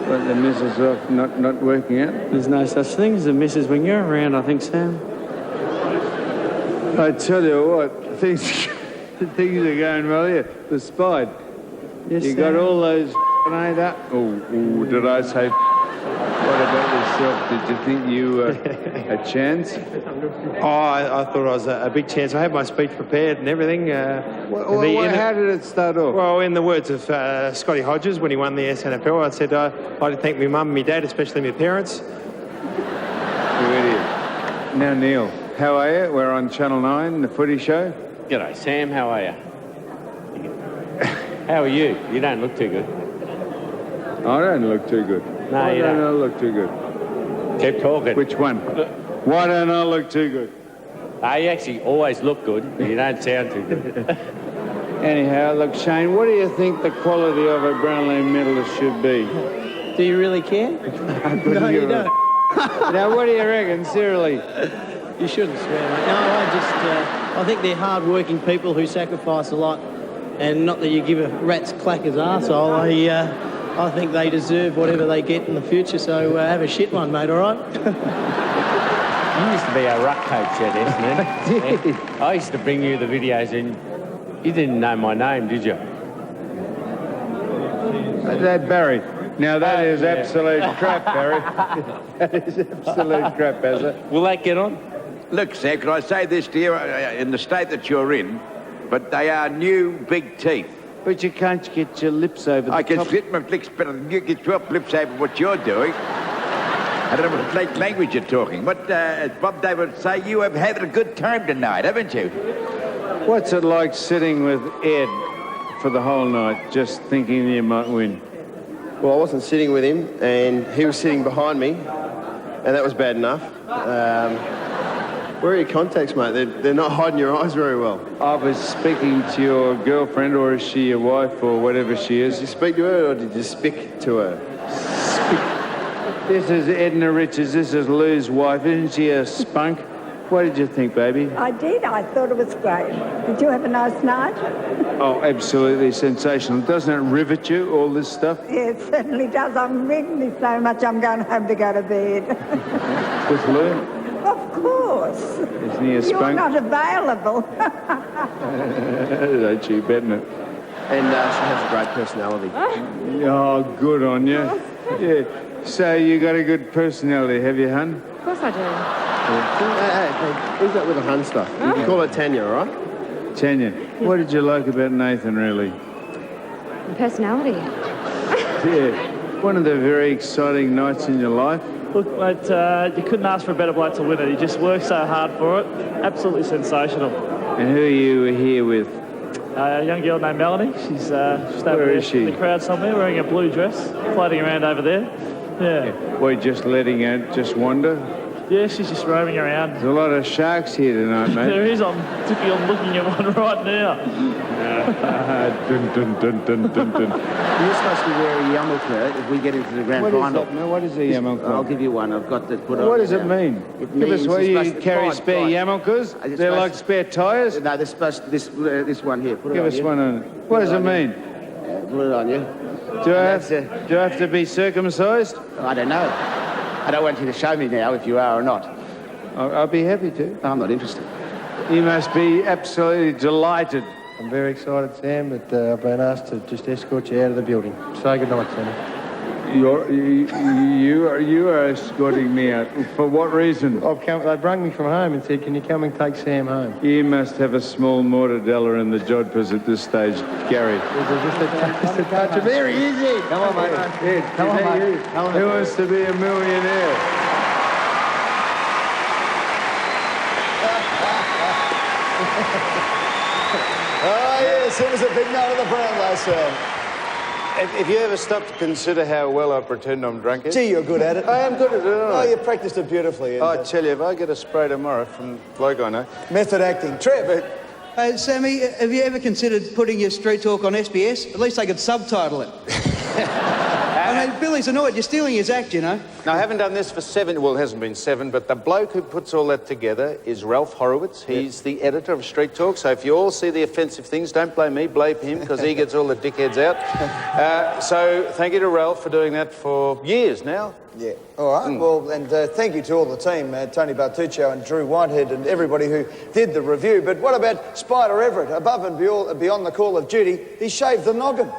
But the missus off not working out? There's no such thing as a missus when you're around, I think, Sam. I tell you what, things are going well here. The Spide. Yes, you got all those ain't up. Oh, did I say? What about yourself? Did you think you were a chance? Oh, I thought I was a big chance. I had my speech prepared and everything. How did it start off? Well, in the words of Scotty Hodges when he won the SNFL, I said I'd like to thank my mum and my dad, especially my parents. You idiot. Now, Neil, how are you? We're on Channel 9, the Footy Show. G'day, Sam. How are you? How are you? You don't look too good. I don't look too good. No, Why you don't don't. I look too good? Keep talking. Which one? Why don't I look too good? You actually always look good, but you don't sound too good. Anyhow, look, Shane, what do you think the quality of a Brownlow medalist should be? Do you really care? No, you don't. Now, what do you reckon, seriously? You shouldn't swear, mate. No, I think they're hard-working people who sacrifice a lot, and not that you give a rat's clacker's arsehole. I think they deserve whatever they get in the future, so have a shit one, mate, all right? You used to be a ruck coach at Essendon. I used to bring you the videos and you didn't know my name, did you? That Barry. Now, that is absolute crap, Barry. That is absolute crap, Bazza. Will that get on? Look, Sam, can I say this to you in the state that you're in, but they are new big teeth. But you can't get your lips over the I can top. split my lips better than you get your lips over what you're doing. I don't know what language you're talking. But as Bob David would say, you have had a good time tonight, haven't you? What's it like sitting with Ed for the whole night, just thinking you might win? Well, I wasn't sitting with him, and he was sitting behind me, and that was bad enough. Where are your contacts, mate? They're not hiding your eyes very well. I was speaking to your girlfriend, or is she your wife, or whatever she is. Did you speak to her, or did you speak to her? This is Edna Richards. This is Lou's wife. Isn't she a spunk? What did you think, baby? I did. I thought it was great. Did you have a nice night? Oh, absolutely sensational. Doesn't it rivet you, all this stuff? Yeah, it certainly does. I'm reading this so much I'm going home to go to bed. With Lou? Of course. Isn't he a spunk? You're not available. Don't you betting it? And she has a great personality. Oh, good on you. Yeah. So you got a good personality, have you, hun? Of course I do. Hey, who's that little hun stuff? You can call her Tanya, all right? Tanya, what did you like about Nathan, really? Personality. Yeah. One of the very exciting nights in your life. Look, mate, you couldn't ask for a better bloke to win it. He just worked so hard for it. Absolutely sensational. And who are you here with? A young girl named Melanie. She's just over Where is she? in the crowd somewhere, wearing a blue dress, floating around over there. Yeah. We're just letting her just wander. Yeah, she's just roaming around. There's a lot of sharks here tonight, mate. There is. I'm looking at one right now. Dun, dun, dun, dun, dun, dun. You're supposed to wear a yarmulke if we get into the grand final. What is that? What is a yarmulke? I'll give you one. I've got that put on. What does it mean? It Give us means what you're you supposed to- carry Fine, spare fine. yarmulkes? It's They're like supposed- spare tyres? No, they're supposed to, this one here. Put it Give on us you. one on. What does it mean? Put it on you. Do I have to be circumcised? I don't know. I don't want you to show me now if you are or not. I'll be happy to. I'm not interested. You must be absolutely delighted. I'm very excited, Sam, but I've been asked to just escort you out of the building. Say good night, Sammy. You are escorting me out. For what reason? They brung me from home and said, can you come and take Sam home? You must have a small mortadella in the jodhpurs at this stage, Gary. Just a touch of very easy. Come on, mate. Yeah, come on, mate. Who wants to be a millionaire? Oh, yes, it was a big night at the Brownlow, sir. If you ever stop to consider how well I pretend I'm drunk, Ed? Gee, you're good at it. I am good at it, aren't I? Oh, you practiced it beautifully. And, I tell you, if I get a spray tomorrow from bloke I know... Method acting. Trev. Hey, Sammy, have you ever considered putting your street talk on SBS? At least they could subtitle it. I mean, Billy's annoyed. You're stealing his act, you know. No, I haven't done this for 7... Well, it hasn't been 7, but the bloke who puts all that together is Ralph Horowitz. He's the editor of Street Talk, so if you all see the offensive things, don't blame me, blame him, because he gets all the dickheads out. So thank you to Ralph for doing that for years now. Yeah, all right. Well, and thank you to all the team, Tony Bartuccio and Drew Whitehead and everybody who did the review. But what about Spider Everett? Above and beyond the call of duty, he shaved the noggin.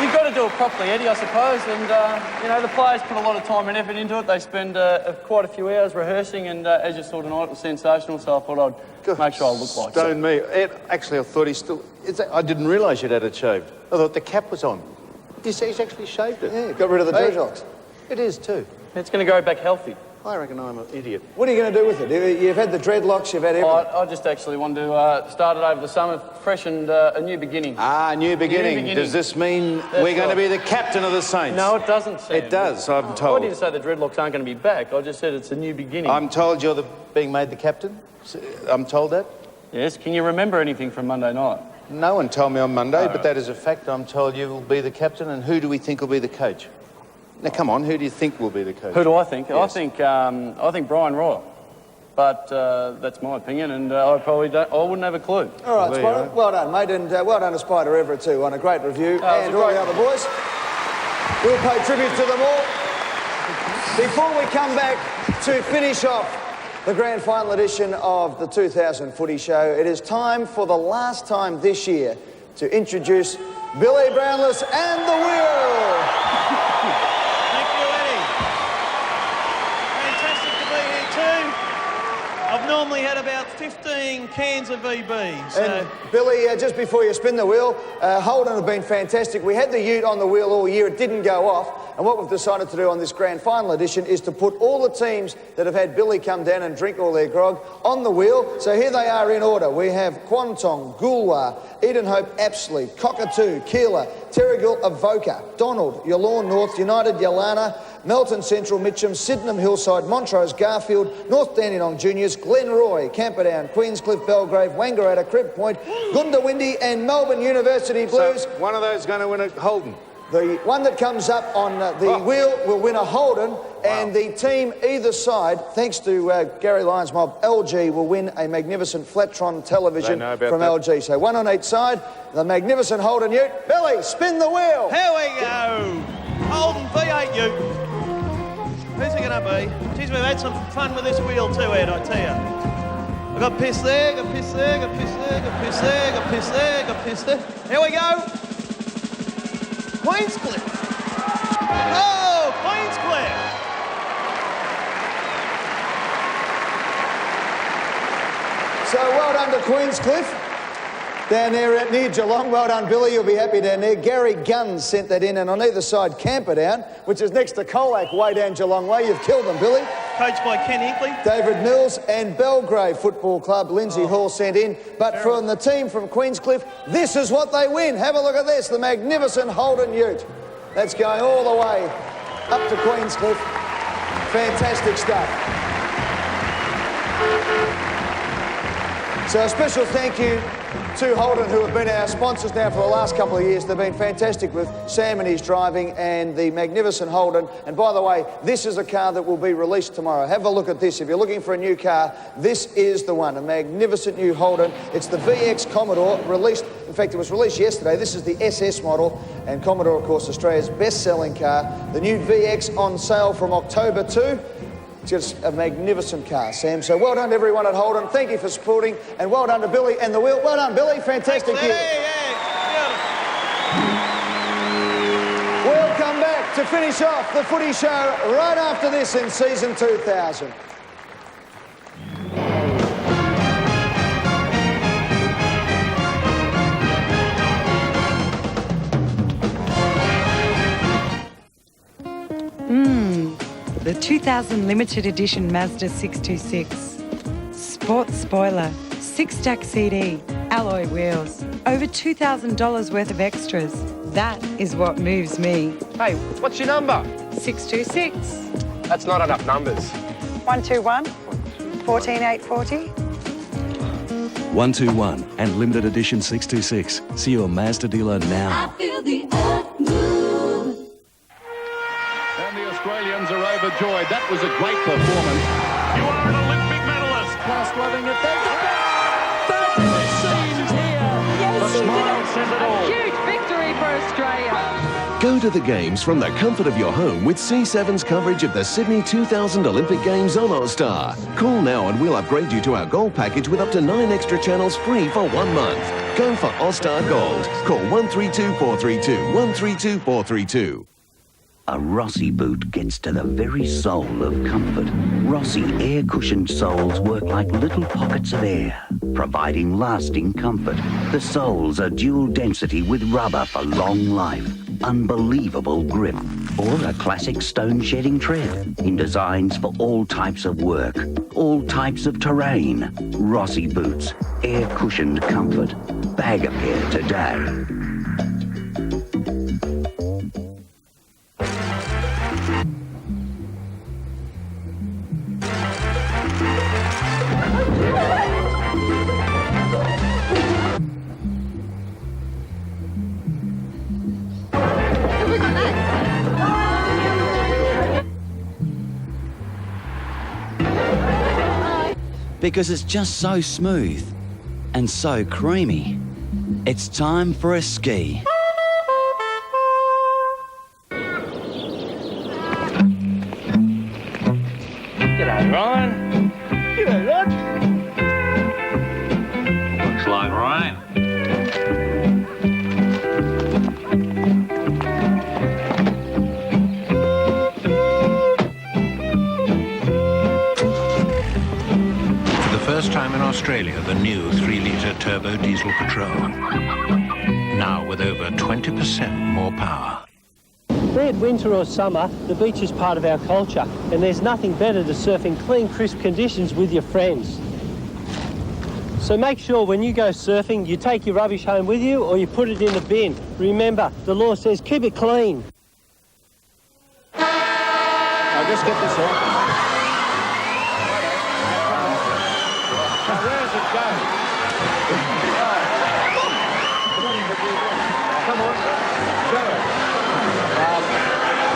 You've got to do it properly, Eddie, I suppose. And, you know, the players put a lot of time and effort into it. They spend quite a few hours rehearsing, and as you saw tonight, it was sensational, so I thought I'd make sure I look like Stone me. Ed, actually, I thought he still... I didn't realise you'd had it shaved. I thought the cap was on. You see, he's actually shaved it. Yeah, got rid of the dreadlocks. It is too. It's going to go back healthy. I reckon I'm an idiot. What are you going to do with it? You've had the dreadlocks, you've had everything. I just actually want to start it over the summer, fresh and a new beginning. Ah, new beginning. Does this mean we're going to be the captain of the Saints? No, it doesn't, Sam. It does, I'm told. I didn't say the dreadlocks aren't going to be back. I just said it's a new beginning. I'm told you're being made the captain? I'm told that? Yes. Can you remember anything from Monday night? No one told me on Monday, but that is a fact. I'm told you will be the captain, and who do we think will be the coach? Now, come on, who do you think will be the coach? Who do I think? Yes. I think Brian Royal. But that's my opinion, and I wouldn't have a clue. All right, Spider, well done, mate, and well done to Spider Everett, too, on a great review, and all the other boys. We'll pay tribute to them all. Before we come back to finish off the grand final edition of the 2000 Footy Show, it is time for the last time this year to introduce Billy Brownless and the Wheel. Thank you, Eddie. Fantastic to be here too. I've normally had about 15 cans of VB. So. And Billy, just before you spin the wheel, Holden have been fantastic. We had the ute on the wheel all year. It didn't go off. And what we've decided to do on this grand final edition is to put all the teams that have had Billy come down and drink all their grog on the wheel. So here they are in order. We have Quantong, Goolwa, Edenhope, Apsley, Cockatoo, Keeler, Terrigal, Avoca, Donald, Yallourn North, United, Yalana, Melton Central, Mitcham, Sydenham, Hillside, Montrose, Garfield, North Dandenong Juniors, Glenroy, Camperdown, Queenscliff, Belgrave, Wangaratta, Crib Point, Goondiwindi and Melbourne University Blues. So one of those is going to win a Holden? The one that comes up on the wheel will win a Holden, and the team either side, thanks to Gary Lyons' mob, LG, will win a magnificent Flatron television from LG. So one on each side, the magnificent Holden ute. Billy, spin the wheel. Here we go. Holden V8 ute. Who's it going to be? Geez, we've had some fun with this wheel too, Ed, I tell you. I've got piss there, got piss there, got piss there, got piss there, got piss there, got piss there. Here we go. Queenscliff. Oh, Queenscliff. So well done to Queenscliff. Down there near Geelong. Well done, Billy. You'll be happy down there. Gary Guns sent that in, and on either side, Camperdown, which is next to Colac, way down Geelong way. You've killed them, Billy. Coached by Ken Hinkley. David Mills and Belgrave Football Club, Lindsay Hall sent in. But from the team from Queenscliff, this is what they win. Have a look at this, the magnificent Holden ute. That's going all the way up to Queenscliff. Fantastic stuff. So a special thank you to Holden, who have been our sponsors now for the last couple of years. They've been fantastic with Sam and his driving and the magnificent Holden. And by the way, this is a car that will be released tomorrow. Have a look at this. If you're looking for a new car, this is the one, a magnificent new Holden. It's the VX Commodore, released, in fact, it was released yesterday. This is the SS model, and Commodore, of course, Australia's best-selling car. The new VX on sale from October 2. Just a magnificent car, Sam. So well done to everyone at Holden. Thank you for supporting, and well done to Billy and the wheel. Well done, Billy. Fantastic. Thanks, to finish off the footy show right after this in season 2000. The 2000 limited edition Mazda 626. Sports spoiler, 6-stack CD, alloy wheels, over $2,000 worth of extras. That is what moves me. Hey, what's your number? 626. That's not enough numbers. 121 14840. 121 and limited edition 626. See your Mazda dealer now. I feel the earth move. And the Australians are overjoyed. That was a great performance. You are an Olympic medalist. Past loving it. There's the scenes here. Yes, the smile says it all. Huge victory for Australia. Go to the games from the comfort of your home with C7's coverage of the Sydney 2000 Olympic Games on Austar. Call now and we'll upgrade you to our Gold package with up to 9 extra channels free for 1 month. Go for Austar Gold. Call 132 432 132 432. A Rossi boot gets to the very soul of comfort. Rossi air-cushioned soles work like little pockets of air, providing lasting comfort. The soles are dual density with rubber for long life, unbelievable grip, or a classic stone-shedding tread in designs for all types of work, all types of terrain. Rossi boots, air-cushioned comfort. Bag a pair today. Because it's just so smooth and so creamy. It's time for a ski. G'day, Ryan. G'day, Rod. Looks like rain. First time in Australia, the new 3-litre turbo diesel Patrol. Now with over 20% more power. Be it winter or summer, the beach is part of our culture, and there's nothing better to surf in clean, crisp conditions with your friends. So make sure when you go surfing, you take your rubbish home with you or you put it in the bin. Remember, the law says keep it clean. I'll just get this off.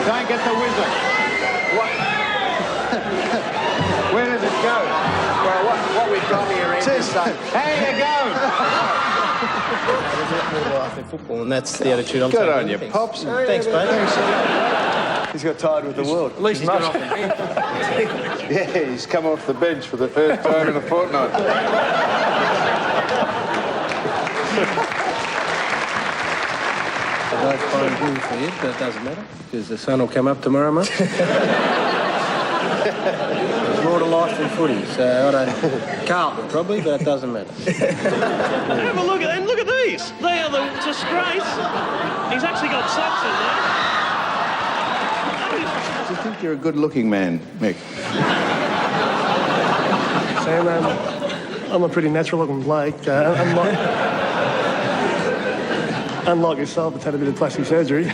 Don't get the wizard. What? Where does it go? Well, what we've got here is... How you go? There's a lot more to life in football, and that's the attitude I'm Good taking. on you, Pops. Thanks, mate. He's got tired with the world. At least he's got off the bench. Yeah, he's come off the bench for the first time in a fortnight. I don't find him for you, but it doesn't matter, because the sun will come up tomorrow, mate. There's more to life than footy, so I don't... Carlton, probably, but it doesn't matter. Have a look at them. Look at these. They are the disgrace. He's actually got socks in there. Do you think you're a good-looking man, Mick? Sam, I'm a pretty natural-looking bloke. Unlike yourself, that's had a bit of plastic surgery. You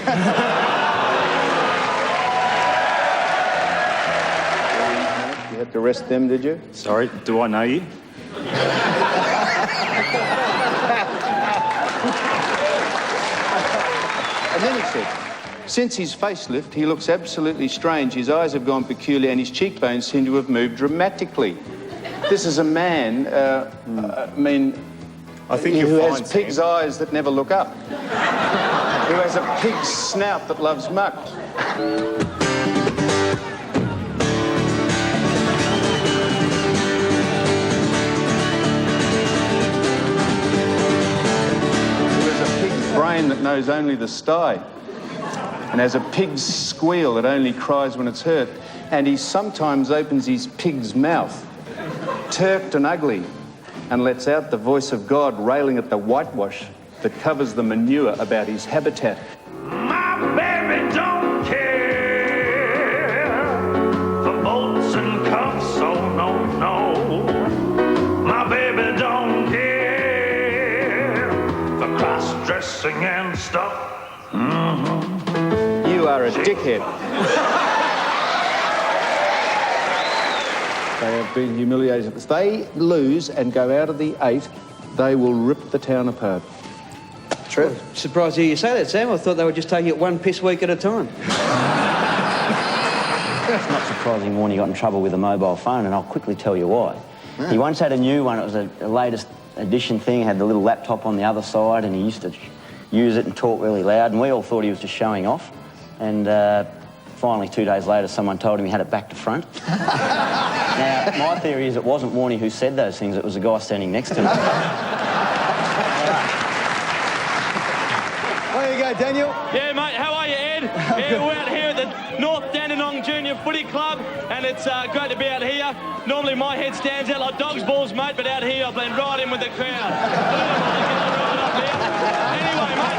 had to rest them, did you? Sorry, do I know you? And then he said, since his facelift, he looks absolutely strange. His eyes have gone peculiar and his cheekbones seem to have moved dramatically. This is a man, I think who you'll has find, pig's eyes that never look up. Who has a pig's snout that loves muck. Who has a pig's brain that knows only the sty. and has a pig's squeal that only cries when it's hurt. And he sometimes opens his pig's mouth, turked and ugly, and lets out the voice of God railing at the whitewash that covers the manure about his habitat. My baby don't care for bolts and cuffs, oh no, no. My baby don't care for cross-dressing and stuff. Mm-hmm. You are a dickhead. They have been humiliated. If they lose and go out of the 8, they will rip the town apart. True. Surprised to hear you say that, Sam. I thought they were just taking it one piss week at a time. It's not surprising Warnie got in trouble with a mobile phone, and I'll quickly tell you why. He once had a new one. It was a latest edition thing, had the little laptop on the other side, and he used to use it and talk really loud, and we all thought he was just showing off. And finally, 2 days later, someone told him he had it back to front. Now, my theory is it wasn't Warnie who said those things, it was the guy standing next to him. There you go, Daniel. Yeah, mate, how are you, Ed? Yeah, we're out here at the North Dandenong Junior Footy Club, and it's great to be out here. Normally my head stands out like dog's balls, mate, but out here I've been right in with the crowd. Anyway, mate.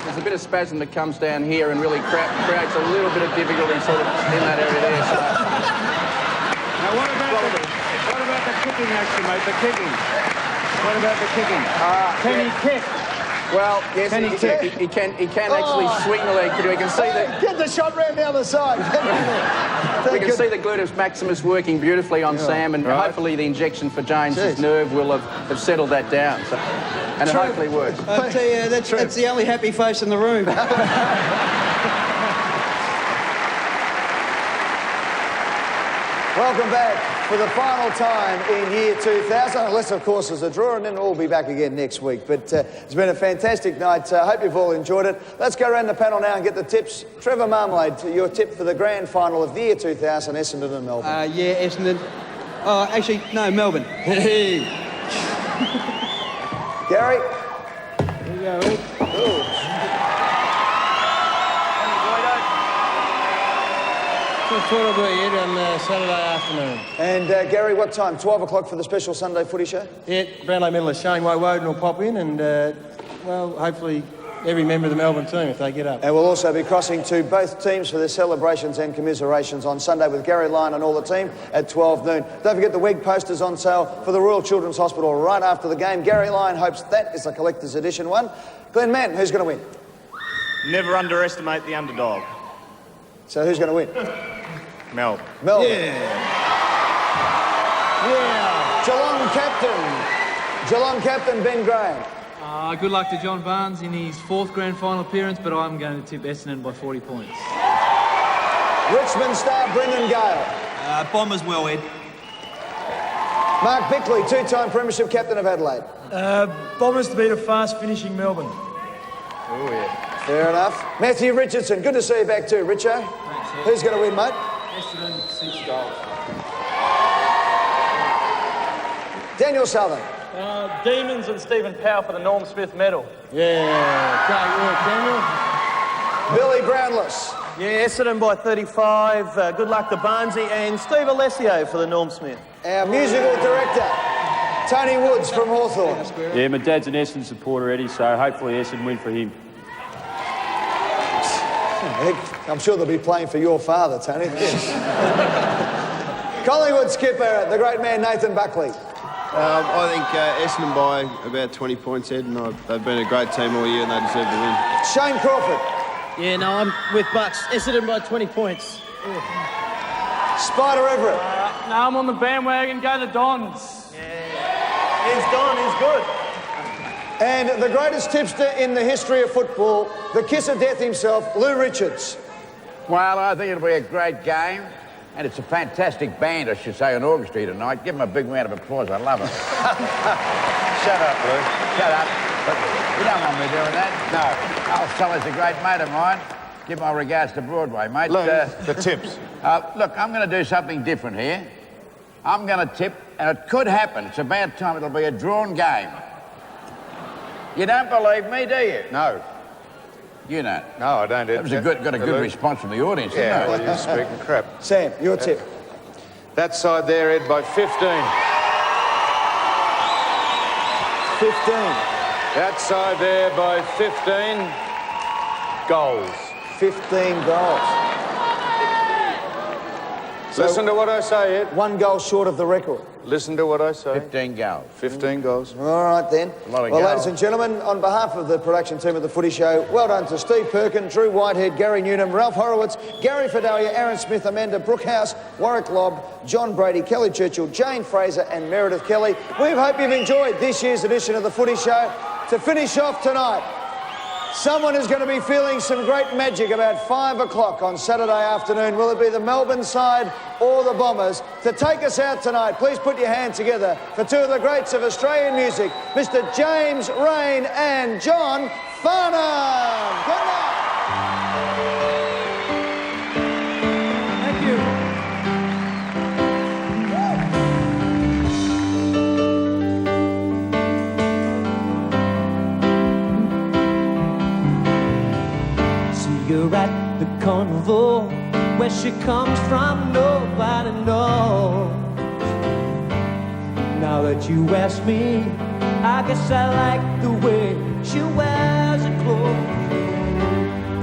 There's a bit of spasm that comes down here and really creates a little bit of difficulty sort of in that area there. So. Now, what about the kicking action, mate? The kicking. What about the kicking? Can he kick? Well, yes, he can actually swing the leg. We can see that. Get the shot round the other side. We can see the gluteus maximus working beautifully on Sam, and hopefully the injection for James's nerve will have settled that down. So, and it hopefully works. I tell you, that's the only happy face in the room. Welcome back for the final time in year 2000, unless, of course, there's a draw, and then we'll be back again next week. But it's been a fantastic night. I hope you've all enjoyed it. Let's go around the panel now and get the tips. Trevor Marmalade, your tip for the grand final of the year 2000, Essendon and Melbourne. Yeah, Essendon. Oh, actually, no, Melbourne. Gary? Here you go, Ed. Just thought I'd be here on Saturday afternoon. And Gary, what time? 12 o'clock for the special Sunday footy show? Yeah, Brownlow medalist Shane Woden will pop in, and well, hopefully every member of the Melbourne team if they get up. And we'll also be crossing to both teams for their celebrations and commiserations on Sunday with Gary Lyon and all the team at 12 noon. Don't forget the WEG posters on sale for the Royal Children's Hospital right after the game. Gary Lyon hopes that is a collector's edition one. Glenn Mann, who's going to win? Never underestimate the underdog. So who's going to win? Melbourne. Melbourne. Yeah. Geelong captain Ben Graham. Good luck to John Barnes in his 4th grand final appearance, but I'm going to tip Essendon by 40 points. Richmond star Brendan Gale. Bombers well, Ed. Mark Bickley, 2-time premiership captain of Adelaide. Bombers to beat a fast-finishing Melbourne. Oh, yeah. Fair enough. Matthew Richardson, good to see you back too, Richo. Thanks, Ed. Who's going to win, mate? Essendon, 6 goals. Daniel Southern. Demons and Stephen Powell for the Norm Smith medal. Yeah, great work, Daniel. Billy Brownless. Yeah, Essendon by 35. Good luck to Barnesy and Steve Alessio for the Norm Smith. Our musical director, Tony Woods from Hawthorn. Yeah, my dad's an Essendon supporter, Eddie, so hopefully Essendon win for him. I'm sure they'll be playing for your father, Tony. Collingwood skipper, the great man Nathan Buckley. I think Essendon by about 20 points, Ed, and they've been a great team all year and they deserve to win. Shane Crawford. Yeah, no, I'm with Bucks. Essendon by 20 points. Spider Everett. No, I'm on the bandwagon. Go the Dons. He's Don, he's good. And the greatest tipster in the history of football, the kiss of death himself, Lou Richards. Well, I think it'll be a great game. And it's a fantastic band, I should say, on orchestra tonight. Give them a big round of applause. I love them. Shut up, Lou. Shut up. But you don't want me doing that. No. Al Sully's a great mate of mine. Give my regards to Broadway, mate. Lou, the tips. Look, I'm going to do something different here. I'm going to tip, and it could happen. It's about time. It'll be a drawn game. You don't believe me, do you? No. You know. No, I don't. That was got a good response from the audience, didn't Yeah, it? well, you're speaking crap. Sam, your tip. That side there, Ed, by 15. 15. That side there by 15. Goals. 15 goals. Listen to what I say, Ed. 1 goal short of the record. Listen to what I say. 15 goals. 15 goals. All right, then. lot of Well, goals. ladies and gentlemen, on behalf of the production team of The Footy Show, well done to Steve Perkin, Drew Whitehead, Gary Newnham, Ralph Horowitz, Gary Fidalia, Aaron Smith, Amanda Brookhouse, Warwick Lobb, John Brady, Kelly Churchill, Jane Fraser and Meredith Kelly. We hope you've enjoyed this year's edition of The Footy Show. To finish off tonight, someone is going to be feeling some great magic about 5 o'clock on Saturday afternoon. Will it be the Melbourne side or the Bombers? To take us out tonight, please put your hands together for 2 of the greats of Australian music, Mr. James Rain and John Farnham. Good night. Thank you. You're at the carnival, where she comes from nobody knows. Now that you ask me, I guess I like the way she wears her clothes.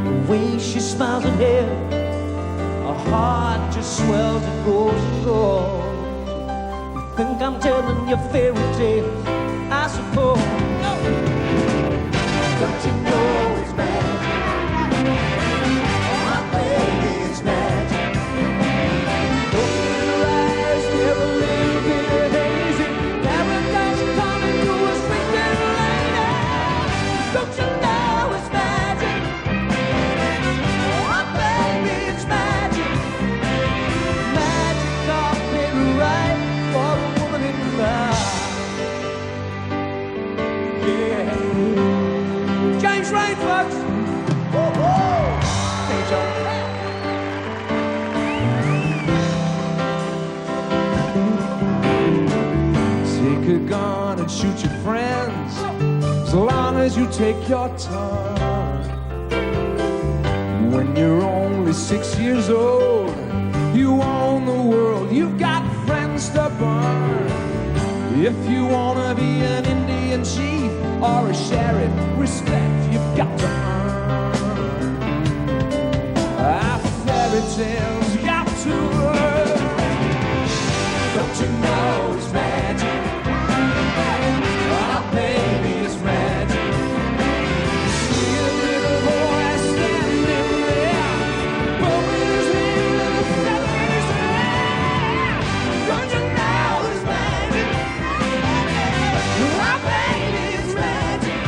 The way she smiles at him, her heart just swells and goes and goes. You think I'm telling you fairy tales, I suppose. Don't you know it's magic? James Rain, folks! Thank you, John. Take a gun and shoot your friends, as long as you take your time. When you're only 6 years old, you own the world, you've got friends to burn. If you wanna be an Indian chief or a sheriff, respect you've got to earn. Our fairy tales you got to learn. Don't you know it's magic? Oh, baby, it's magic. See a little boy standing there, blowing his hand in the feathers air. Don't you know it's magic? Oh, baby, it's magic.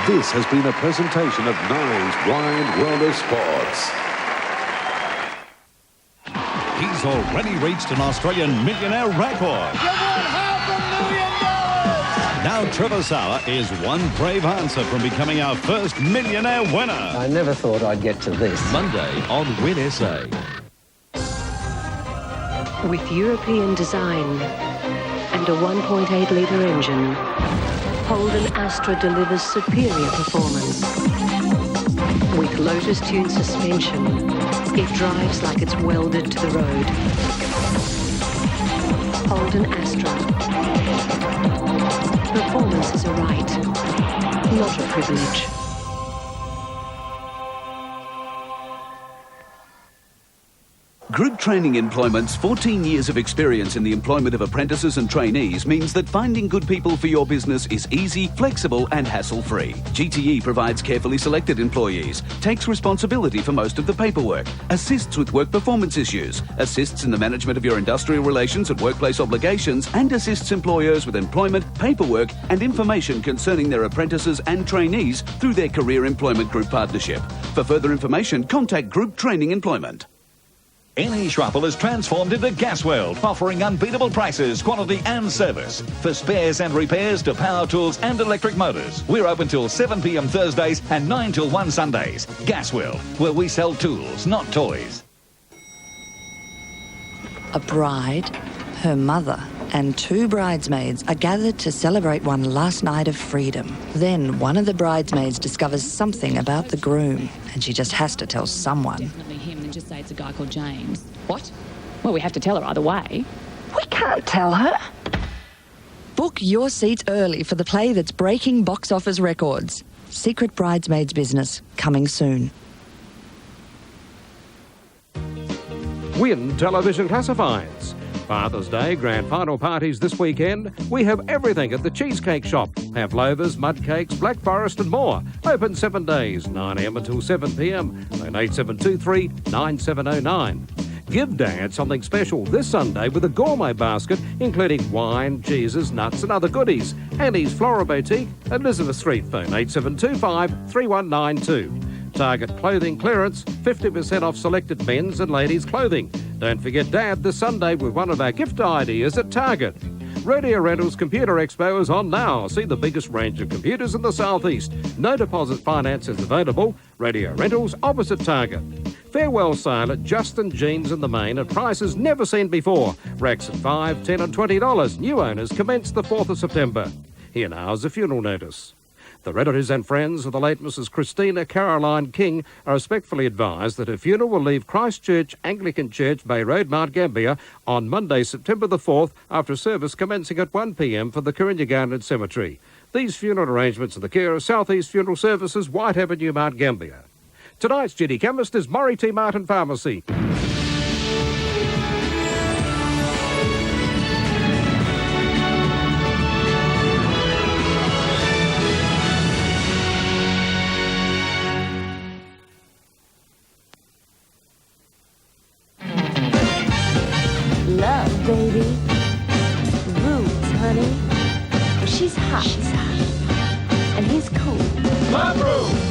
This has been a presentation of Nine's Wide World of Sports. He's already reached an Australian millionaire record. You won $500,000! Now Trevor Sauer is one brave answer from becoming our first millionaire winner. I never thought I'd get to this. Monday on Win SA. With European design and a 1.8-litre engine, Holden Astra delivers superior performance. With Lotus Tune suspension, it drives like it's welded to the road. Holden Astra. Performance is a right, not a privilege. Group Training Employment's 14 years of experience in the employment of apprentices and trainees means that finding good people for your business is easy, flexible and hassle-free. GTE provides carefully selected employees, takes responsibility for most of the paperwork, assists with work performance issues, assists in the management of your industrial relations and workplace obligations, and assists employers with employment, paperwork and information concerning their apprentices and trainees through their Career Employment Group partnership. For further information, contact Group Training Employment. NE Schrappel is transformed into Gas World, offering unbeatable prices, quality and service. For spares and repairs to power tools and electric motors. We're open till 7 p.m. Thursdays and 9 till 1 Sundays. Gas World, where we sell tools, not toys. A bride, her mother, and 2 bridesmaids are gathered to celebrate one last night of freedom. Then one of the bridesmaids discovers something about the groom, and she just has to tell someone. Definitely him, and just say it's a guy called James. What? Well, we have to tell her either way. We can't tell her. Book your seats early for the play that's breaking box office records. Secret Bridesmaids Business, coming soon. Win Television Classifieds. Father's Day grand final parties this weekend. We have everything at the Cheesecake Shop. Pavlovas, mud cakes, Black Forest and more. Open 7 days, 9 a.m. until 7 p.m. Phone 8723 9709. Give Dad something special this Sunday with a gourmet basket including wine, cheeses, nuts and other goodies. Annie's Floral Boutique, Elizabeth Street, phone 8725 3192. Target clothing clearance, 50% off selected men's and ladies' clothing. Don't forget Dad this Sunday with one of our gift ideas at Target. Radio Rentals Computer Expo is on now. See the biggest range of computers in the southeast. No deposit finance is available. Radio Rentals opposite Target. Farewell sale at Justin Jeans in the Main at prices never seen before. Racks at $5, $10 and $20. New owners commence the 4th of September. Here now is a funeral notice. The relatives and friends of the late Mrs. Christina Caroline King are respectfully advised that her funeral will leave Christchurch Anglican Church, Bay Road, Mount Gambier, on Monday, September the 4th, after a service commencing at 1 p.m. for the Coringa Cemetery. These funeral arrangements are the care of South East Funeral Services, White Avenue, Mount Gambier. Tonight's duty chemist is Murray T. Martin Pharmacy. Love, baby. Roots, honey. She's hot. And he's cool. Love Roots!